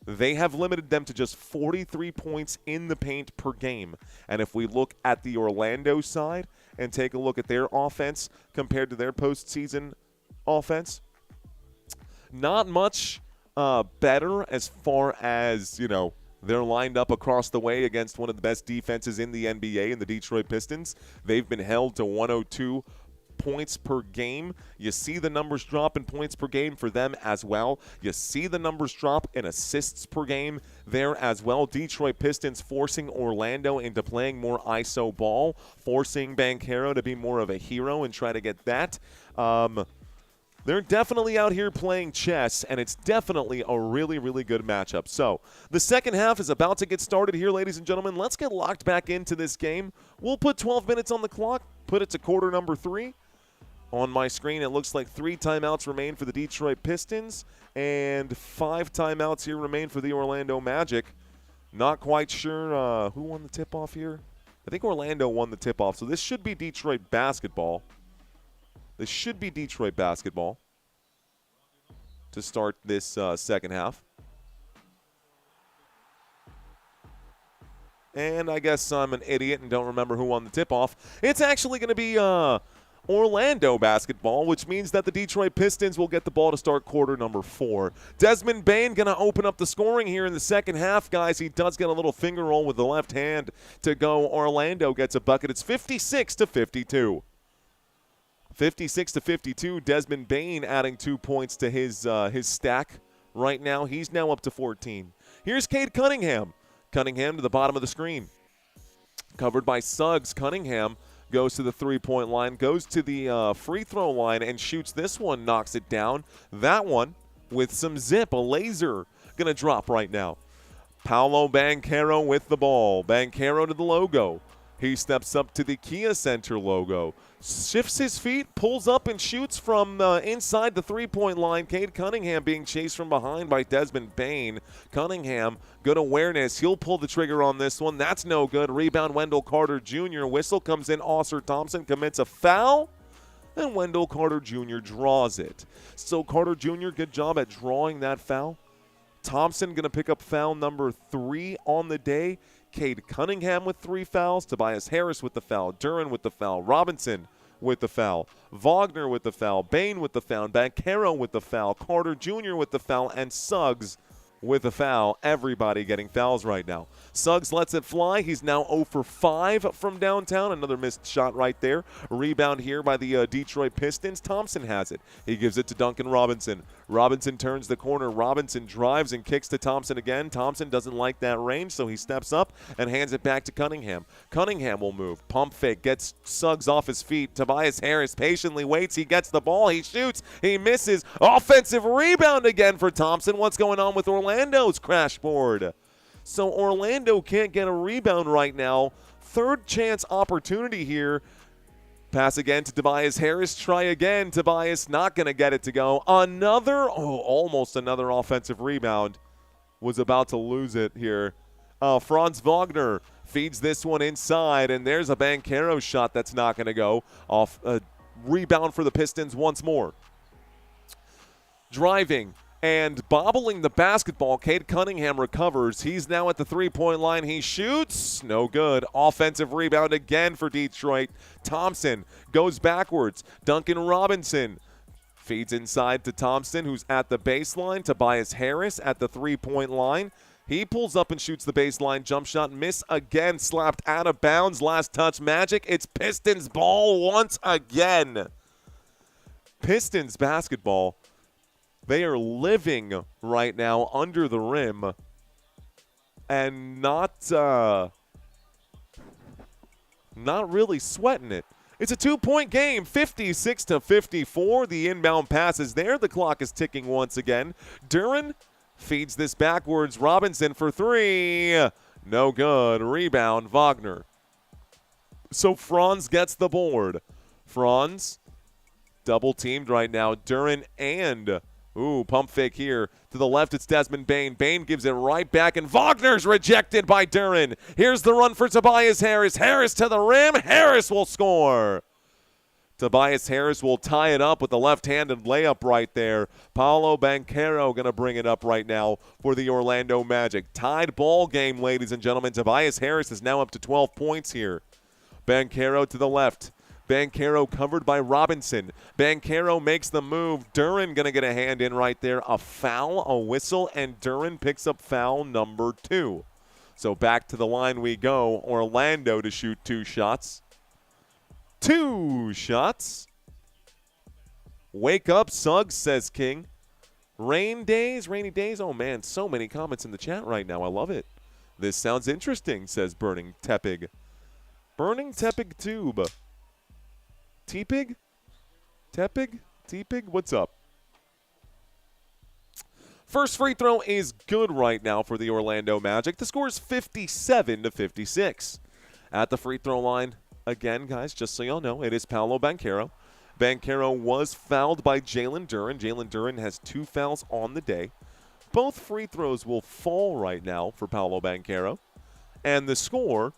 They have limited them to just 43 points in the paint per game. And if we look at the Orlando side and take a look at their offense compared to their postseason offense, not much better as far as, they're lined up across the way against one of the best defenses in the NBA in the Detroit Pistons. They've been held to 102 points per game. You see the numbers drop in points per game for them as well. You see the numbers drop in assists per game there as well. Detroit Pistons forcing Orlando into playing more ISO ball, forcing Banchero to be more of a hero and try to get that. They're definitely out here playing chess, and it's definitely a really, really good matchup. So the second half is about to get started here, ladies and gentlemen. Let's get locked back into this game. We'll put 12 minutes on the clock, put it to quarter number 3. On my screen, it looks like 3 timeouts remain for the Detroit Pistons and 5 timeouts here remain for the Orlando Magic. Not quite sure who won the tip-off here. I think Orlando won the tip-off, so this should be Detroit basketball. This should be Detroit basketball to start this second half. And I guess I'm an idiot and don't remember who won the tip-off. It's actually going to be Orlando basketball, which means that the Detroit Pistons will get the ball to start quarter number 4. Desmond Bane going to open up the scoring here in the second half, guys. He does get a little finger roll with the left hand to go. Orlando gets a bucket. It's 56-52. 56-52. Desmond Bane adding 2 points to his stack right now. He's now up to 14. Here's Cade Cunningham. Cunningham to the bottom of the screen. Covered by Suggs. Cunningham goes to the three-point line, goes to the free throw line and shoots this one, knocks it down. That one with some zip, a laser going to drop right now. Paolo Banchero with the ball. Banchero to the logo. He steps up to the Kia Center logo, shifts his feet, pulls up and shoots from inside the three-point line. Cade Cunningham being chased from behind by Desmond Bane. Cunningham, good awareness. He'll pull the trigger on this one. That's no good. Rebound, Wendell Carter Jr. Whistle comes in. Ausar Thompson commits a foul, and Wendell Carter Jr. draws it. So Carter Jr., good job at drawing that foul. Thompson going to pick up foul number 3 on the day. Cade Cunningham with 3 fouls. Tobias Harris with the foul. Duren with the foul. Robinson with the foul. Wagner with the foul. Bane with the foul. Banchero with the foul. Carter Jr. with the foul. And Suggs with a foul. Everybody getting fouls right now. Suggs lets it fly. He's now 0 for 5 from downtown. Another missed shot right there. Rebound here by the Detroit Pistons. Thompson has it. He gives it to Duncan Robinson. Robinson turns the corner. Robinson drives and kicks to Thompson again. Thompson doesn't like that range, so he steps up and hands it back to Cunningham. Cunningham will move. Pump fake. Gets Suggs off his feet. Tobias Harris patiently waits. He gets the ball. He shoots. He misses. Offensive rebound again for Thompson. What's going on with Orlando's crash board? So Orlando can't get a rebound right now. Third chance opportunity here. Pass again to Tobias Harris. Try again. Tobias not going to get it to go. Almost another offensive rebound. Was about to lose it here. Franz Wagner feeds this one inside, and there's a Banchero shot that's not going to go. Off a rebound for the Pistons once more. Driving and bobbling the basketball, Cade Cunningham recovers. He's now at the three-point line. He shoots. No good. Offensive rebound again for Detroit. Thompson goes backwards. Duncan Robinson feeds inside to Thompson, who's at the baseline. Tobias Harris at the three-point line. He pulls up and shoots the baseline. Jump shot miss again. Slapped out of bounds. Last touch Magic. It's Pistons ball once again. Pistons basketball. They are living right now under the rim and not really sweating it. It's a 2-point game, 56-54. The inbound pass is there. The clock is ticking once again. Duren feeds this backwards. Robinson for 3. No good. Rebound, Wagner. So Franz gets the board. Franz double teamed right now. Duren and pump fake here. To the left, it's Desmond Bane. Bane gives it right back, and Wagner's rejected by Duren. Here's the run for Tobias Harris. Harris to the rim. Harris will score. Tobias Harris will tie it up with the left-handed layup right there. Paolo Banchero going to bring it up right now for the Orlando Magic. Tied ball game, ladies and gentlemen. Tobias Harris is now up to 12 points here. Banchero to the left. Banchero covered by Robinson. Banchero makes the move. Duren going to get a hand in right there. A foul, a whistle, and Duren picks up foul number 2. So back to the line we go. Orlando to shoot 2 shots. 2 shots. Wake up, Suggs, says King. Rainy days. Oh, man, so many comments in the chat right now. I love it. This sounds interesting, says Burning Tepig. Burning Tepig Tube. T-Pig? Tepig? T-Pig? What's up? First free throw is good right now for the Orlando Magic. The score is 57-56. At the free throw line, again, guys, just so y'all know, it is Paolo Banchero. Banchero was fouled by Jalen Duren. Jalen Duren has 2 fouls on the day. Both free throws will fall right now for Paolo Banchero. And the score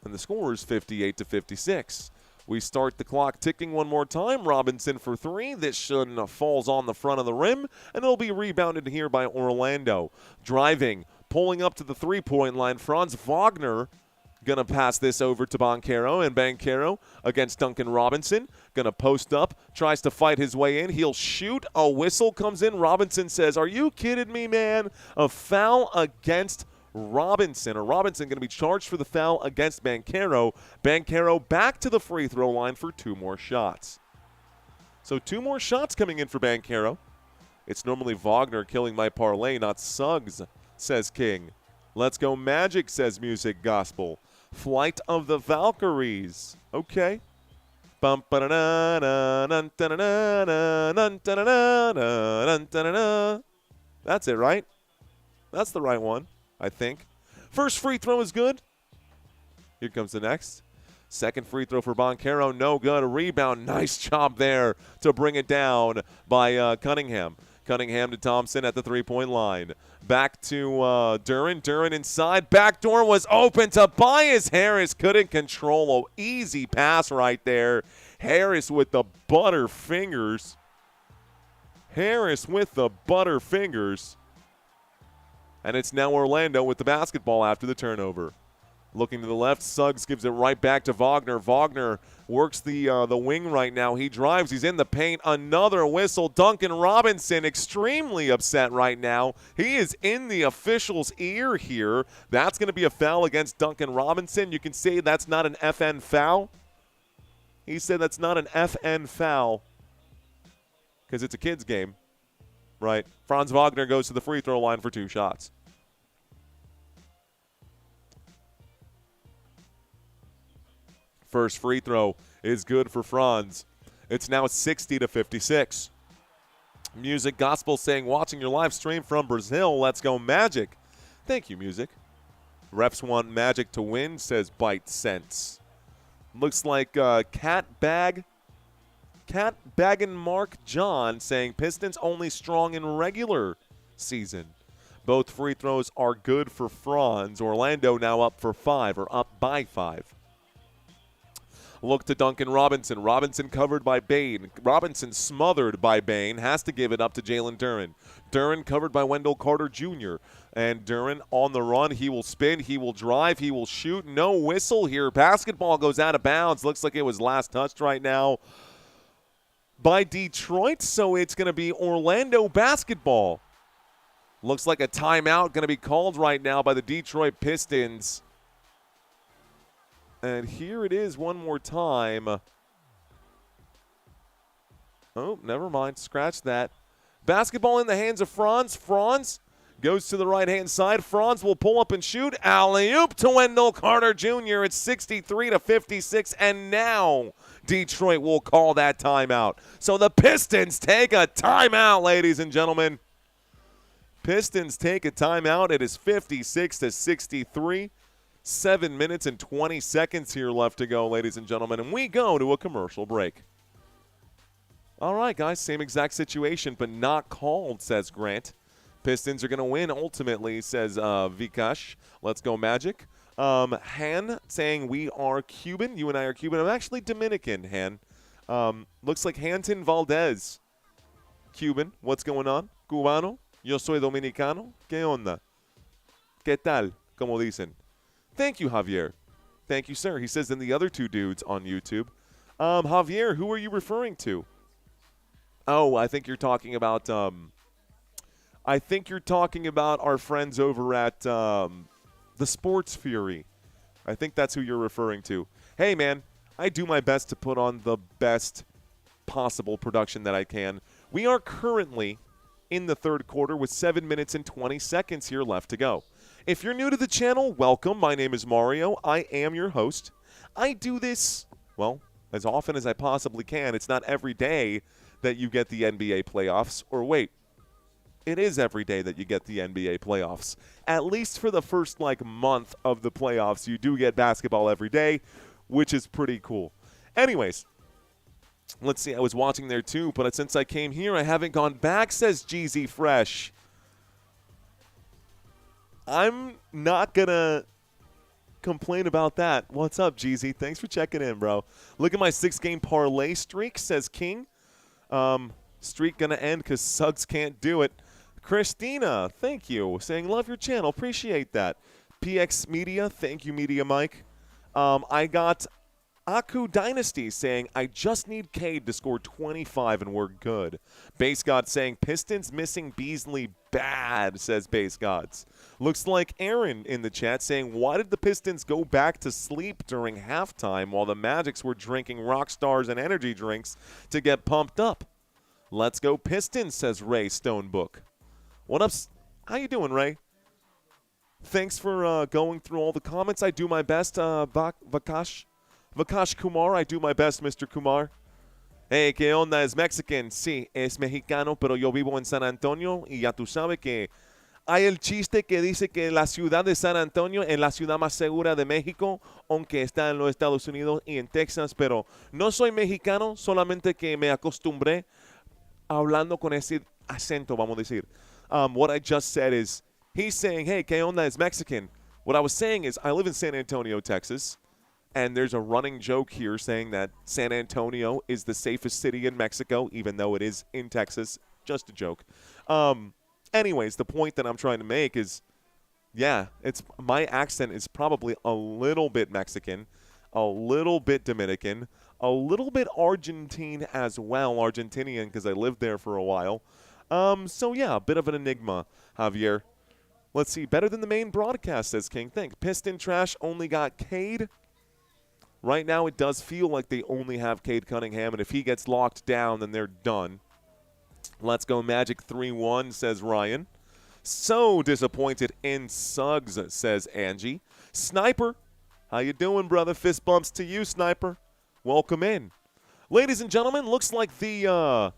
is 58-56. We start the clock ticking one more time. Robinson for 3. This falls on the front of the rim, and it'll be rebounded here by Orlando. Driving, pulling up to the three-point line. Franz Wagner going to pass this over to Banchero, and Banchero against Duncan Robinson. Going to post up, tries to fight his way in. He'll shoot. A whistle comes in. Robinson says, "Are you kidding me, man?" A foul against Robinson going to be charged for the foul against Banchero. Banchero back to the free throw line for 2 more shots. So 2 more shots coming in for Banchero. It's normally Wagner killing my parlay, not Suggs, says King. Let's go Magic, says Music Gospel. Flight of the Valkyries. Okay. That's it, right? That's the right one, I think. First free throw is good. Here comes the next. Second free throw for Banchero, no good. A rebound, nice job there to bring it down by Cunningham. Cunningham to Thompson at the three-point line. Back to Duren. Duren inside. Back door was open. Tobias Harris couldn't control an easy pass right there. Harris with the butter fingers. And it's now Orlando with the basketball after the turnover. Looking to the left, Suggs gives it right back to Wagner. Wagner works the wing right now. He drives. He's in the paint. Another whistle. Duncan Robinson extremely upset right now. He is in the official's ear here. That's going to be a foul against Duncan Robinson. You can say that's not an FN foul. He said that's not an FN foul because it's a kid's game, right? Franz Wagner goes to the free throw line for 2 shots. First free throw is good for Franz. It's now 60-56. Music Gospel saying, watching your live stream from Brazil. Let's go Magic. Thank you, Music. Refs want Magic to win, says Bite Sense. Looks like Cat Bag and Mark John saying Pistons only strong in regular season. Both free throws are good for Franz. Orlando now up for 5 or up by 5. Look to Duncan Robinson. Robinson covered by Bane. Robinson smothered by Bane. Has to give it up to Jalen Duren. Duren covered by Wendell Carter Jr. And Duren on the run. He will spin. He will drive. He will shoot. No whistle here. Basketball goes out of bounds. Looks like it was last touched right now by Detroit. So it's going to be Orlando basketball. Looks like a timeout going to be called right now by the Detroit Pistons. And here it is one more time. Oh, never mind. Scratch that. Basketball in the hands of Franz. Franz goes to the right-hand side. Franz will pull up and shoot. Alley-oop to Wendell Carter Jr. It's 63-56. And now Detroit will call that timeout. So the Pistons take a timeout, ladies and gentlemen. Pistons take a timeout. It is 56-63. 7 minutes and 20 seconds here left to go, ladies and gentlemen, and we go to a commercial break. All right, guys, same exact situation, but not called, says Grant. Pistons are going to win ultimately, says Vikash. Let's go Magic. Han saying we are Cuban. You and I are Cuban. I'm actually Dominican, Han. Looks like Hanton Valdez. Cuban. What's going on? Cubano. Yo soy dominicano. ¿Qué onda? ¿Qué tal? Como dicen. Thank you, Javier. Thank you, sir. He says, and the other 2 dudes on YouTube. Javier, who are you referring to? Oh, I think you're talking about our friends over at the Sports Fury. I think that's who you're referring to. Hey, man, I do my best to put on the best possible production that I can. We are currently in the third quarter with 7 minutes and 20 seconds here left to go. If you're new to the channel, welcome. My name is Mario. I am your host. I do this, well, as often as I possibly can. It's not every day that you get the NBA playoffs. Or wait, it is every day that you get the NBA playoffs. At least for the first, month of the playoffs, you do get basketball every day, which is pretty cool. Anyways, Let's see, I was watching there too, but since I came here, I haven't gone back, says GZ Fresh. I'm not going to complain about that. What's up, GZ? Thanks for checking in, bro. Look at my 6-game parlay streak, says King. Streak going to end because Suggs can't do it. Christina, thank you, saying love your channel. Appreciate that. PX Media, thank you, Media Mike. I got Aku Dynasty saying, I just need Cade to score 25 and we're good. Base God saying, Pistons missing Beasley bad, says Base Gods. Looks like Aaron in the chat saying, why did the Pistons go back to sleep during halftime while the Magics were drinking rock stars and energy drinks to get pumped up? Let's go Pistons, says Ray Stonebook. What up? How you doing, Ray? Thanks for going through all the comments. I do my best, Vakash Kumar, I do my best, Mr. Kumar. Hey, ¿qué onda? Es Mexican. Sí, es mexicano, pero yo vivo en San Antonio y ya tú sabes que hay el chiste que dice que la ciudad de San Antonio es la ciudad más segura de México, aunque está en los Estados Unidos y en Texas, pero no soy mexicano, solamente que me acostumbré hablando con ese acento, vamos a decir. What I just said is, he's saying, hey, ¿qué onda? Es Mexican. What I was saying is, I live in San Antonio, Texas. And there's a running joke here saying that San Antonio is the safest city in Mexico, even though it is in Texas. Just a joke. Anyways, the point that I'm trying to make is, yeah, my accent is probably a little bit Mexican, a little bit Dominican, a little bit Argentine as well, Argentinian because I lived there for a while. So, yeah, a bit of an enigma, Javier. Let's see. Better than the main broadcast, says King. Think. Piston Trash only got Cade. Right now, it does feel like they only have Cade Cunningham, and if he gets locked down, then they're done. Let's go Magic 3-1, says Ryan. So disappointed in Suggs, says Angie. Sniper, how you doing, brother? Fist bumps to you, Sniper. Welcome in. Ladies and gentlemen, looks like the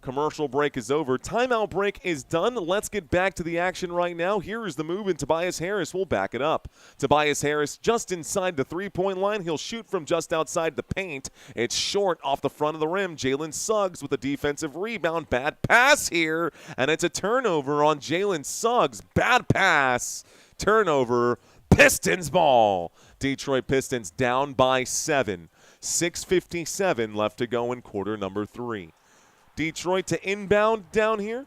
commercial break is over. Timeout break is done. Let's get back to the action right now. Here is the move, and Tobias Harris will back it up. Tobias Harris just inside the three-point line. He'll shoot from just outside the paint. It's short off the front of the rim. Jalen Suggs with a defensive rebound. Bad pass here, and it's a turnover on Jalen Suggs. Bad pass. Turnover. Pistons ball. Detroit Pistons down by 7. 6:57 left to go in quarter number 3. Detroit to inbound down here.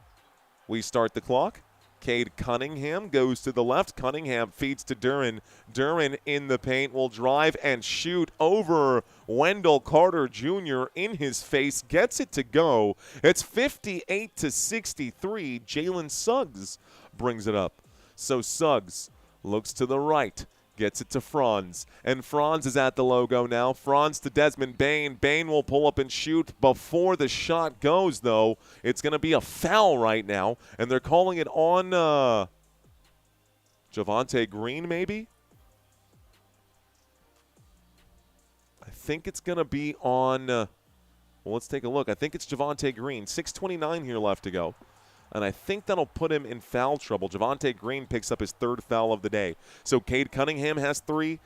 We start the clock. Cade Cunningham goes to the left. Cunningham feeds to Duren. Duren in the paint will drive and shoot over Wendell Carter Jr. in his face. Gets it to go. It's 58-63. Jalen Suggs brings it up. So Suggs looks to the right. Gets it to Franz. And Franz is at the logo now. Franz to Desmond Bane. Bane will pull up and shoot before the shot goes, though. It's going to be a foul right now. And they're calling it on Javonte Green, maybe? I think it's going to be on well, let's take a look. I think it's Javonte Green. 6:29 here left to go. And I think that'll put him in foul trouble. Javonte Green picks up his 3rd foul of the day. So Cade Cunningham has 3.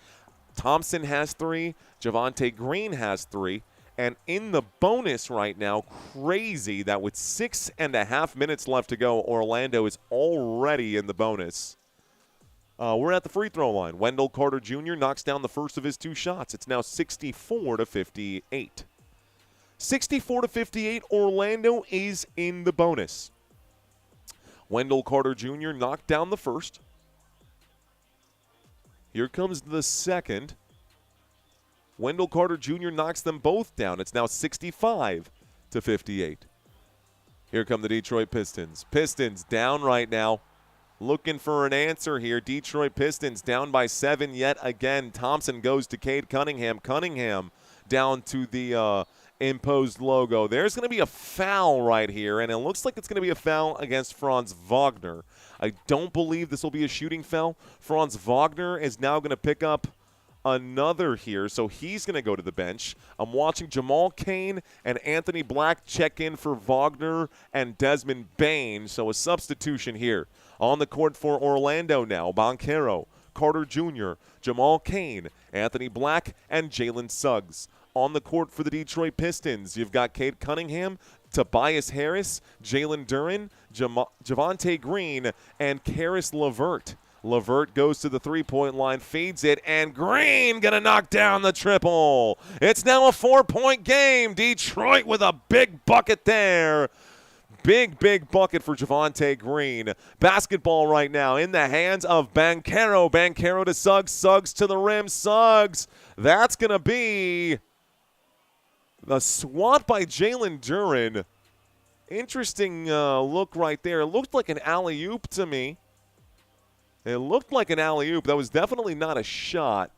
Thompson has 3. Javonte Green has 3. And in the bonus right now, crazy that with 6.5 minutes left to go, Orlando is already in the bonus. We're at the free throw line. Wendell Carter Jr. knocks down the first of his 2 shots. It's now 64-58. 64-58, Orlando is in the bonus. Wendell Carter Jr. knocked down the first. Here comes the second. Wendell Carter Jr. knocks them both down. It's now 65-58. Here come the Detroit Pistons. Pistons down right now. Looking for an answer here. Detroit Pistons down by 7 yet again. Thompson goes to Cade Cunningham. Cunningham down to the imposed logo. There's going to be a foul right here, and it looks like it's going to be a foul against Franz Wagner. I don't believe this will be a shooting foul. Franz Wagner is now going to pick up another here, so he's going to go to the bench. I'm watching Jamal Cain and Anthony Black check in for Wagner and Desmond Bane, so a substitution here. On the court for Orlando now, Banchero, Carter Jr., Jamal Cain, Anthony Black, and Jalen Suggs. On the court for the Detroit Pistons, you've got Cade Cunningham, Tobias Harris, Jalen Duren, Javonte Green, and Caris LeVert. LeVert goes to the three-point line, feeds it, and Green going to knock down the triple. It's now a 4-point game. Detroit with a big bucket there. Big bucket for Javonte Green. Basketball right now in the hands of Banchero. Banchero to Suggs. Suggs to the rim. Suggs. That's going to be the swat by Jalen Duren. Interesting look right there. It looked like an alley-oop to me. It looked like an alley-oop. That was definitely not a shot.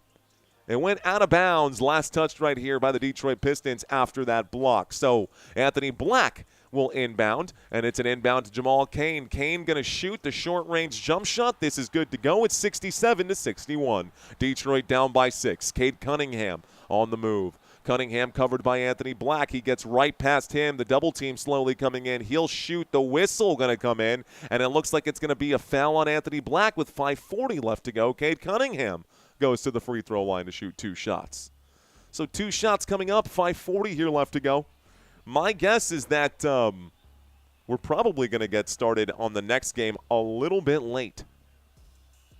It went out of bounds. Last touched right here by the Detroit Pistons after that block. So Anthony Black will inbound, and it's an inbound to Jamal Cain. Cain going to shoot the short-range jump shot. This is good to go. It's 67-61. Detroit down by 6. Cade Cunningham on the move. Cunningham covered by Anthony Black. He gets right past him. The double team slowly coming in. He'll shoot. The whistle going to come in, and it looks like it's going to be a foul on Anthony Black with 5:40 left to go. Cade Cunningham goes to the free throw line to shoot 2 shots. So 2 shots coming up, 5:40 here left to go. My guess is that we're probably going to get started on the next game a little bit late.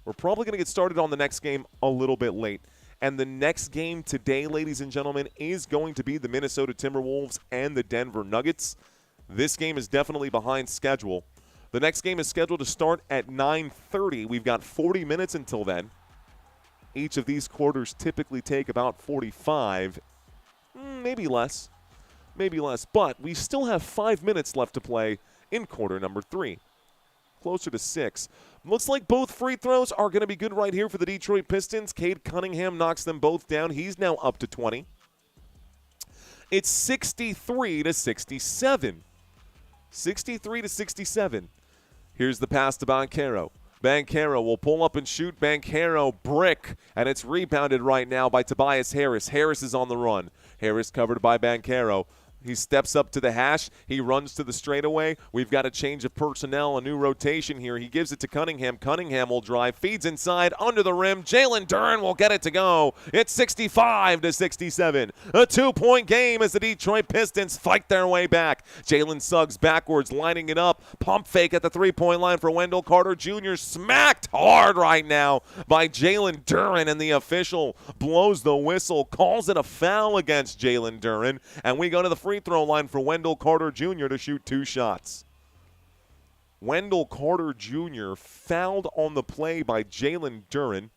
We're probably going to get started on the next game a little bit late. And the next game today, ladies and gentlemen, is going to be the Minnesota Timberwolves and the Denver Nuggets. This game is definitely behind schedule. The next game is scheduled to start at 9:30. We've got 40 minutes until then. Each of these quarters typically take about 45, maybe less. But we still have 5 minutes left to play in quarter number 3. Closer to 6. Looks like both free throws are going to be good right here for the Detroit Pistons. Cade Cunningham knocks them both down. He's now up to 20. It's 63-67. 63-67. Here's the pass to Banchero. Banchero will pull up and shoot. Banchero brick, and it's rebounded right now by Tobias Harris. Harris is on the run. Harris covered by Banchero. He steps up to the hash. He runs to the straightaway. We've got a change of personnel, a new rotation here. He gives it to Cunningham. Cunningham will drive, feeds inside, under the rim. Jalen Duren will get it to go. It's 65-67. A 2-point game as the Detroit Pistons fight their way back. Jalen Suggs backwards, lining it up. Pump fake at the three-point line for Wendell Carter Jr. Smacked hard right now by Jalen Duren, and the official blows the whistle, calls it a foul against Jalen Duren, and we go to the free throw line for Wendell Carter Jr. to shoot 2 shots. Wendell Carter Jr. fouled on the play by Jalen Duren.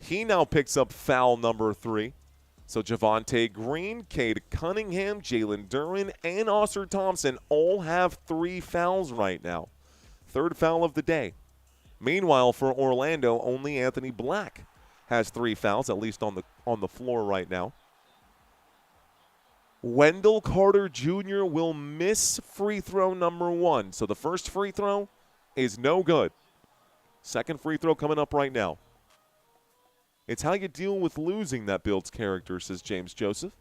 He now picks up foul number 3. So Javonte Green, Cade Cunningham, Jalen Duren, and Ausar Thompson all have 3 fouls right now. 3rd foul of the day. Meanwhile, for Orlando, only Anthony Black has 3 fouls, at least on the floor right now. Wendell Carter Jr. will miss free throw number 1. So the first free throw is no good. Second free throw coming up right now. It's how you deal with losing that builds character, says James Joseph.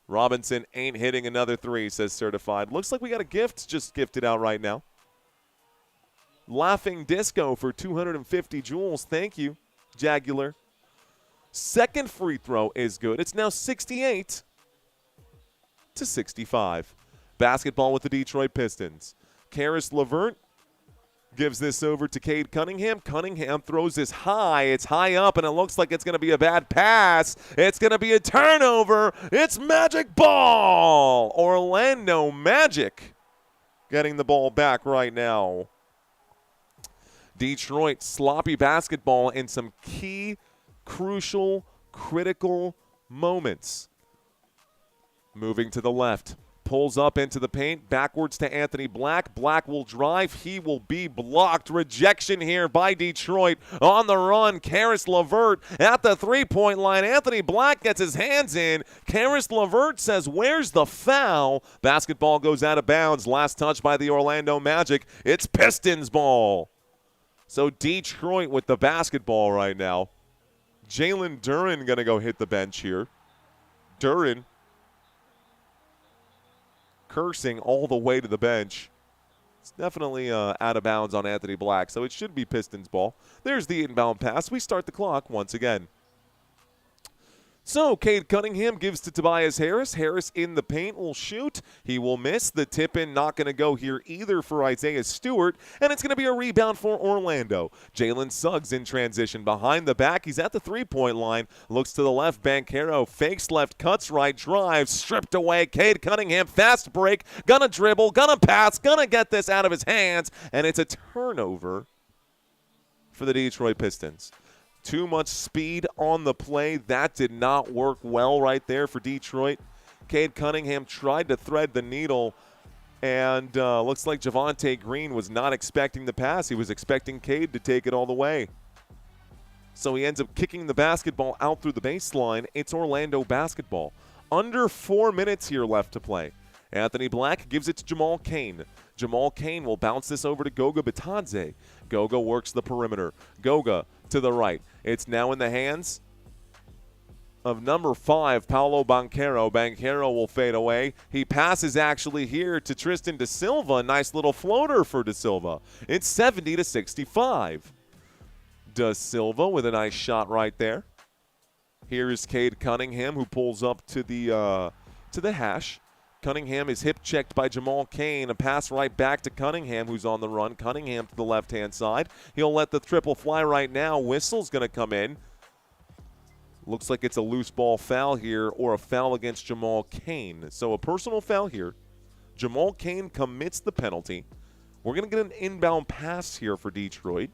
Robinson ain't hitting another 3, says Certified. Looks like we got a gift just gifted out right now. Laughing Disco for 250 joules. Thank you, Jagular. Second free throw is good. It's now 68-65. Basketball with the Detroit Pistons. Caris LeVert gives this over to Cade Cunningham. Cunningham throws this high. It's high up, and it looks like it's going to be a bad pass. It's going to be a turnover. It's Magic ball. Orlando Magic getting the ball back right now. Detroit sloppy basketball in some key, crucial, critical moments. Moving to the left. Pulls up into the paint. Backwards to Anthony Black. Black will drive. He will be blocked. Rejection here by Detroit. On the run, Caris LeVert at the three-point line. Anthony Black gets his hands in. Caris LeVert says, "Where's the foul?" Basketball goes out of bounds. Last touch by the Orlando Magic. It's Pistons ball. So Detroit with the basketball right now. Jalen Duren going to go hit the bench here. Duren cursing all the way to the bench. It's definitely out of bounds on Anthony Black, so it should be Pistons ball. There's the inbound pass. We start the clock once again. So, Cade Cunningham gives to Tobias Harris. Harris in the paint will shoot. He will miss. The tip-in not going to go here either for Isaiah Stewart, and it's going to be a rebound for Orlando. Jalen Suggs in transition behind the back. He's at the three-point line. Looks to the left. Banchero fakes left, cuts right, drives, stripped away. Cade Cunningham, fast break. Gonna dribble, gonna pass, gonna get this out of his hands, and it's a turnover for the Detroit Pistons. Too much speed on the play. That did not work well right there for Detroit. Cade Cunningham tried to thread the needle, and looks like Javonte Green was not expecting the pass. He was expecting Cade to take it all the way. So he ends up kicking the basketball out through the baseline. It's Orlando basketball. Under 4 minutes here left to play. Anthony Black gives it to Jamal Cain. Jamal Cain will bounce this over to Goga Bitadze. Goga works the perimeter. Goga to the right. It's now in the hands of number 5, Paolo Banchero. Banchero will fade away. He passes actually here to Tristan Da Silva. Nice little floater for Da Silva. It's 70-65. Da Silva with a nice shot right there. Here is Cade Cunningham, who pulls up to the hash. Cunningham is hip checked by Jamal Cain. A pass right back to Cunningham, who's on the run. Cunningham to the left-hand side. He'll let the triple fly right now. Whistle's going to come in. Looks like it's a loose ball foul here, or a foul against Jamal Cain. So a personal foul here. Jamal Cain commits the penalty. We're going to get an inbound pass here for Detroit.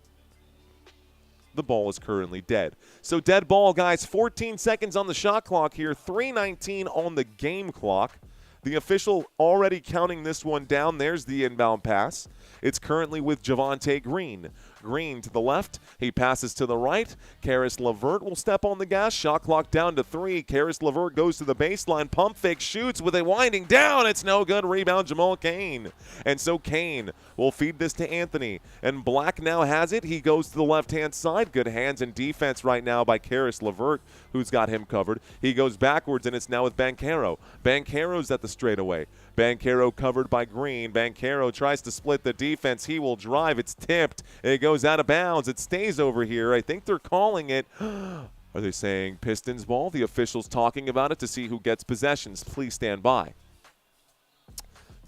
The ball is currently dead. So dead ball, guys. 14 seconds on the shot clock here. 3:19 on the game clock. The official already counting this one down. There's the inbound pass. It's currently with Javonte Green. Green to the left. He passes to the right. Caris LeVert will step on the gas. Shot clock down to 3. Caris LeVert goes to the baseline. Pump fake, shoots with a winding down. It's no good. Rebound Jamal Cain. And so Cain will feed this to Anthony. And Black now has it. He goes to the left-hand side. Good hands and defense right now by Caris LeVert, who's got him covered. He goes backwards, and it's now with Banchero. Banchero's at the straightaway. Banchero covered by Green. Banchero tries to split the defense. He will drive. It's tipped. It goes out of bounds. It stays over here. I think they're calling it. Are they saying Pistons ball? The officials talking about it to see who gets possessions. Please stand by.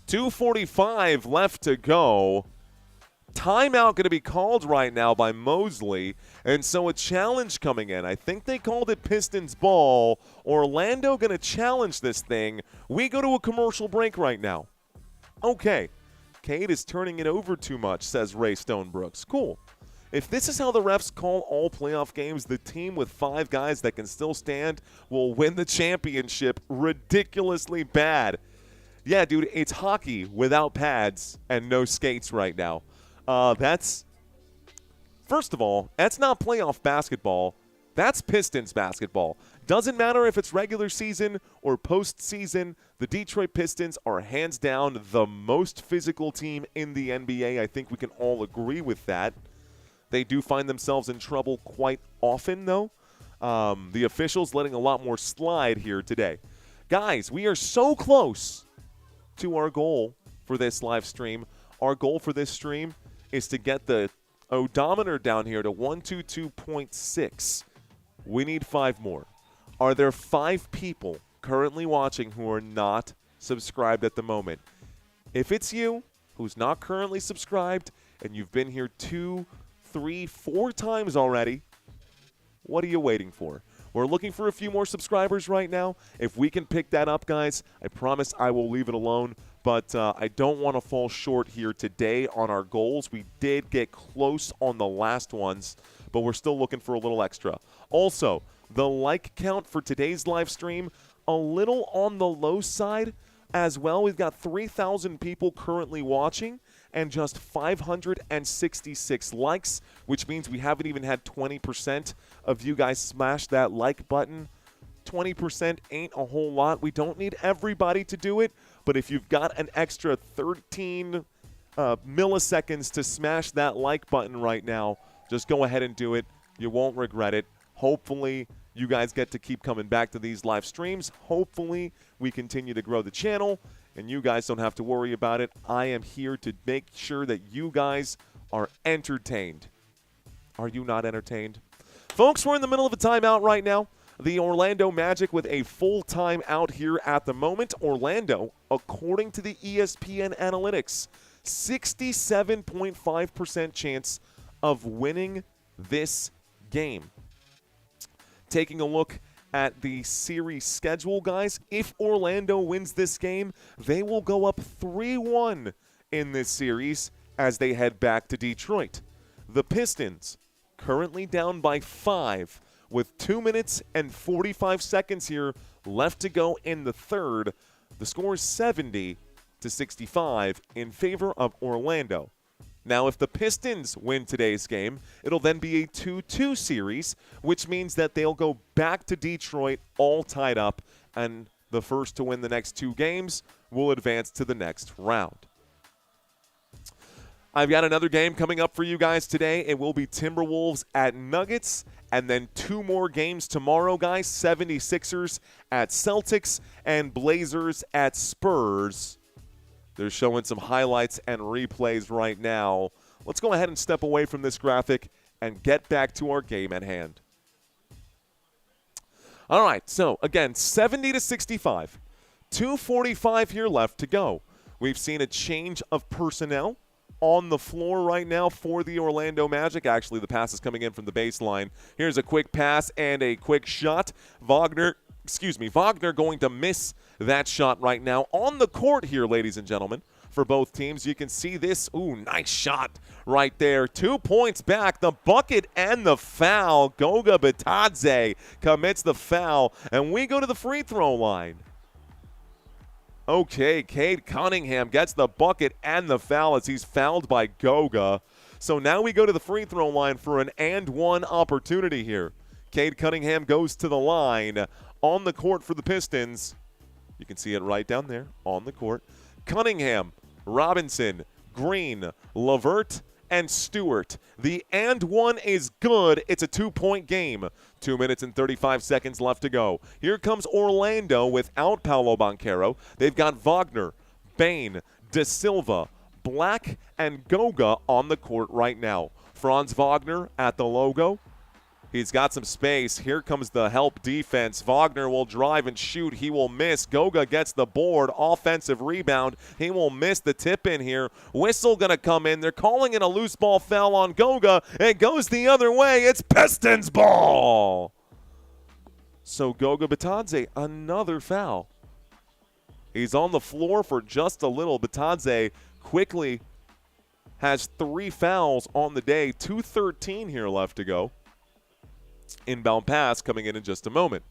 2:45 left to go. Timeout going to be called right now by Mosley, and so a challenge coming in. I think they called it Pistons ball. Orlando going to challenge this thing. We go to a commercial break right now. Okay. Cade is turning it over too much, says Ray Stonebrooks. Cool. If this is how the refs call all playoff games, the team with 5 guys that can still stand will win the championship ridiculously bad. Yeah, dude, it's hockey without pads and no skates right now. First of all, that's not playoff basketball. That's Pistons basketball. Doesn't matter if it's regular season or postseason. The Detroit Pistons are hands down the most physical team in the NBA. I think we can all agree with that. They do find themselves in trouble quite often, though. The officials letting a lot more slide here today. Guys, we are so close to our goal for this live stream. Our goal for this stream is to get the odometer down here to 122.6. We need 5 more. Are there 5 people currently watching who are not subscribed at the moment? If it's you who's not currently subscribed and you've been here 2, 3, 4 times already, what are you waiting for? We're looking for a few more subscribers right now. If we can pick that up, guys, I promise I will leave it alone. But I don't want to fall short here today on our goals. We did get close on the last ones, but we're still looking for a little extra. Also, the like count for today's live stream, a little on the low side as well. We've got 3,000 people currently watching and just 566 likes, which means we haven't even had 20% of you guys smash that like button. 20% ain't a whole lot. We don't need everybody to do it, but if you've got an extra 13 milliseconds to smash that like button right now, just go ahead and do it. You won't regret it. Hopefully, you guys get to keep coming back to these live streams. Hopefully, we continue to grow the channel, and you guys don't have to worry about it. I am here to make sure that you guys are entertained. Are you not entertained? Folks, we're in the middle of a timeout right now. The Orlando Magic with a full timeout here at the moment. Orlando, according to the ESPN analytics, 67.5% chance of winning this game. Taking a look at the series schedule, guys, if Orlando wins this game, they will go up 3-1 in this series as they head back to Detroit. The Pistons, currently down by 5 with 2 minutes and 45 seconds here left to go in the third. The score is 70-65 in favor of Orlando. Now, if the Pistons win today's game, it'll then be a 2-2 series, which means that they'll go back to Detroit all tied up, and the first to win the next 2 games will advance to the next round. I've got another game coming up for you guys today. It will be Timberwolves at Nuggets, and then 2 more games tomorrow, guys. 76ers at Celtics and Blazers at Spurs. They're showing some highlights and replays right now. Let's go ahead and step away from this graphic and get back to our game at hand. All right, so again, 70-65. 2:45 here left to go. We've seen a change of personnel on the floor right now for the Orlando Magic. Actually, the pass is coming in from the baseline. Here's a quick pass and a quick shot. Wagner going to miss that shot right now on the court here, ladies and gentlemen, for both teams. You can see this. Ooh, nice shot right there. 2 points back, the bucket and the foul. Goga Bitadze commits the foul, and we go to the free throw line. Okay, Cade Cunningham gets the bucket and the foul as he's fouled by Goga. So now we go to the free throw line for an and one opportunity here. Cade Cunningham goes to the line on the court for the Pistons. You can see it right down there on the court. Cunningham, Robinson, Green, LeVert, and Stewart. The and one is good. It's a 2-point game. 2 minutes and 35 seconds left to go. Here comes Orlando without Paolo Banchero. They've got Wagner, Bane, De Silva, Black, and Goga on the court right now. Franz Wagner at the logo. He's got some space. Here comes the help defense. Wagner will drive and shoot. He will miss. Goga gets the board. Offensive rebound. He will miss the tip in here. Whistle going to come in. They're calling in a loose ball foul on Goga. It goes the other way. It's Pistons ball. So Goga Bitadze, another foul. He's on the floor for just a little. Bitadze quickly has 3 fouls on the day. 2:13 here left to go. Inbound pass coming in just a moment.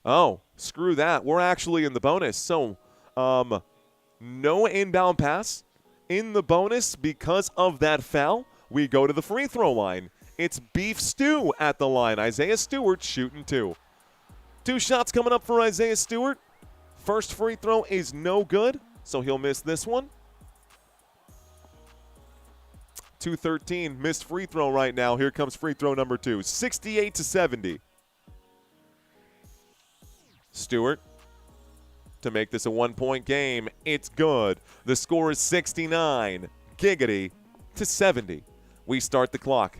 Oh, screw that. We're actually in the bonus. So, no inbound pass in the bonus because of that foul. We go to the free throw line. It's Beef Stew at the line. Isaiah Stewart shooting 2. 2 shots coming up for Isaiah Stewart. First free throw is no good, so he'll miss this one. 2:13, missed free throw right now. Here comes free throw number 2. 68-70. Stewart to make this a 1-point game. It's good. The score is 69-70. We start the clock.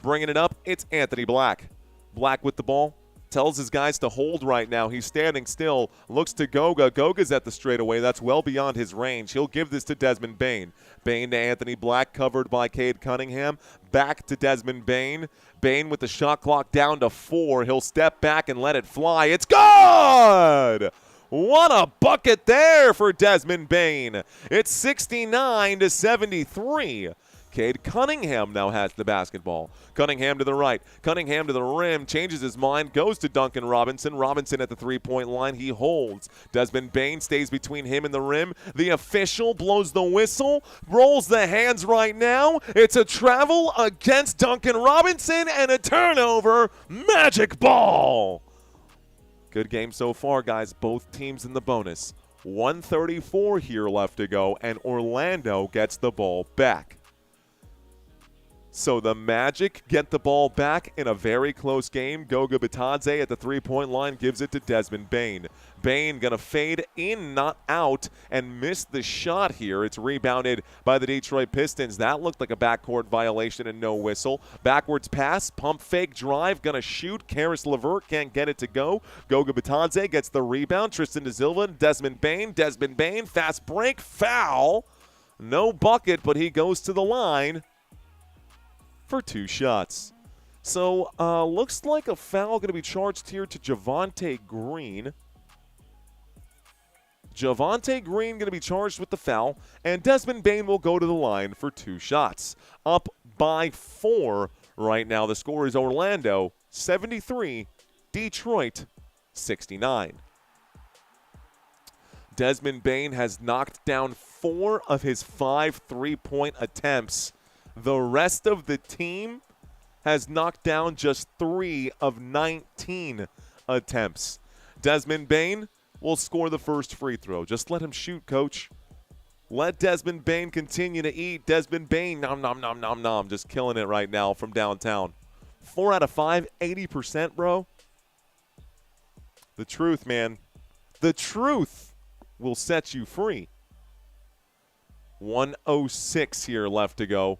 Bringing it up, it's Anthony Black. Black with the ball. Tells his guys to hold right now. He's standing still. Looks to Goga. Goga's at the straightaway. That's well beyond his range. He'll give this to Desmond Bane. Bane to Anthony Black, covered by Cade Cunningham. Back to Desmond Bane. Bane with the shot clock down to 4. He'll step back and let it fly. It's good! What a bucket there for Desmond Bane. It's 69-73. Cade Cunningham now has the basketball. Cunningham to the right. Cunningham to the rim. Changes his mind. Goes to Duncan Robinson. Robinson at the three-point line. He holds. Desmond Bane stays between him and the rim. The official blows the whistle. Rolls the hands right now. It's a travel against Duncan Robinson and a turnover. Magic ball. Good game so far, guys. Both teams in the bonus. 1:34 here left to go, and Orlando gets the ball back. So the Magic get the ball back in a very close game. Goga Bitadze at the three-point line gives it to Desmond Bane. Bane going to fade in, not out, and miss the shot here. It's rebounded by the Detroit Pistons. That looked like a backcourt violation and no whistle. Backwards pass, pump fake, drive, going to shoot. Karis LeVert can't get it to go. Goga Bitadze gets the rebound. Tristan Da Silva, Desmond Bane, fast break, foul. No bucket, but he goes to the line for 2 shots. So looks like a foul going to be charged here to Javonte Green. Javonte Green going to be charged with the foul, and Desmond Bane will go to the line for 2 shots. Up by 4 right now. The score is Orlando 73, Detroit 69. Desmond Bane has knocked down 4 of his 5 3-point attempts. The rest of the team has knocked down just 3 of 19 attempts. Desmond Bane will score the first free throw. Just let him shoot, coach. Let Desmond Bane continue to eat. Desmond Bane, nom, nom, nom, nom, nom. Just killing it right now from downtown. 4 out of 5, 80%, bro. The truth, man. The truth will set you free. 1:06 here left to go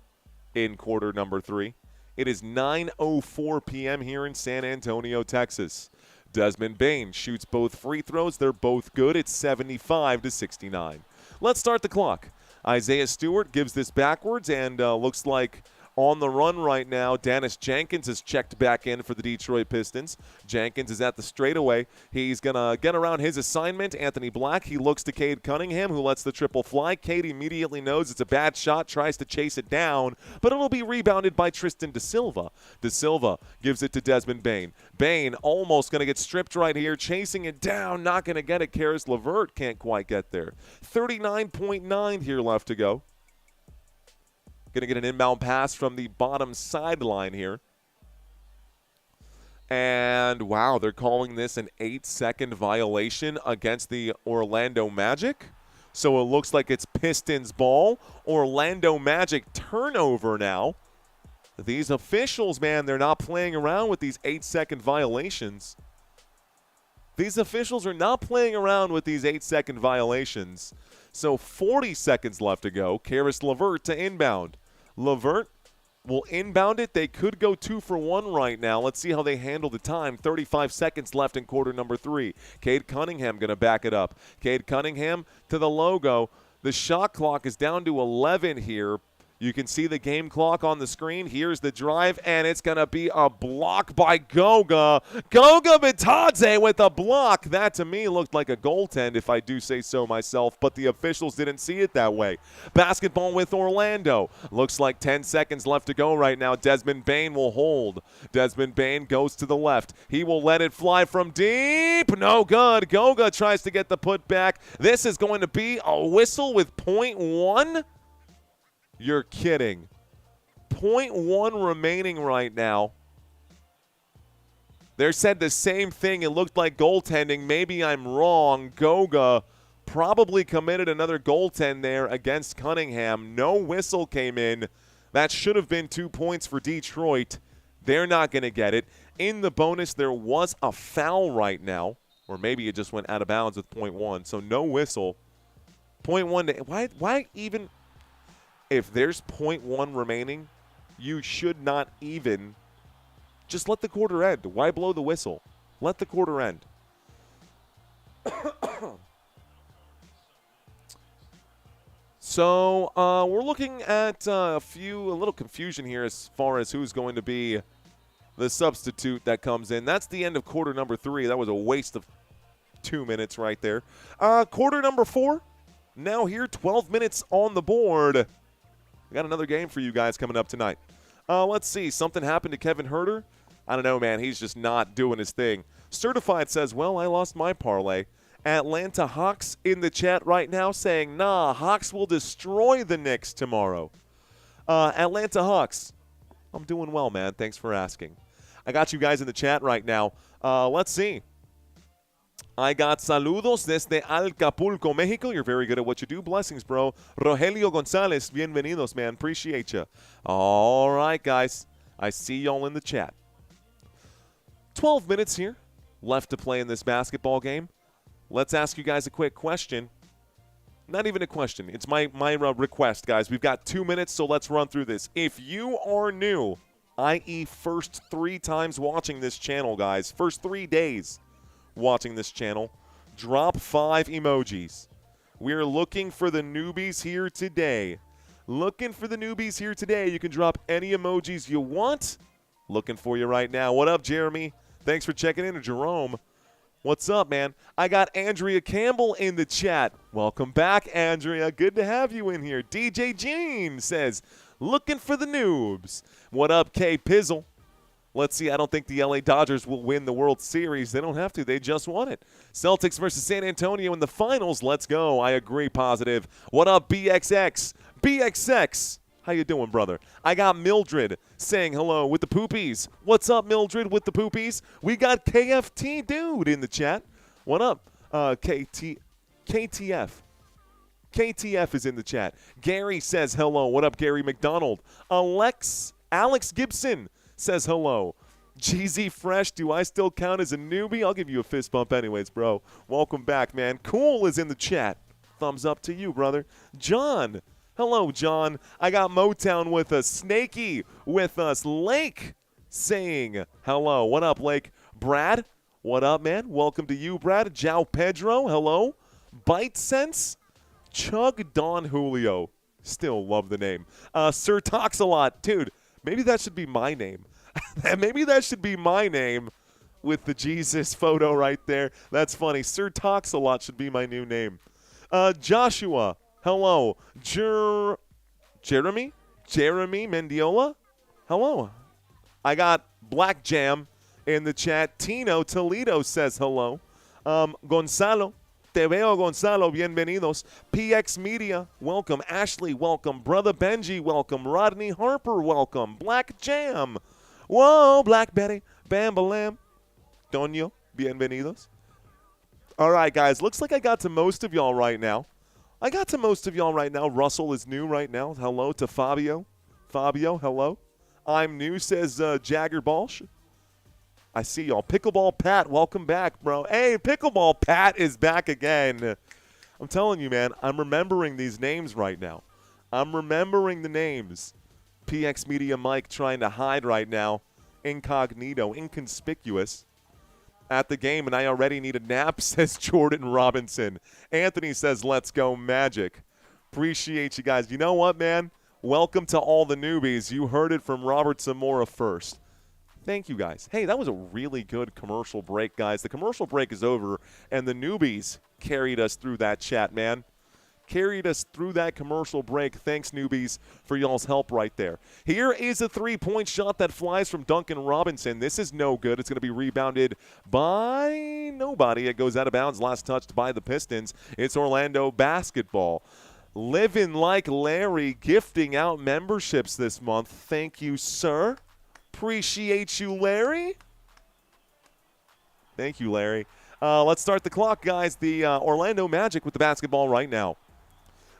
in quarter number 3. It is 9:04 p.m. here in San Antonio, Texas. Desmond Bane shoots both free throws. They're both good. It's 75-69. Let's start the clock. Isaiah Stewart gives this backwards and looks like on the run right now. Dennis Jenkins is checked back in for the Detroit Pistons. Jenkins is at the straightaway. He's going to get around his assignment. Anthony Black, he looks to Cade Cunningham, who lets the triple fly. Cade immediately knows it's a bad shot, tries to chase it down, but it'll be rebounded by Tristan Da Silva. Da Silva gives it to Desmond Bane. Bane almost going to get stripped right here, chasing it down, not going to get it. Karis LeVert can't quite get there. 39.9 here left to go. Going to get an inbound pass from the bottom sideline here. And, wow, they're calling this an 8-second violation against the Orlando Magic. So it looks like it's Pistons ball. Orlando Magic turnover now. These officials, man, they're not playing around with these 8-second violations. These officials are not playing around with these 8-second violations. So 40 seconds left to go. Karis LeVert to inbound. LeVert will inbound it. They could go 2 for 1 right now. Let's see how they handle the time. 35 seconds left in quarter number 3. Cade Cunningham going to back it up. Cade Cunningham to the logo. The shot clock is down to 11 here. You can see the game clock on the screen. Here's the drive, and it's going to be a block by Goga. Goga Bitadze with a block. That, to me, looked like a goaltend, if I do say so myself, but the officials didn't see it that way. Basketball with Orlando. Looks like 10 seconds left to go right now. Desmond Bane will hold. Desmond Bane goes to the left. He will let it fly from deep. No good. Goga tries to get the putback. This is going to be a whistle with .1. You're kidding. .1 remaining right now. They said the same thing. It looked like goaltending. Maybe I'm wrong. Goga probably committed another goaltend there against Cunningham. No whistle came in. That should have been 2 points for Detroit. They're not going to get it. In the bonus, there was a foul right now. Or maybe it just went out of bounds with .1. So no whistle. .1. Why even... If there's .1 remaining, you should not even just let the quarter end. Why blow the whistle? Let the quarter end. So we're looking at a little confusion here as far as who's going to be the substitute that comes in. That's the end of quarter number 3. That was a waste of 2 minutes right there. Quarter number 4, now here, 12 minutes on the board. We got another game for you guys coming up tonight. Let's see. Something happened to Kevin Huerter? I don't know, man. He's just not doing his thing. Certified says, well, I lost my parlay. Atlanta Hawks in the chat right now saying, nah, Hawks will destroy the Knicks tomorrow. Atlanta Hawks, I'm doing well, man. Thanks for asking. I got you guys in the chat right now. Let's see. I got saludos desde Acapulco, Mexico. You're very good at what you do. Blessings, bro. Rogelio Gonzalez, bienvenidos, man. Appreciate you. All right, guys. I see y'all in the chat. 12 minutes here left to play in this basketball game. Let's ask you guys a quick question. Not even a question. It's my request, guys. We've got 2 minutes, so let's run through this. If you are new, i.e. first 3 times watching this channel, guys, first 3 days watching this channel, drop 5 emojis. We're looking for the newbies here today. Looking for the newbies here today. You can drop any emojis you want. Looking for you right now. What up, Jeremy? Thanks for checking in. Jerome, what's up, man? I got Andrea Campbell in the chat. Welcome back, Andrea. Good to have you in here. DJ Jean says, looking for the noobs. What up, K Pizzle? Let's see. I don't think the LA Dodgers will win the World Series. They don't have to. They just won it. Celtics versus San Antonio in the finals. Let's go. I agree, positive. What up, BXX? BXX. How you doing, brother? I got Mildred saying hello with the poopies. What's up, Mildred, with the poopies? We got KFT dude in the chat. What up, KTF? KTF is in the chat. Gary says hello. What up, Gary McDonald? Alex Gibson says hello. GZ Fresh, do I still count as a newbie? I'll give you a fist bump anyways, bro. Welcome back, man. Cool is in the chat. Thumbs up to you, brother. John. Hello, John. I got Motown with us. Snakey with us. Lake saying hello. What up, Lake? Brad, what up, man? Welcome to you, Brad. Jao Pedro, hello. Bite Sense. Chug Don Julio. Still love the name. Sir Talks-A-Lot. Dude, maybe that should be my name. Maybe that should be my name with the Jesus photo right there. That's funny. Sir Talks-A-Lot should be my new name. Joshua. Hello. Jeremy Mendiola? Hello. I got Black Jam in the chat. Tino Toledo says hello. Gonzalo. Te veo, Gonzalo. Bienvenidos. PX Media, welcome. Ashley, welcome. Brother Benji, welcome. Rodney Harper, welcome. Black Jam. Whoa, Black Betty. Bam Balam. Doño, bienvenidos. All right, guys. Looks like I got to most of y'all right now. Russell is new right now. Hello to Fabio. Fabio, hello. I'm new, says Jagger Balsh. I see y'all. Pickleball Pat, welcome back, bro. Hey, Pickleball Pat is back again. I'm telling you, man, I'm remembering these names right now. I'm remembering the names. PX Media Mike trying to hide right now. Incognito, inconspicuous at the game, and I already need a nap, says Jordan Robinson. Anthony says, let's go Magic. Appreciate you guys. You know what, man? Welcome to all the newbies. You heard it from Robert Zamora first. Thank you, guys. Hey, that was a really good commercial break, guys. The commercial break is over, and the newbies carried us through that chat, man. Carried us through that commercial break. Thanks, newbies, for y'all's help right there. Here is a three-point shot that flies from Duncan Robinson. This is no good. It's going to be rebounded by nobody. It goes out of bounds. Last touched by the Pistons. It's Orlando basketball. Living like Larry, gifting out memberships this month. Thank you, sir. Appreciate you, Larry. Thank you, Larry. Let's start the clock, guys. The Orlando Magic with the basketball right now.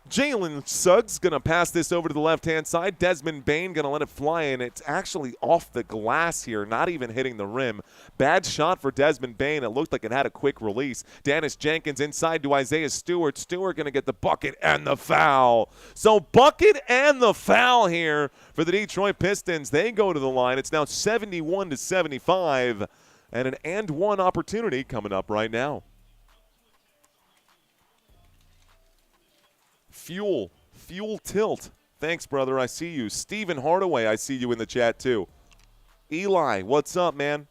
Jalen Suggs going to pass this over to the left-hand side. Desmond Bane going to let it fly, and it's actually off the glass here, not even hitting the rim. Bad shot for Desmond Bane. It looked like it had a quick release. Dennis Jenkins inside to Isaiah Stewart. Stewart going to get the bucket and the foul. So bucket and the foul here for the Detroit Pistons. They go to the line. It's now 71-75, and an and-one opportunity coming up right now. Fuel Tilt. Thanks, brother. I see you. Stephen Hardaway, I see you in the chat, too. Eli, what's up, man?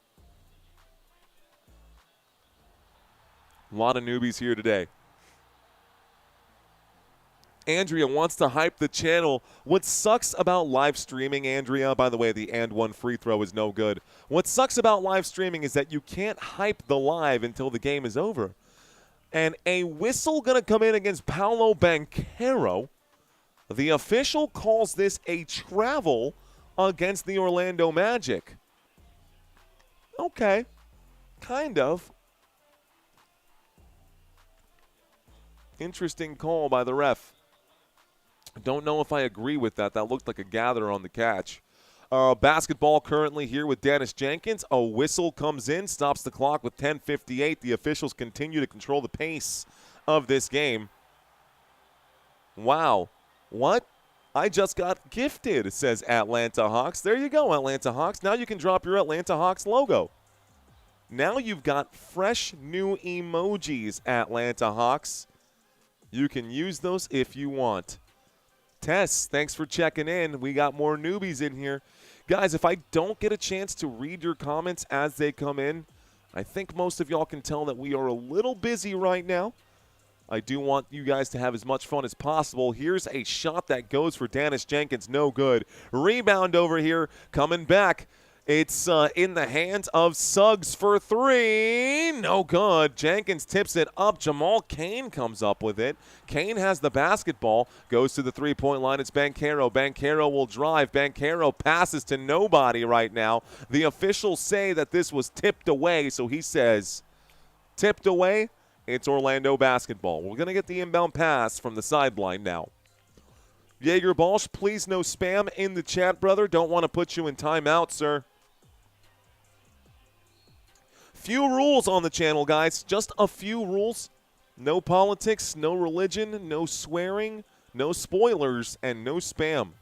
A lot of newbies here today. Andrea wants to hype the channel. What sucks about live streaming, Andrea, by the way, the and one free throw is no good. What sucks about live streaming is that you can't hype the live until the game is over. And a whistle going to come in against Paolo Banchero. The official calls this a travel against the Orlando Magic. Okay. Kind of. Interesting call by the ref. Don't know if I agree with that. That looked like a gather on the catch. Basketball currently here with Dennis Jenkins. A whistle comes in, stops the clock with 10:58. The officials continue to control the pace of this game. Wow. What? I just got gifted, says Atlanta Hawks. There you go, Atlanta Hawks. Now you can drop your Atlanta Hawks logo. Now you've got fresh new emojis, Atlanta Hawks. You can use those if you want. Tess, thanks for checking in. We got more newbies in here. Guys, if I don't get a chance to read your comments as they come in, I think most of y'all can tell that we are a little busy right now. I do want you guys to have as much fun as possible. Here's a shot that goes for Dennis Jenkins. No good. Rebound over here. Coming back. It's in the hands of Suggs for three. No good. Jenkins tips it up. Jamal Cain comes up with it. Cain has the basketball. Goes to the three-point line. It's Banchero. Banchero will drive. Banchero passes to nobody right now. The officials say that this was tipped away, so he says, tipped away? It's Orlando basketball. We're going to get the inbound pass from the sideline now. Jaeger Balsh, please no spam in the chat, brother. Don't want to put you in timeout, sir. Few rules on the channel, guys. Just a few rules. No politics, no religion, no swearing, no spoilers, and no spam.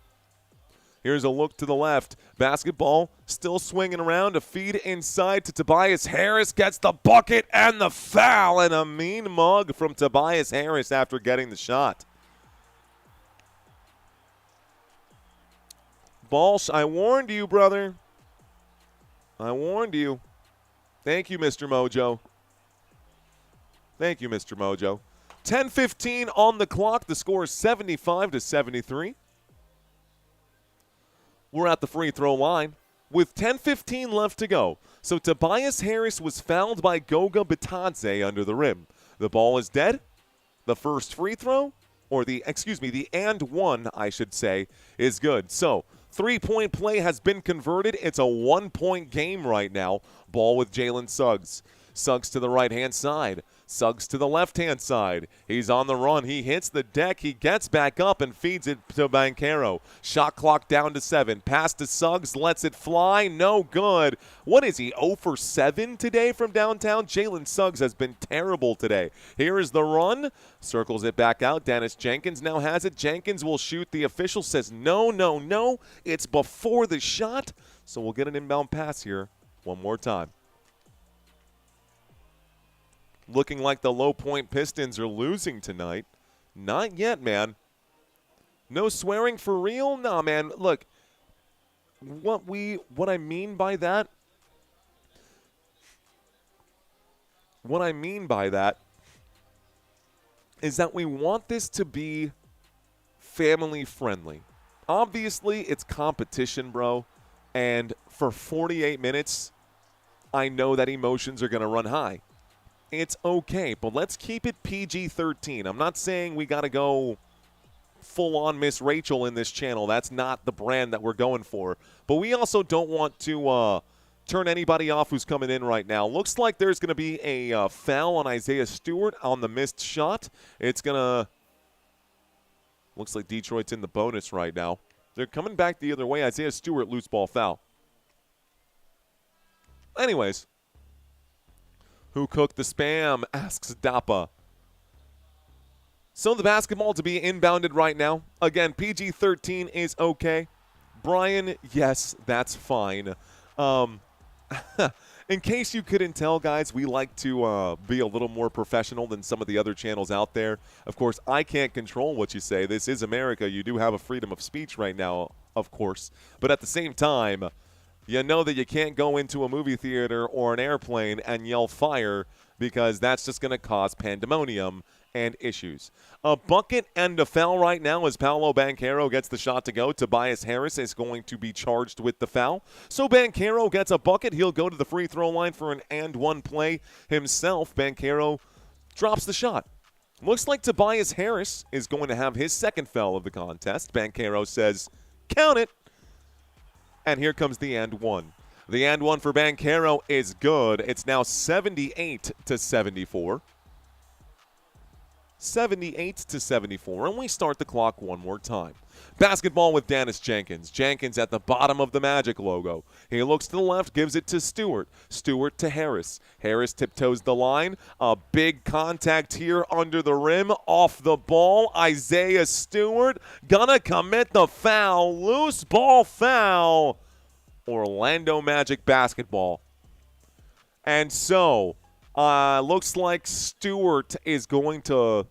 Here's a look to the left. Basketball still swinging around. A feed inside to Tobias Harris. Gets the bucket and the foul. And a mean mug from Tobias Harris after getting the shot. Balsh, I warned you, brother. I warned you. Thank you, Mr. Mojo. Thank you, Mr. Mojo. 10:15 on the clock. The score is 75-73. We're at the free throw line with 10:15 left to go. So Tobias Harris was fouled by Goga Bitadze under the rim. The ball is dead. The first free throw, or the and one, I should say, is good. So three-point play has been converted. It's a one-point game right now. Ball with Jalen Suggs. Suggs to the right-hand side. Suggs to the left-hand side. He's on the run. He hits the deck. He gets back up and feeds it to Banchero. Shot clock down to 7. Pass to Suggs. Lets it fly. No good. What is he, 0 for 7 today from downtown? Jalen Suggs has been terrible today. Here is the run. Circles it back out. Dennis Jenkins now has it. Jenkins will shoot. The official says no, no, no. It's before the shot. So we'll get an inbound pass here one more time. Looking like the low-point Pistons are losing tonight. Not yet, man. No swearing for real? Nah, man. Look, what I mean by that is that we want this to be family-friendly. Obviously, it's competition, bro. And for 48 minutes, I know that emotions are going to run high. It's okay, but let's keep it PG-13. I'm not saying we got to go full-on Miss Rachel in this channel. That's not the brand that we're going for. But we also don't want to turn anybody off who's coming in right now. Looks like there's going to be a foul on Isaiah Stewart on the missed shot. It's going to – looks like Detroit's in the bonus right now. They're coming back the other way. Isaiah Stewart, loose ball foul. Anyways. Who cooked the spam? Asks Dappa. So the basketball to be inbounded right now. Again, PG-13 is okay. Brian, yes, that's fine. In case you couldn't tell, guys, we like to be a little more professional than some of the other channels out there. Of course, I can't control what you say. This is America. You do have a freedom of speech right now, of course. But at the same time, you know that you can't go into a movie theater or an airplane and yell fire because that's just going to cause pandemonium and issues. A bucket and a foul right now as Paolo Banchero gets the shot to go. Tobias Harris is going to be charged with the foul. So Banchero gets a bucket. He'll go to the free throw line for an and one play himself. Banchero drops the shot. Looks like Tobias Harris is going to have his second foul of the contest. Banchero says, count it. And here comes the and one. The and one for Banchero is good. It's now 78-74. 78-74, and we start the clock one more time. Basketball with Dennis Jenkins. Jenkins at the bottom of the Magic logo. He looks to the left, gives it to Stewart. Stewart to Harris. Harris tiptoes the line. A big contact here under the rim. Off the ball, Isaiah Stewart gonna commit the foul. Loose ball foul. Orlando Magic basketball. And so, looks like Stewart is going to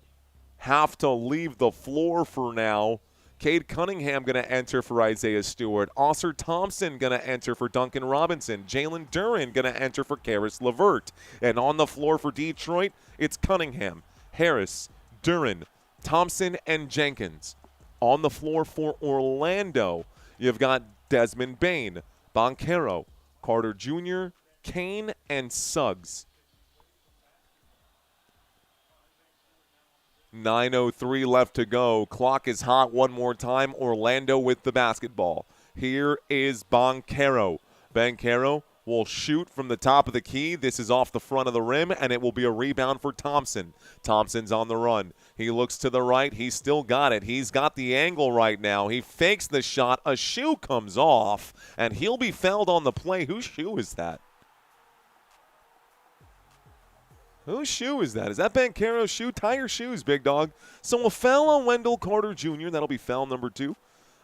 have to leave the floor for now. Cade Cunningham going to enter for Isaiah Stewart. Oscar Thompson going to enter for Duncan Robinson. Jalen Duren going to enter for Caris LeVert. And on the floor for Detroit, it's Cunningham, Harris, Duren, Thompson, and Jenkins. On the floor for Orlando, you've got Desmond Bane, Banchero, Carter Jr., Kane, and Suggs. 9:03 left to go. Clock is hot one more time. Orlando with the basketball. Here is Banchero. Banchero will shoot from the top of the key. This is off the front of the rim, and it will be a rebound for Thompson. Thompson's on the run. He looks to the right. He's still got it. He's got the angle right now. He fakes the shot. A shoe comes off, and he'll be fouled on the play. Whose shoe is that? Whose shoe is that? Is that Banchero's shoe? Tie your shoes, big dog. So a foul on Wendell Carter Jr. That'll be foul number 2.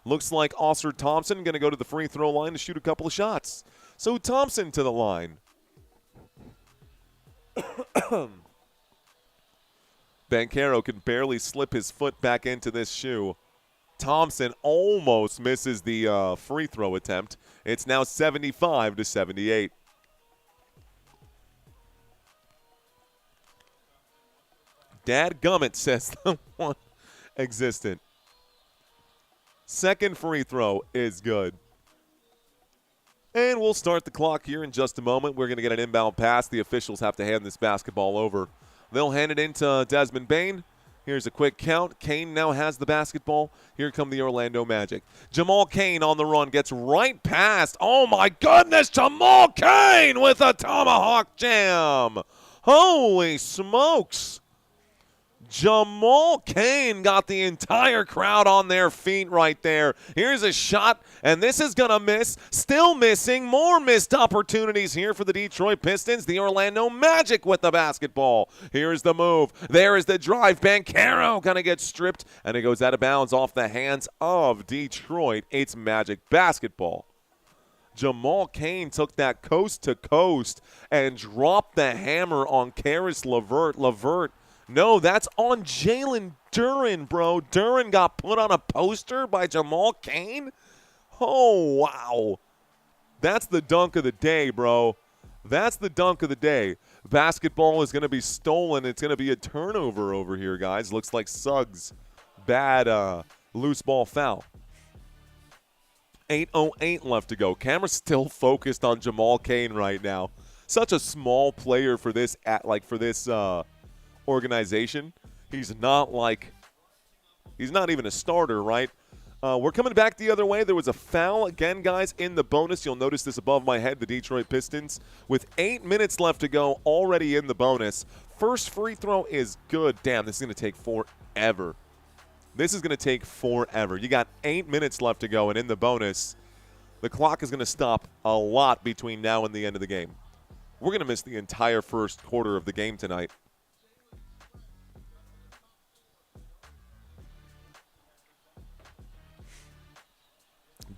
Looks like Oscar Thompson going to go to the free throw line to shoot a couple of shots. So Thompson to the line. Banchero can barely slip his foot back into this shoe. Thompson almost misses the free throw attempt. It's now 75-78. Dadgummit, says the one existent. Second free throw is good. And we'll start the clock here in just a moment. We're going to get an inbound pass. The officials have to hand this basketball over. They'll hand it into Desmond Bane. Here's a quick count. Kane now has the basketball. Here come the Orlando Magic. Jamal Kane on the run gets right past. Oh, my goodness, Jamal Kane with a tomahawk jam. Holy smokes. Jamal Kane got the entire crowd on their feet right there. Here's a shot, and this is going to miss. Still missing. More missed opportunities here for the Detroit Pistons. The Orlando Magic with the basketball. Here's the move. There is the drive. Banchero going to get stripped, and it goes out of bounds off the hands of Detroit. It's Magic basketball. Jamal Kane took that coast to coast and dropped the hammer on Caris LeVert. No, that's on Jalen Duren, bro. Duren got put on a poster by Jamal Kane? Oh, wow. That's the dunk of the day, bro. That's the dunk of the day. Basketball is going to be stolen. It's going to be a turnover over here, guys. Looks like Suggs. Bad loose ball foul. 8:08 left to go. Camera's still focused on Jamal Kane right now. Such a small player for this organization. He's not even a starter, right? We're coming back the other way. There was a foul again, guys, in the bonus. You'll notice this above my head, the Detroit Pistons. With 8 minutes left to go, already in the bonus. First free throw is good. Damn, this is going to take forever. This is going to take forever. You got 8 minutes left to go, and in the bonus, the clock is going to stop a lot between now and the end of the game. We're going to miss the entire first quarter of the game tonight.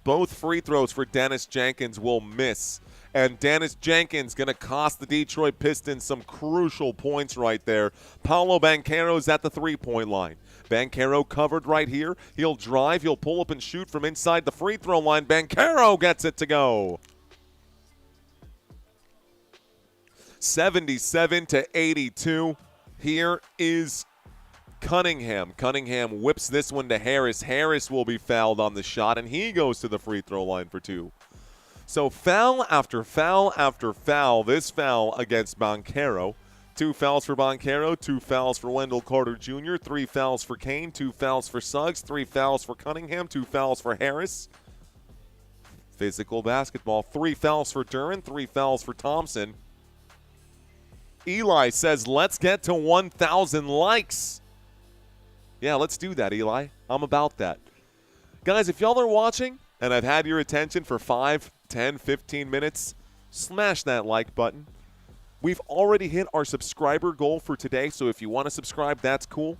Both free throws for Dennis Jenkins will miss. And Dennis Jenkins going to cost the Detroit Pistons some crucial points right there. Paolo Banchero is at the three-point line. Banchero covered right here. He'll drive. He'll pull up and shoot from inside the free throw line. Banchero gets it to go. 77-82. Here is Cunningham. Cunningham whips this one to Harris. Harris will be fouled on the shot, and he goes to the free throw line for 2. So foul after foul after foul. This foul against Banchero. 2 fouls for Banchero, 2 fouls for Wendell Carter Jr., 3 fouls for Kane, 2 fouls for Suggs, 3 fouls for Cunningham, 2 fouls for Harris. Physical basketball. 3 fouls for Duren, 3 fouls for Thompson. Eli says, let's get to 1,000 likes. Yeah, let's do that, Eli. I'm about that. Guys, if y'all are watching and I've had your attention for 5, 10, 15 minutes, smash that like button. We've already hit our subscriber goal for today, so if you want to subscribe, that's cool.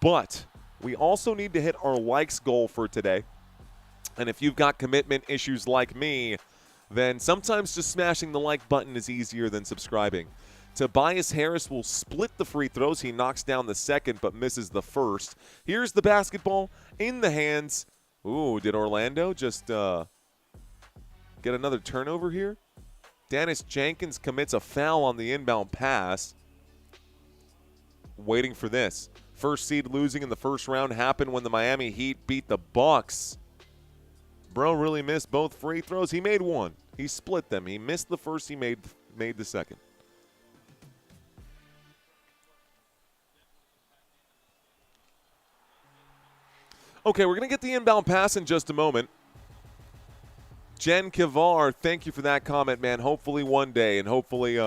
But we also need to hit our likes goal for today. And if you've got commitment issues like me, then sometimes just smashing the like button is easier than subscribing. Tobias Harris will split the free throws. He knocks down the second but misses the first. Here's the basketball in the hands. Ooh, did Orlando just get another turnover here? Dennis Jenkins commits a foul on the inbound pass. Waiting for this. First seed losing in the first round happened when the Miami Heat beat the Bucks. Bro really missed both free throws. He made one. He split them. He missed the first. He made the second. Okay, we're going to get the inbound pass in just a moment. Jen Kivar, thank you for that comment, man. Hopefully one day, and hopefully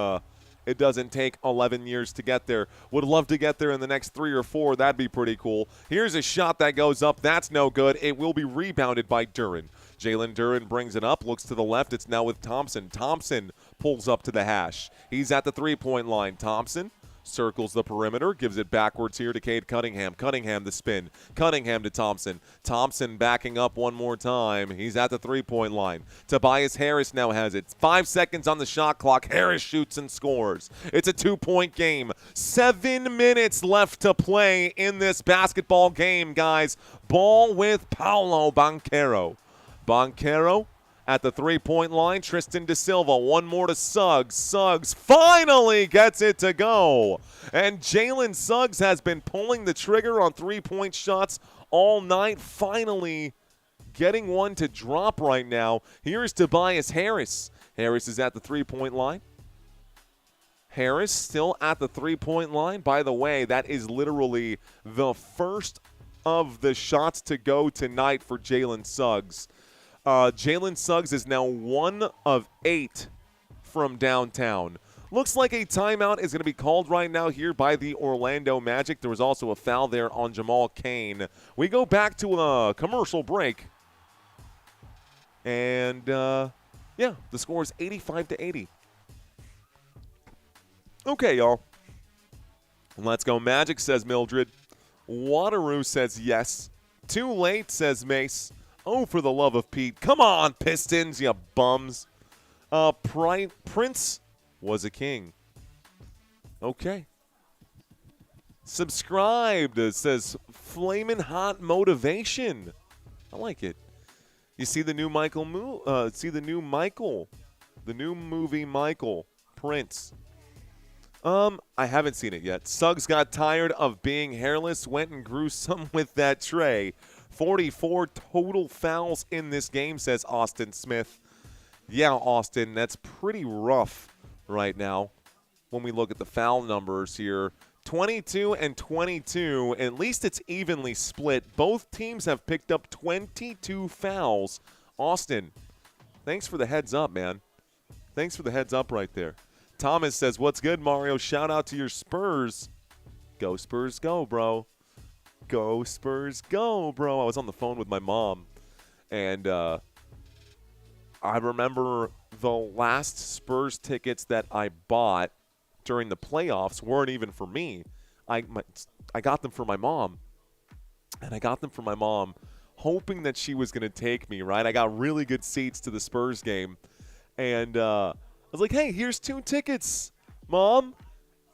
it doesn't take 11 years to get there. Would love to get there in the next 3 or 4. That'd be pretty cool. Here's a shot that goes up. That's no good. It will be rebounded by Duren. Jalen Duren brings it up, looks to the left. It's now with Thompson. Thompson pulls up to the hash. He's at the three-point line. Thompson circles the perimeter, gives it backwards here to Cade Cunningham. Cunningham the spin. Cunningham to Thompson. Thompson backing up one more time. He's at the three-point line. Tobias Harris now has it. 5 seconds on the shot clock. Harris shoots and scores. It's a 2-point game. 7 minutes left to play in this basketball game, guys. Ball with Paolo Banchero. Banchero at the three-point line. Tristan De Silva. One more to Suggs. Suggs finally gets it to go. And Jalen Suggs has been pulling the trigger on three-point shots all night. Finally getting one to drop right now. Here's Tobias Harris. Harris is at the three-point line. Harris still at the three-point line. By the way, that is literally the first of the shots to go tonight for Jalen Suggs. Jalen Suggs is now 1 of 8 from downtown. Looks like a timeout is going to be called right now here by the Orlando Magic. There was also a foul there on Jamal Cain. We go back to a commercial break. And, yeah, the score is 85-80. Okay, y'all. Let's go Magic, says Mildred. Wateroo says yes. Too late, says Mace. Oh, for the love of Pete. Come on, Pistons, you bums. Prince was a king. Okay. Subscribed, says Flamin' Hot Motivation. I like it. You see the new the new movie Michael, Prince. I haven't seen it yet. Suggs got tired of being hairless, went and grew some with that tray. 44 total fouls in this game, says Austin Smith. Yeah, Austin, that's pretty rough right now when we look at the foul numbers here. 22 and 22. At least it's evenly split. Both teams have picked up 22 fouls. Austin, thanks for the heads up, man. Thanks for the heads up right there. Thomas says, what's good, Mario? Shout out to your Spurs. Go Spurs, go, bro. Go Spurs, go, bro. I was on the phone with my mom, and I remember the last Spurs tickets that I bought during the playoffs weren't even for me. I got them for my mom, and I got them for my mom hoping that she was going to take me, right? I got really good seats to the Spurs game, and I was like, hey, here's 2 tickets, Mom.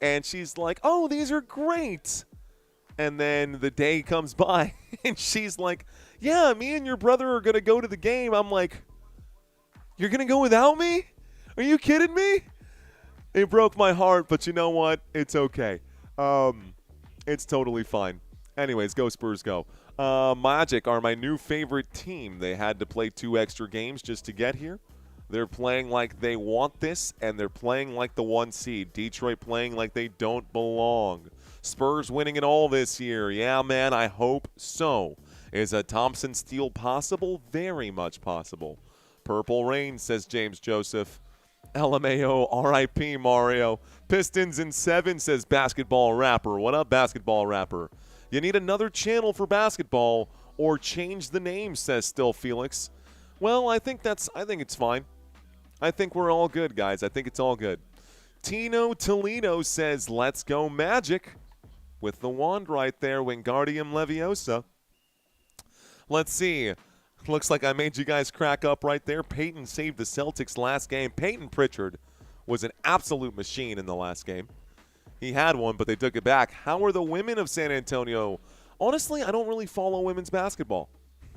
And she's like, oh, these are great. And then the day comes by, and she's like, yeah, me and your brother are going to go to the game. I'm like, you're going to go without me? Are you kidding me? It broke my heart, but you know what? It's okay. It's totally fine. Anyways, go Spurs, go. Magic are my new favorite team. They had to play 2 extra games just to get here. They're playing like they want this, and they're playing like the 1 seed. Detroit playing like they don't belong. Spurs winning it all this year. Yeah, man, I hope so. Is a Thompson steal possible? Very much possible. Purple Rain, says James Joseph. LMAO, RIP Mario. Pistons in 7, says Basketball Rapper. What up, Basketball Rapper? You need another channel for basketball or change the name, says Still Felix. Well, I think it's fine. I think we're all good, guys. I think it's all good. Tino Toledo says, let's go Magic. With the wand right there, Wingardium Leviosa. Let's see. Looks like I made you guys crack up right there. Peyton saved the Celtics last game. Peyton Pritchard was an absolute machine in the last game. He had one, but they took it back. How are the women of San Antonio? Honestly, I don't really follow women's basketball.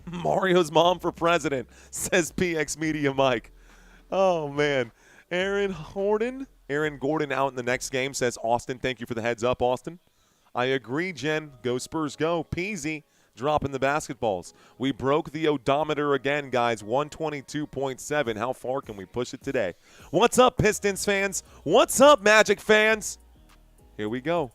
Mario's mom for president, says PX Media Mike. Oh, man. Aaron Gordon out in the next game, says Austin. Thank you for the heads up, Austin. I agree, Jen. Go Spurs, go. Peasy dropping the basketballs. We broke the odometer again, guys. 122.7. How far can we push it today? What's up, Pistons fans? What's up, Magic fans? Here we go.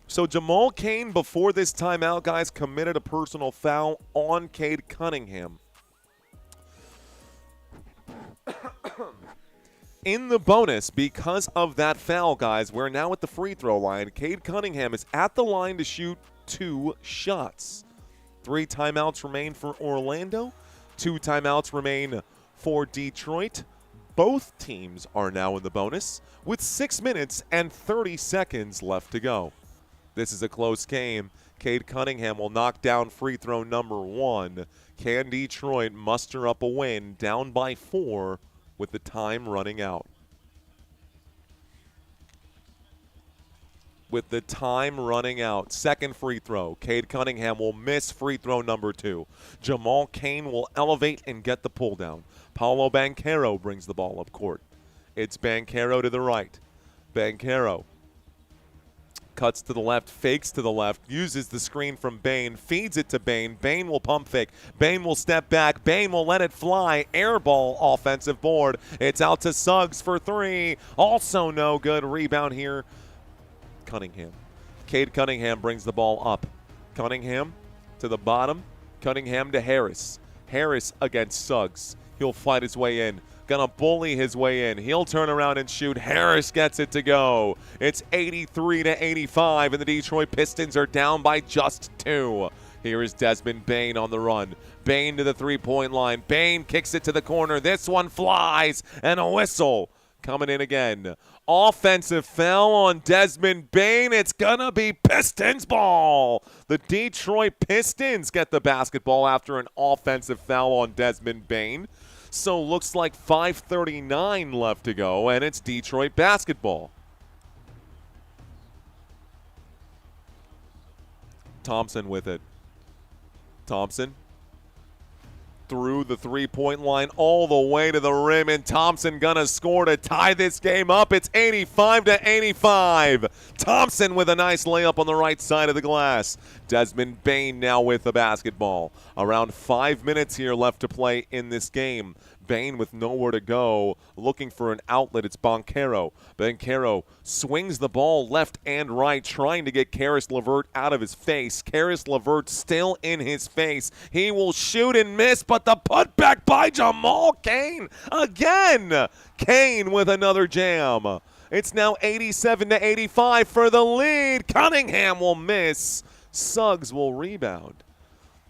So Jamal Cain, before this timeout, guys, committed a personal foul on Cade Cunningham. In the bonus, because of that foul, guys, we're now at the free throw line. Cade Cunningham is at the line to shoot 2 shots. 3 timeouts remain for Orlando. 2 timeouts remain for Detroit. Both teams are now in the bonus with 6 minutes and 30 seconds left to go. This is a close game. Cade Cunningham will knock down free throw number 1. Can Detroit muster up a win down by 4 with the time running out? With the time running out. Second free throw. Cade Cunningham will miss free throw number 2. Jamal Cain will elevate and get the pull down. Paolo Banchero brings the ball up court. It's Banchero to the right. Banchero cuts to the left, fakes to the left, uses the screen from Bane, feeds it to Bane. Bane will pump fake. Bane will step back. Bane will let it fly. Air ball, offensive board. It's out to Suggs for 3. Also no good. Rebound here. Cunningham. Cade Cunningham brings the ball up. Cunningham to the bottom. Cunningham to Harris. Harris against Suggs. He'll fight his way in. Gonna bully his way in. He'll turn around and shoot. Harris gets it to go. It's 83-85, and the Detroit Pistons are down by just 2. Here is Desmond Bane on the run. Bane to the three-point line. Bane kicks it to the corner. This one flies, and a whistle coming in again. Offensive foul on Desmond Bane. It's gonna be Pistons ball. The Detroit Pistons get the basketball after an offensive foul on Desmond Bane. So looks like 5:39 left to go, and it's Detroit basketball. Thompson with it. Thompson through the three-point line all the way to the rim, and Thompson gonna score to tie this game up. It's 85-85. Thompson with a nice layup on the right side of the glass. Desmond Bane now with the basketball. Around 5 minutes here left to play in this game. Bane with nowhere to go, looking for an outlet. It's Banchero. Banchero swings the ball left and right, trying to get Caris LeVert out of his face. Caris LeVert still in his face. He will shoot and miss, but the putback by Jamal Cain again. Cain with another jam. It's now 87-85 for the lead. Cunningham will miss. Suggs will rebound.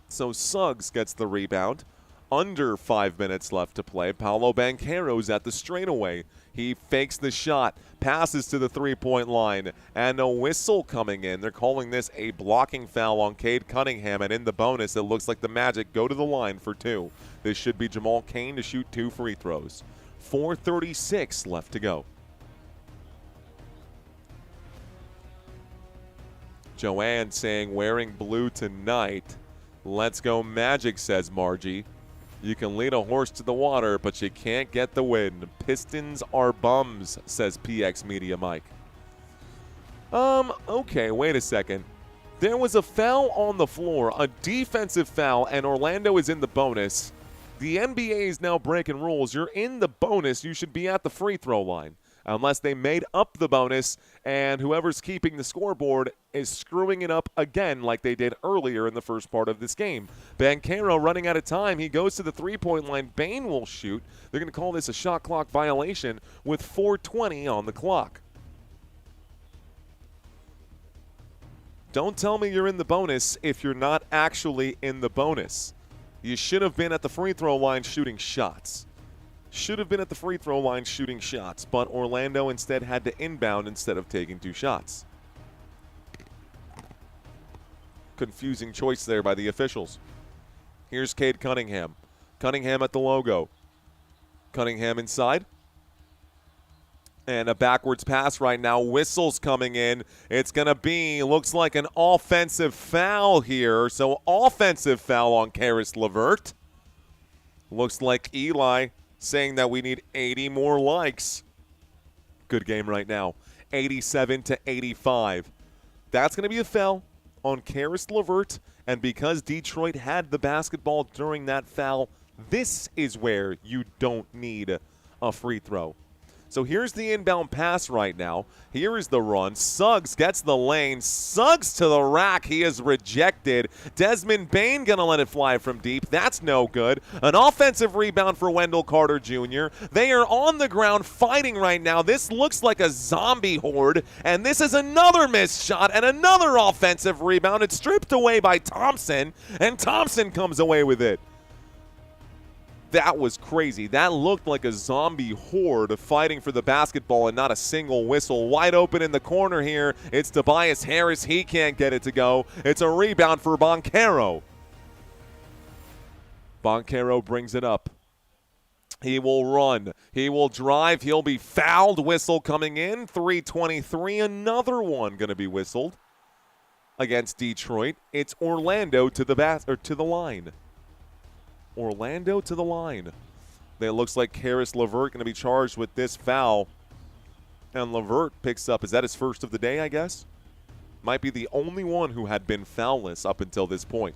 So Suggs gets the rebound. Under 5 minutes left to play. Paolo Banchero's at the straightaway. He fakes the shot, passes to the three-point line, and a whistle coming in. They're calling this a blocking foul on Cade Cunningham, and in the bonus, it looks like the Magic go to the line for 2. This should be Jamal Cain to shoot 2 free throws. 4:36 left to go. Joanne saying wearing blue tonight. Let's go Magic, says Margie. You can lead a horse to the water, but you can't get the win. Pistons are bums, says PX Media Mike. Okay, wait a second. There was a foul on the floor, a defensive foul, and Orlando is in the bonus. The NBA is now breaking rules. You're in the bonus. You should be at the free throw line. Unless they made up the bonus, and whoever's keeping the scoreboard is screwing it up again like they did earlier in the first part of this game. Banchero running out of time. He goes to the three-point line. Bane will shoot. They're going to call this a shot clock violation with 4:20 on the clock. Don't tell me you're in the bonus if you're not actually in the bonus. You should have been at the free throw line shooting shots. Should have been at the free throw line shooting shots, but Orlando instead had to inbound instead of taking 2 shots. Confusing choice there by the officials. Here's Cade Cunningham. Cunningham at the logo. Cunningham inside. And a backwards pass right now. Whistles coming in. It's going to be, looks like an offensive foul here. So offensive foul on Caris LeVert. Looks like Eli saying that we need 80 more likes. Good game right now. 87-85. That's going to be a foul on Caris LeVert. And because Detroit had the basketball during that foul, this is where you don't need a free throw. So here's the inbound pass right now. Here is the run. Suggs gets the lane. Suggs to the rack. He is rejected. Desmond Bane going to let it fly from deep. That's no good. An offensive rebound for Wendell Carter Jr. They are on the ground fighting right now. This looks like a zombie horde. And this is another missed shot and another offensive rebound. It's stripped away by Thompson. And Thompson comes away with it. That was crazy. That looked like a zombie horde fighting for the basketball and not a single whistle. Wide open in the corner here. It's Tobias Harris. He can't get it to go. It's a rebound for Banchero. Banchero brings it up. He will run. He will drive. He'll be fouled. Whistle coming in. 3:23. Another one going to be whistled against Detroit. It's Orlando to the line. Orlando to the line. It looks like Caris LeVert going to be charged with this foul. And LeVert picks up, is that his first of the day, I guess? Might be the only one who had been foulless up until this point.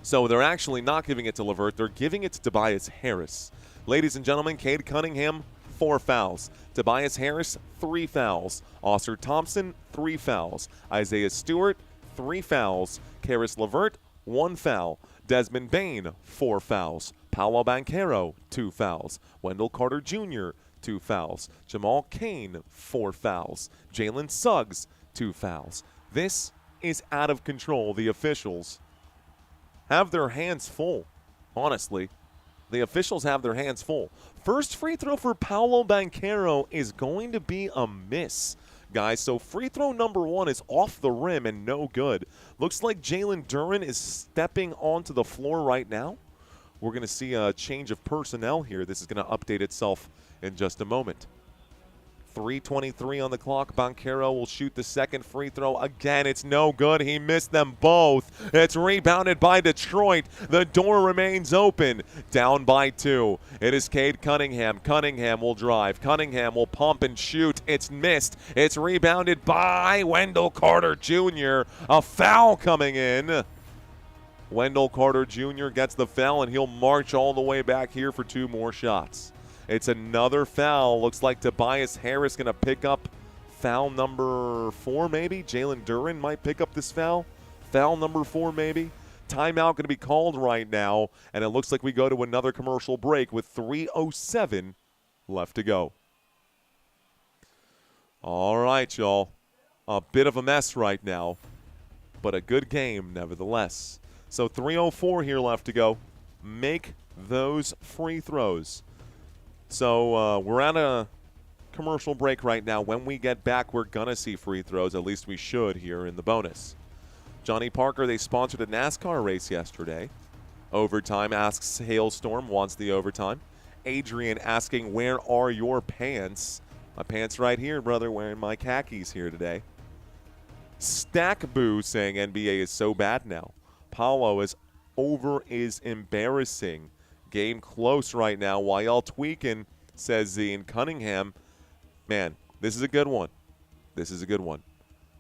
So they're actually not giving it to LeVert. They're giving it to Tobias Harris. Ladies and gentlemen, Cade Cunningham, 4 fouls. Tobias Harris, 3 fouls. Ausar Thompson, 3 fouls. Isaiah Stewart, 3 fouls. Caris LeVert, 1 foul. Desmond Bane, 4 fouls. Paolo Banchero, 2 fouls. Wendell Carter Jr., 2 fouls. Jamal Cain, 4 fouls. Jalen Suggs, 2 fouls. This is out of control. The officials have their hands full, honestly. The officials have their hands full. First free throw for Paolo Banchero is going to be a miss, guys. So free throw number 1 is off the rim and no good. Looks like Jalen Duren is stepping onto the floor right now. We're going to see a change of personnel here. This is going to update itself in just a moment. 3:23 on the clock. Banchero will shoot the second free throw. Again, it's no good. He missed them both. It's rebounded by Detroit. The door remains open. Down by 2. It is Cade Cunningham. Cunningham will drive. Cunningham will pump and shoot. It's missed. It's rebounded by Wendell Carter Jr. A foul coming in. Wendell Carter Jr. gets the foul, and he'll march all the way back here for 2 more shots. It's another foul. Looks like Tobias Harris going to pick up foul number 4 maybe. Jalen Duren might pick up this foul. Foul number 4 maybe. Timeout going to be called right now, and it looks like we go to another commercial break with 3:07 left to go. All right, y'all. A bit of a mess right now, but a good game nevertheless. So 3:04 here left to go. Make those free throws. So we're at a commercial break right now. When we get back, we're going to see free throws. At least we should here in the bonus. Johnny Parker, they sponsored a NASCAR race yesterday. Overtime asks Hailstorm, wants the overtime. Adrian asking, where are your pants? My pants right here, brother, wearing my khakis here today. Stack Boo saying NBA is so bad now. Paulo is embarrassing. Game close right now. While y'all tweaking, says Zine. Cunningham, man, this is a good one. This is a good one.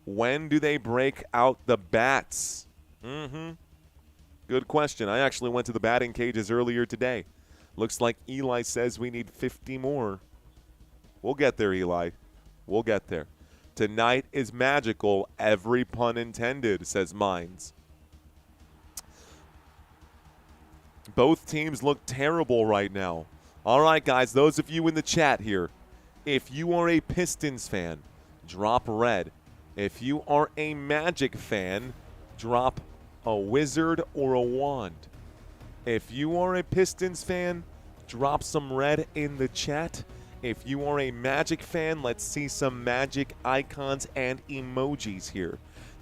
When do they break out the bats? Good question. I actually went to the batting cages earlier today. Looks like Eli says we need 50 more. We'll get there, Eli. We'll get there. Tonight is magical. Every pun intended, says Mines. Both teams look terrible right now. All right, guys, those of you in the chat here, if you are a Pistons fan, drop red. If you are a Magic fan, drop a wizard or a wand. If you are a Pistons fan, drop some red in the chat. If you are a Magic fan, let's see some Magic icons and emojis here.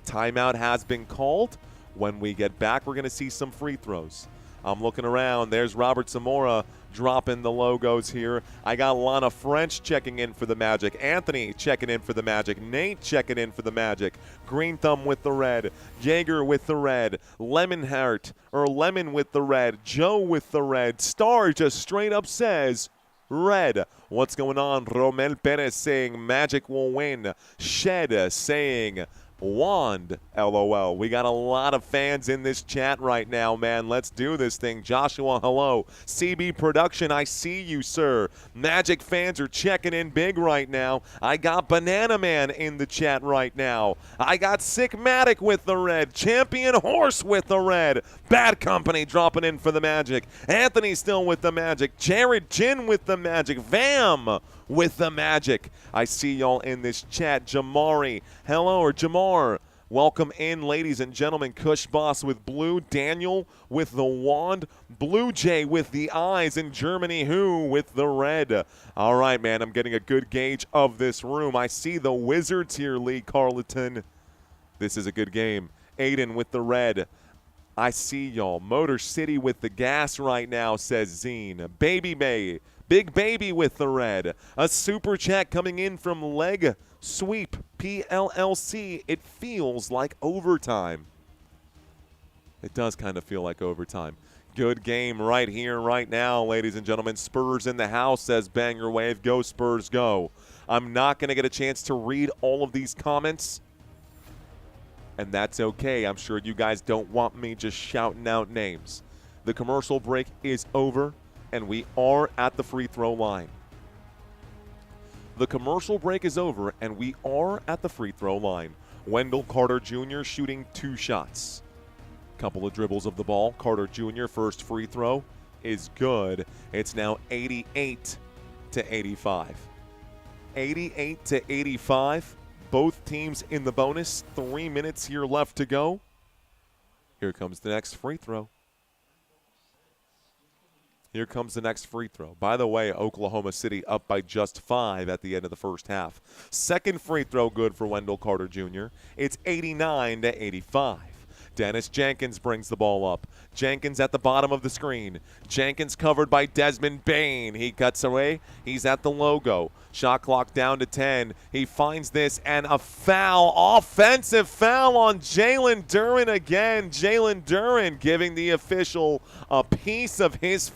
Timeout has been called. When we get back, we're going to see some free throws. I'm looking around. There's Robert Zamora dropping the logos here. I got Lana French checking in for the Magic. Anthony checking in for the Magic. Nate checking in for the Magic. Green Thumb with the red. Jaeger with the red. Lemon with the red. Joe with the red. Star just straight up says red. What's going on? Romel Perez saying Magic will win. Shed saying wand, LOL. We got a lot of fans in this chat right now, man. Let's do this thing. Joshua, hello. CB Production, I see you, sir. Magic fans are checking in big right now. I got Banana Man in the chat right now. I got Sickmatic with the red. Champion Horse with the red. Bad Company dropping in for the Magic. Anthony still with the Magic. Jared Jin with the Magic. Vam with the Magic. I see y'all in this chat. Jamari, hello, or Jamar. Welcome in, ladies and gentlemen. Kush Boss with blue. Daniel with the wand. Blue Jay with the eyes. And Germany Who with the red. All right, man, I'm getting a good gauge of this room. I see the Wizards here, Lee Carleton. This is a good game. Aiden with the red. I see y'all. Motor City with the gas right now, says Zine. Baby Bay. Big Baby with the red. A super chat coming in from Leg Sweep PLLC. It feels like overtime. It does kind of feel like overtime. Good game right here, right now, ladies and gentlemen. Spurs in the house, says Bang Your Wave. Go Spurs, go. I'm not going to get a chance to read all of these comments, and that's okay. I'm sure you guys don't want me just shouting out names. The commercial break is over, and we are at the free throw line. The commercial break is over, and we are at the free throw line. Wendell Carter Jr. shooting 2 shots. Couple of dribbles of the ball. Carter Jr. first free throw is good. It's now 88 to 85. 88 to 85. Both teams in the bonus. 3 minutes here left to go. Here comes the next free throw. Here comes the next free throw. By the way, Oklahoma City up by just 5 at the end of the first half. Second free throw good for Wendell Carter Jr. It's 89 to 85. Dennis Jenkins brings the ball up. Jenkins at the bottom of the screen. Jenkins covered by Desmond Bain. He cuts away. He's at the logo. Shot clock down to 10. He finds this, and a foul. Offensive foul on Jalen Duren again. Jalen Duren giving the official a piece of his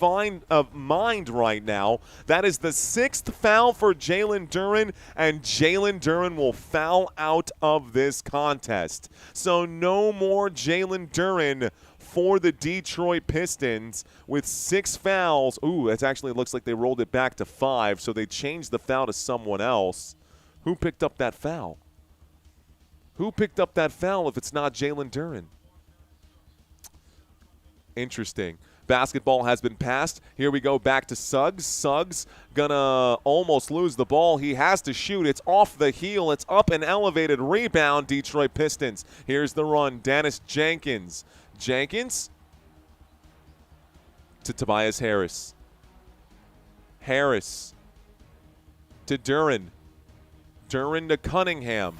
mind right now. That is the 6th foul for Jalen Duren, and Jalen Duren will foul out of this contest. So no more Jalen Duren for the Detroit Pistons with 6 fouls. Ooh, that actually looks like they rolled it back to 5, so they changed the foul to someone else. Who picked up that foul? Who picked up that foul if it's not Jalen Duren? Interesting. Basketball has been passed. Here we go back to Suggs. Suggs gonna almost lose the ball. He has to shoot. It's off the heel. It's up and elevated. Rebound, Detroit Pistons. Here's the run. Dennis Jenkins. Jenkins to Tobias Harris. Harris to Duren. Duren to Cunningham.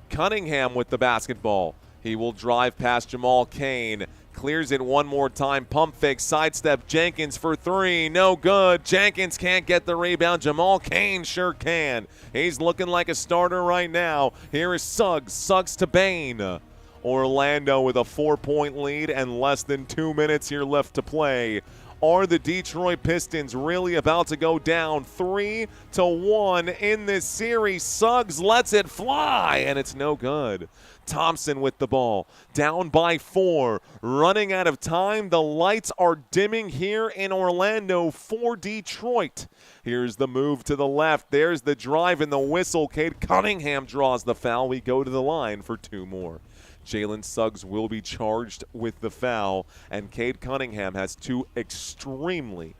Cunningham with the basketball. He will drive past Jamal Cain. Clears it one more time. Pump fake, sidestep. Jenkins for 3. No good. Jenkins can't get the rebound. Jamal Cain sure can. He's looking like a starter right now. Here is Suggs. Suggs to Bain. Orlando with a 4-point lead and less than 2 minutes here left to play. Are the Detroit Pistons really about to go down 3-1 in this series? Suggs lets it fly, and it's no good. Thompson with the ball, down by 4, running out of time. The lights are dimming here in Orlando for Detroit. Here's the move to the left. There's the drive and the whistle. Cade Cunningham draws the foul. We go to the line for 2 more. Jalen Suggs will be charged with the foul, and Cade Cunningham has 2 extremely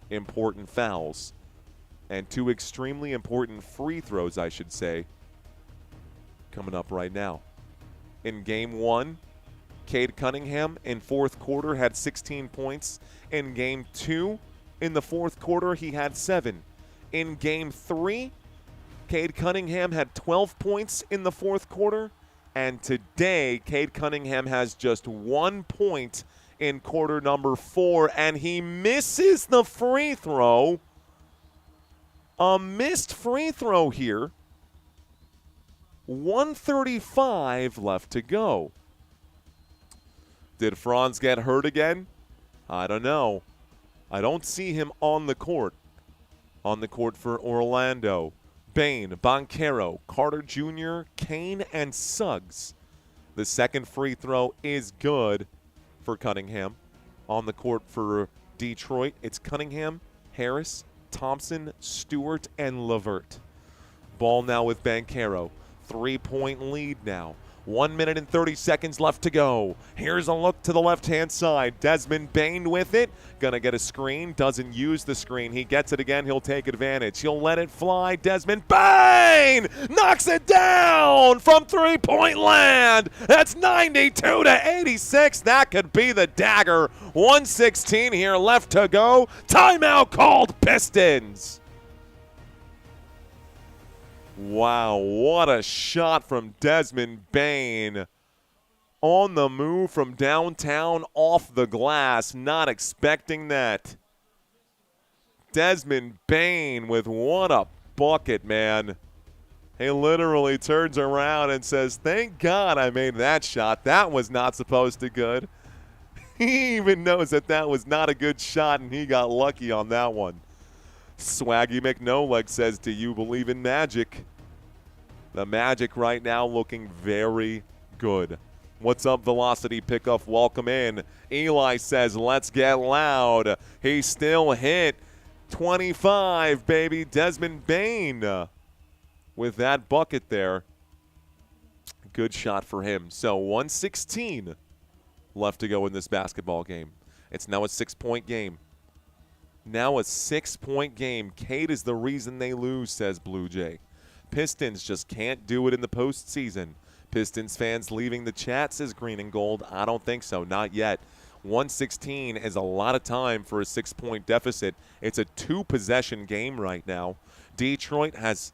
important fouls and 2 extremely important free throws, I should say, coming up right now. In Game 1, Cade Cunningham in fourth quarter had 16 points. In Game 2, in the fourth quarter, he had 7. In Game 3, Cade Cunningham had 12 points in the fourth quarter. And today, Cade Cunningham has just 1 point in quarter number 4, and he misses the free throw. A missed free throw here. 1:35 left to go. Did Franz get hurt again? I don't know. I don't see him on the court. On the court for Orlando. Bain, Banchero, Carter Jr., Kane, and Suggs. The second free throw is good for Cunningham. On the court for Detroit, it's Cunningham, Harris, Thompson, Stewart, and LeVert. Ball now with Banchero. 3-point lead now. 1 minute and 30 seconds left to go. Here's a look to the left-hand side. Desmond Bain with it. Gonna get a screen. Doesn't use the screen. He gets it again. He'll take advantage. He'll let it fly. Desmond Bain knocks it down from three-point land. That's 92-86. That could be the dagger. 1:16 here left to go. Timeout called, Pistons. Wow, what a shot from Desmond Bain. On the move from downtown off the glass. Not expecting that. Desmond Bain with what a bucket, man. He literally turns around and says, thank God I made that shot. That was not supposed to good. He even knows that that was not a good shot, and he got lucky on that one. Swaggy McNoleg says, do you believe in magic? The Magic right now looking very good. What's up, Velocity Pickoff? Welcome in. Eli says, let's get loud. He still hit 25, baby. Desmond Bain with that bucket there. Good shot for him. So 1:16 left to go in this basketball game. It's now a 6-point game. Now a 6-point game. Cade is the reason they lose, says Blue Jay. Pistons just can't do it in the postseason. Pistons fans leaving the chat, says Green and Gold. I don't think so, not yet. 1:16 is a lot of time for a 6-point deficit. It's a 2-possession game right now. Detroit has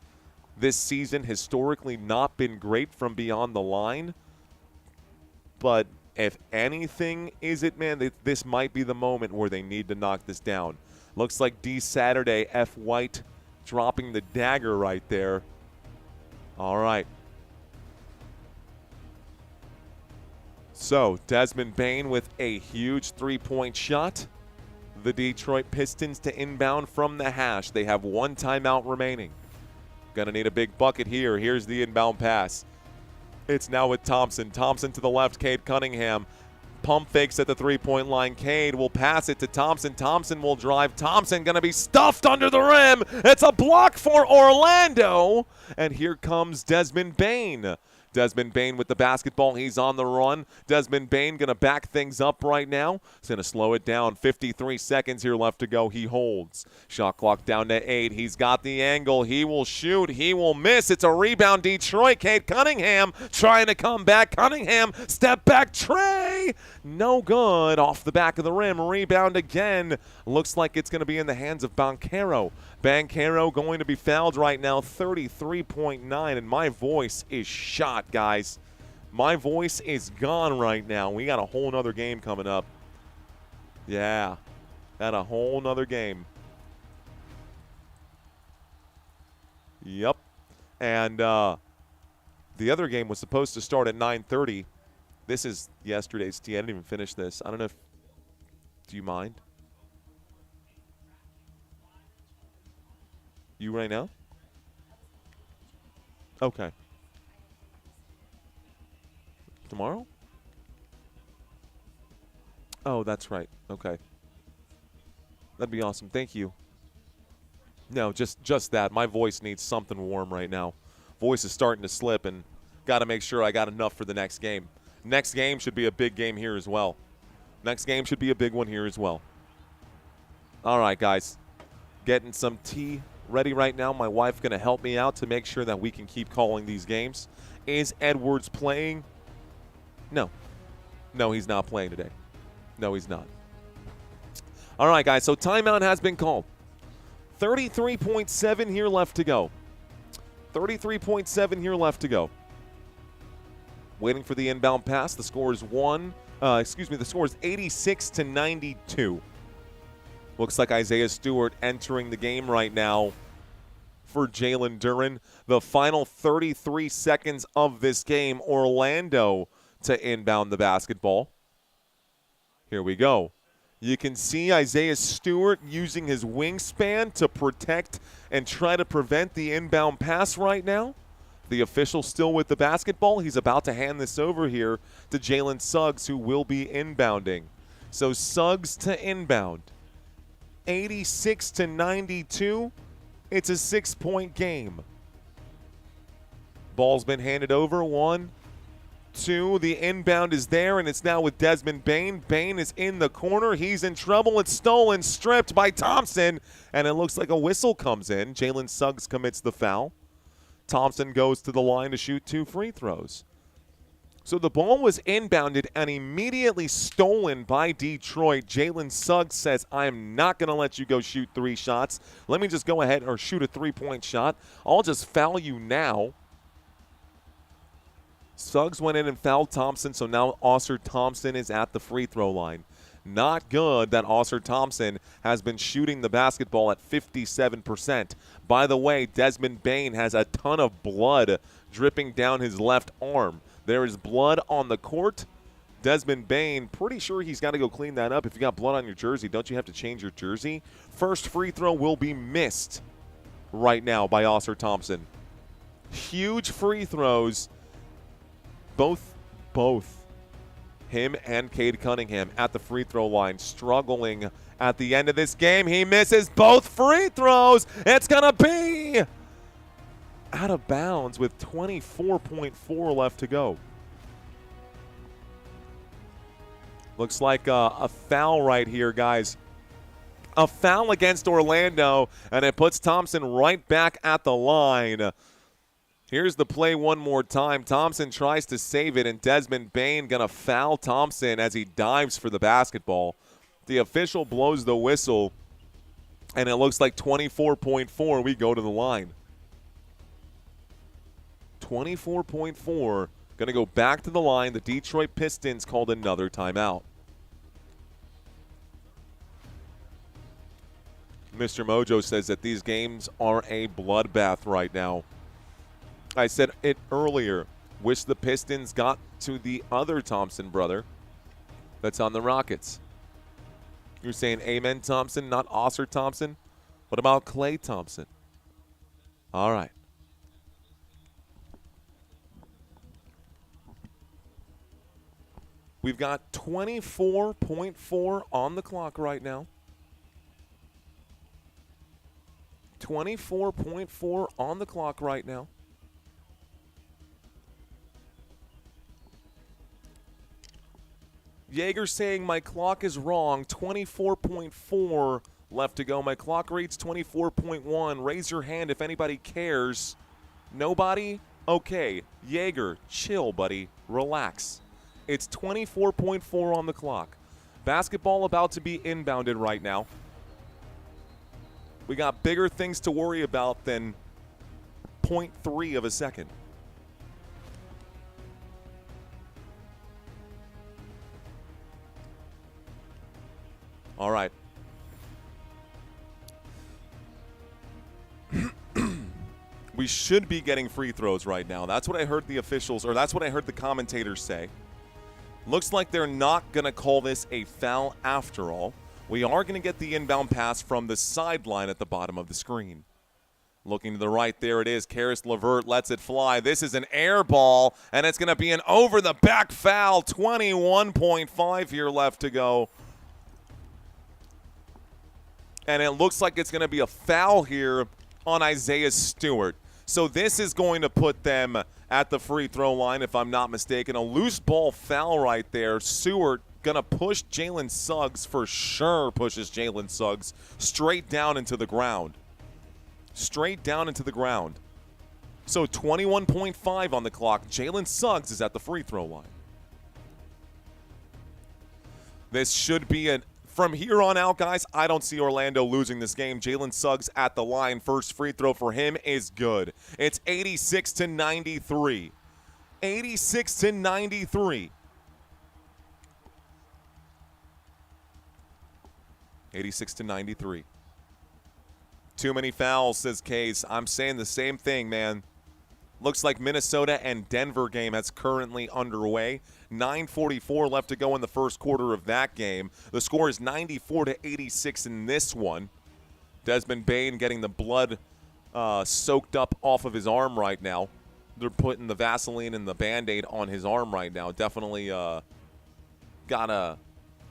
this season historically not been great from beyond the line. But if anything is it, man, this might be the moment where they need to knock this down. Looks like D Saturday, F White dropping the dagger right there. All right. So, Desmond Bain with a huge 3-point shot. The Detroit Pistons to inbound from the hash. They have 1 timeout remaining. Gonna need a big bucket here. Here's the inbound pass. It's now with Thompson. Thompson to the left, Cade Cunningham. Pump fakes at the 3-point line. Cade will pass it to Thompson. Thompson will drive. Thompson going to be stuffed under the rim. It's a block for Orlando. And here comes Desmond Bain. Desmond Bain with the basketball. He's on the run. Desmond Bain going to back things up right now. He's going to slow it down. 53 seconds here left to go. He holds. Shot clock down to 8. He's got the angle. He will shoot. He will miss. It's a rebound. Detroit. Cade Cunningham trying to come back. Cunningham, step back tray. No good. Off the back of the rim. Rebound again. Looks like it's going to be in the hands of Banchero. Banchero going to be fouled right now. 33.9. And my voice is shot, guys. My voice is gone right now. We got a whole nother game coming up. Yeah. Got a whole nother game. Yep. And the other game was supposed to start at 9:30. This is yesterday's tea. I didn't even finish this. I don't know if... Do you mind? You right now? Okay. Tomorrow? Oh, that's right. Okay. That'd be awesome. Thank you. No, just that. My voice needs something warm right now. Voice is starting to slip, and got to make sure I got enough for the next game. Next game should be a big game here as well. Next game should be a big one here as well. All right, guys. Getting some tea ready right now. My wife going to help me out to make sure that we can keep calling these games. Is Edwards playing? No. No, he's not playing today. No, he's not. All right, guys, so timeout has been called. 33.7 here left to go. 33.7 here left to go. Waiting for the inbound pass. The score is the score is 86-92. Looks like Isaiah Stewart entering the game right now for Jalen Duren. The final 33 seconds of this game, Orlando to inbound the basketball. Here we go. You can see Isaiah Stewart using his wingspan to protect and try to prevent the inbound pass right now. The official still with the basketball. He's about to hand this over here to Jalen Suggs, who will be inbounding. So Suggs to inbound. 86-92. It's a 6-point game. Ball's been handed over. 1, 2. The inbound is there, and it's now with Desmond Bane. Bane is in the corner. He's in trouble. It's stolen, stripped by Thompson, and it looks like a whistle comes in. Jalen Suggs commits the foul. Thompson goes to the line to shoot 2 free throws. So the ball was inbounded and immediately stolen by Detroit. Jalen Suggs says, I'm not going to let you go shoot 3 shots. Let me just go ahead or shoot a 3-point shot. I'll just foul you now. Suggs went in and fouled Thompson, so now Ausar Thompson is at the free throw line. Not good that Ausar Thompson has been shooting the basketball at 57%. By the way, Desmond Bane has a ton of blood dripping down his left arm. There is blood on the court. Desmond Bane, pretty sure he's got to go clean that up. If you got blood on your jersey, don't you have to change your jersey? First free throw will be missed right now by Ausar Thompson. Huge free throws. Both him and Cade Cunningham at the free throw line, struggling at the end of this game. He misses both free throws. It's going to be out of bounds with 24.4 left to go. Looks like a foul right here, guys. A foul against Orlando, and it puts Thompson right back at the line. Here's the play one more time. Thompson tries to save it, and Desmond Bane going to foul Thompson as he dives for the basketball. The official blows the whistle, and it looks like 24.4. We go to the line. 24.4. Going to go back to the line. The Detroit Pistons called another timeout. Mr. Mojo says that these games are a bloodbath right now. I said it earlier. Wish the Pistons got to the other Thompson brother that's on the Rockets. You're saying amen, Thompson, not Ausar Thompson? What about Klay Thompson? All right. We've got 24.4 on the clock right now. 24.4 on the clock right now. Yeager saying my clock is wrong. 24.4 left to go. My clock reads 24.1. Raise your hand if anybody cares. Nobody? Okay. Yeager, chill, buddy. Relax. It's 24.4 on the clock. Basketball about to be inbounded right now. We got bigger things to worry about than 0.3 of a second. All right. We should be getting free throws right now. That's what I heard the officials, or that's what I heard the commentators say. Looks like they're not going to call this a foul after all. We are going to get the inbound pass from the sideline at the bottom of the screen. Looking to the right, there it is. Karis LeVert lets it fly. This is an air ball, and it's going to be an over-the-back foul. 21.5 here left to go. And it looks like it's going to be a foul here on Isaiah Stewart. So this is going to put them at the free throw line, if I'm not mistaken. A loose ball foul right there. Stewart going to push Jalen Suggs, for sure pushes Jalen Suggs straight down into the ground. straight down into the ground. So 21.5 on the clock. Jalen Suggs is at the free throw line. This should be from here on out, guys, I don't see Orlando losing this game. Jalen Suggs at the line. First free throw for him is good. It's 86-93. 86-93. 86-93. Too many fouls, says Case. I'm saying the same thing, man. Looks like Minnesota and Denver game that's currently underway. 9:44 left to go in the first quarter of that game. The score is 94-86 in this one. Desmond Bane getting the blood soaked up off of his arm right now. They're putting the Vaseline and the Band-Aid on his arm right now. Definitely got a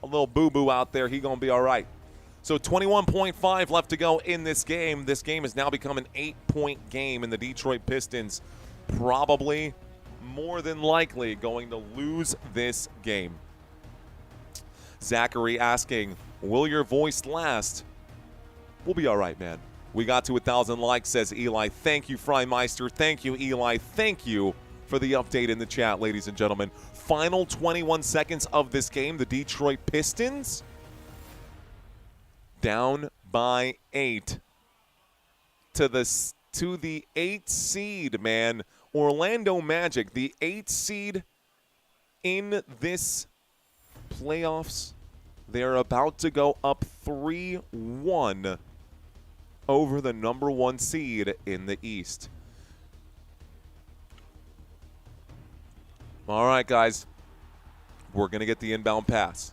little boo-boo out there. He going to be all right. So 21.5 left to go in this game. This game has now become an 8-point game, and the Detroit Pistons probably, more than likely, going to lose this game. Zachary asking, will your voice last? We'll be all right, man. We got to 1,000 likes, says Eli. Thank you, Freimeister. Thank you, Eli. Thank you for the update in the chat, ladies and gentlemen. Final 21 seconds of this game. The Detroit Pistons down by 8 to the 8 seed, man. Orlando Magic, the 8 seed in this playoffs. They're about to go up 3-1 over the number 1 seed in the East. All right, guys. We're going to get the inbound pass.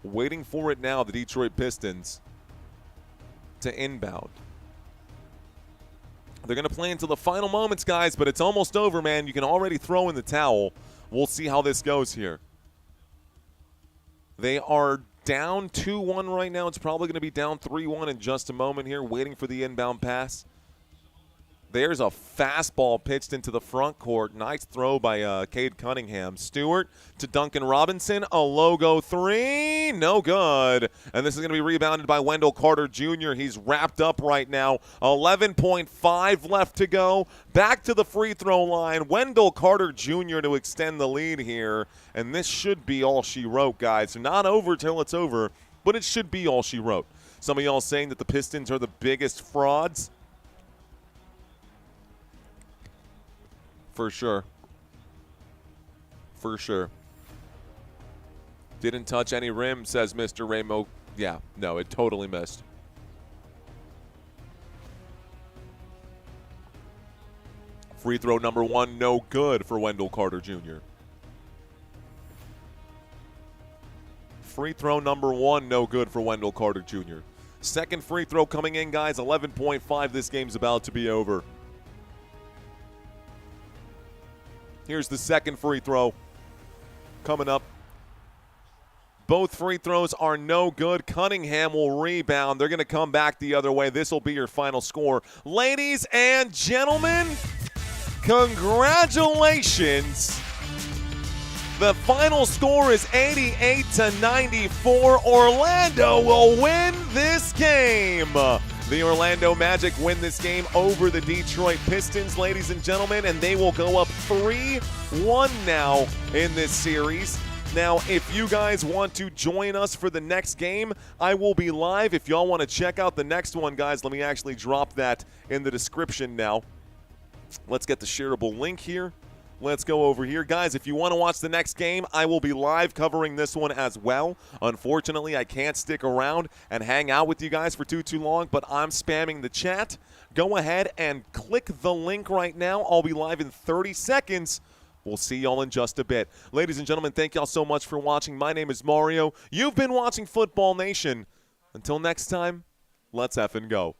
Waiting for it now, the Detroit Pistons to inbound. They're going to play until the final moments, guys, but it's almost over, man. You can already throw in the towel. We'll see how this goes here. They are down 2-1 right now. It's probably going to be down 3-1 in just a moment here, waiting for the inbound pass. There's a fastball pitched into the front court. Nice throw by Cade Cunningham. Stewart to Duncan Robinson. A logo three. No good. And this is going to be rebounded by Wendell Carter Jr. He's wrapped up right now. 11.5 left to go. Back to the free throw line. Wendell Carter Jr. to extend the lead here. And this should be all she wrote, guys. Not over till it's over, but it should be all she wrote. Some of y'all saying that the Pistons are the biggest frauds. For sure. For sure. Didn't touch any rim, says Mr. Ramo. Yeah, no, it totally missed. Free throw number 1, no good for Wendell Carter Jr. Free throw number 1, no good for Wendell Carter Jr. Second free throw coming in, guys. 11.5. This game's about to be over. Here's the second free throw coming up. Both free throws are no good. Cunningham will rebound. They're going to come back the other way. This will be your final score. Ladies and gentlemen, congratulations. The final score is 88-94. Orlando will win this game. The Orlando Magic win this game over the Detroit Pistons, ladies and gentlemen, and they will go up 3-1 now in this series. Now, if you guys want to join us for the next game, I will be live. If y'all want to check out the next one, guys, let me actually drop that in the description now. Let's get the shareable link here. Let's go over here. Guys, if you want to watch the next game, I will be live covering this one as well. Unfortunately, I can't stick around and hang out with you guys for too long, but I'm spamming the chat. Go ahead and click the link right now. I'll be live in 30 seconds. We'll see y'all in just a bit. Ladies and gentlemen, thank y'all so much for watching. My name is Mario. You've been watching Football Nation. Until next time, let's effing go.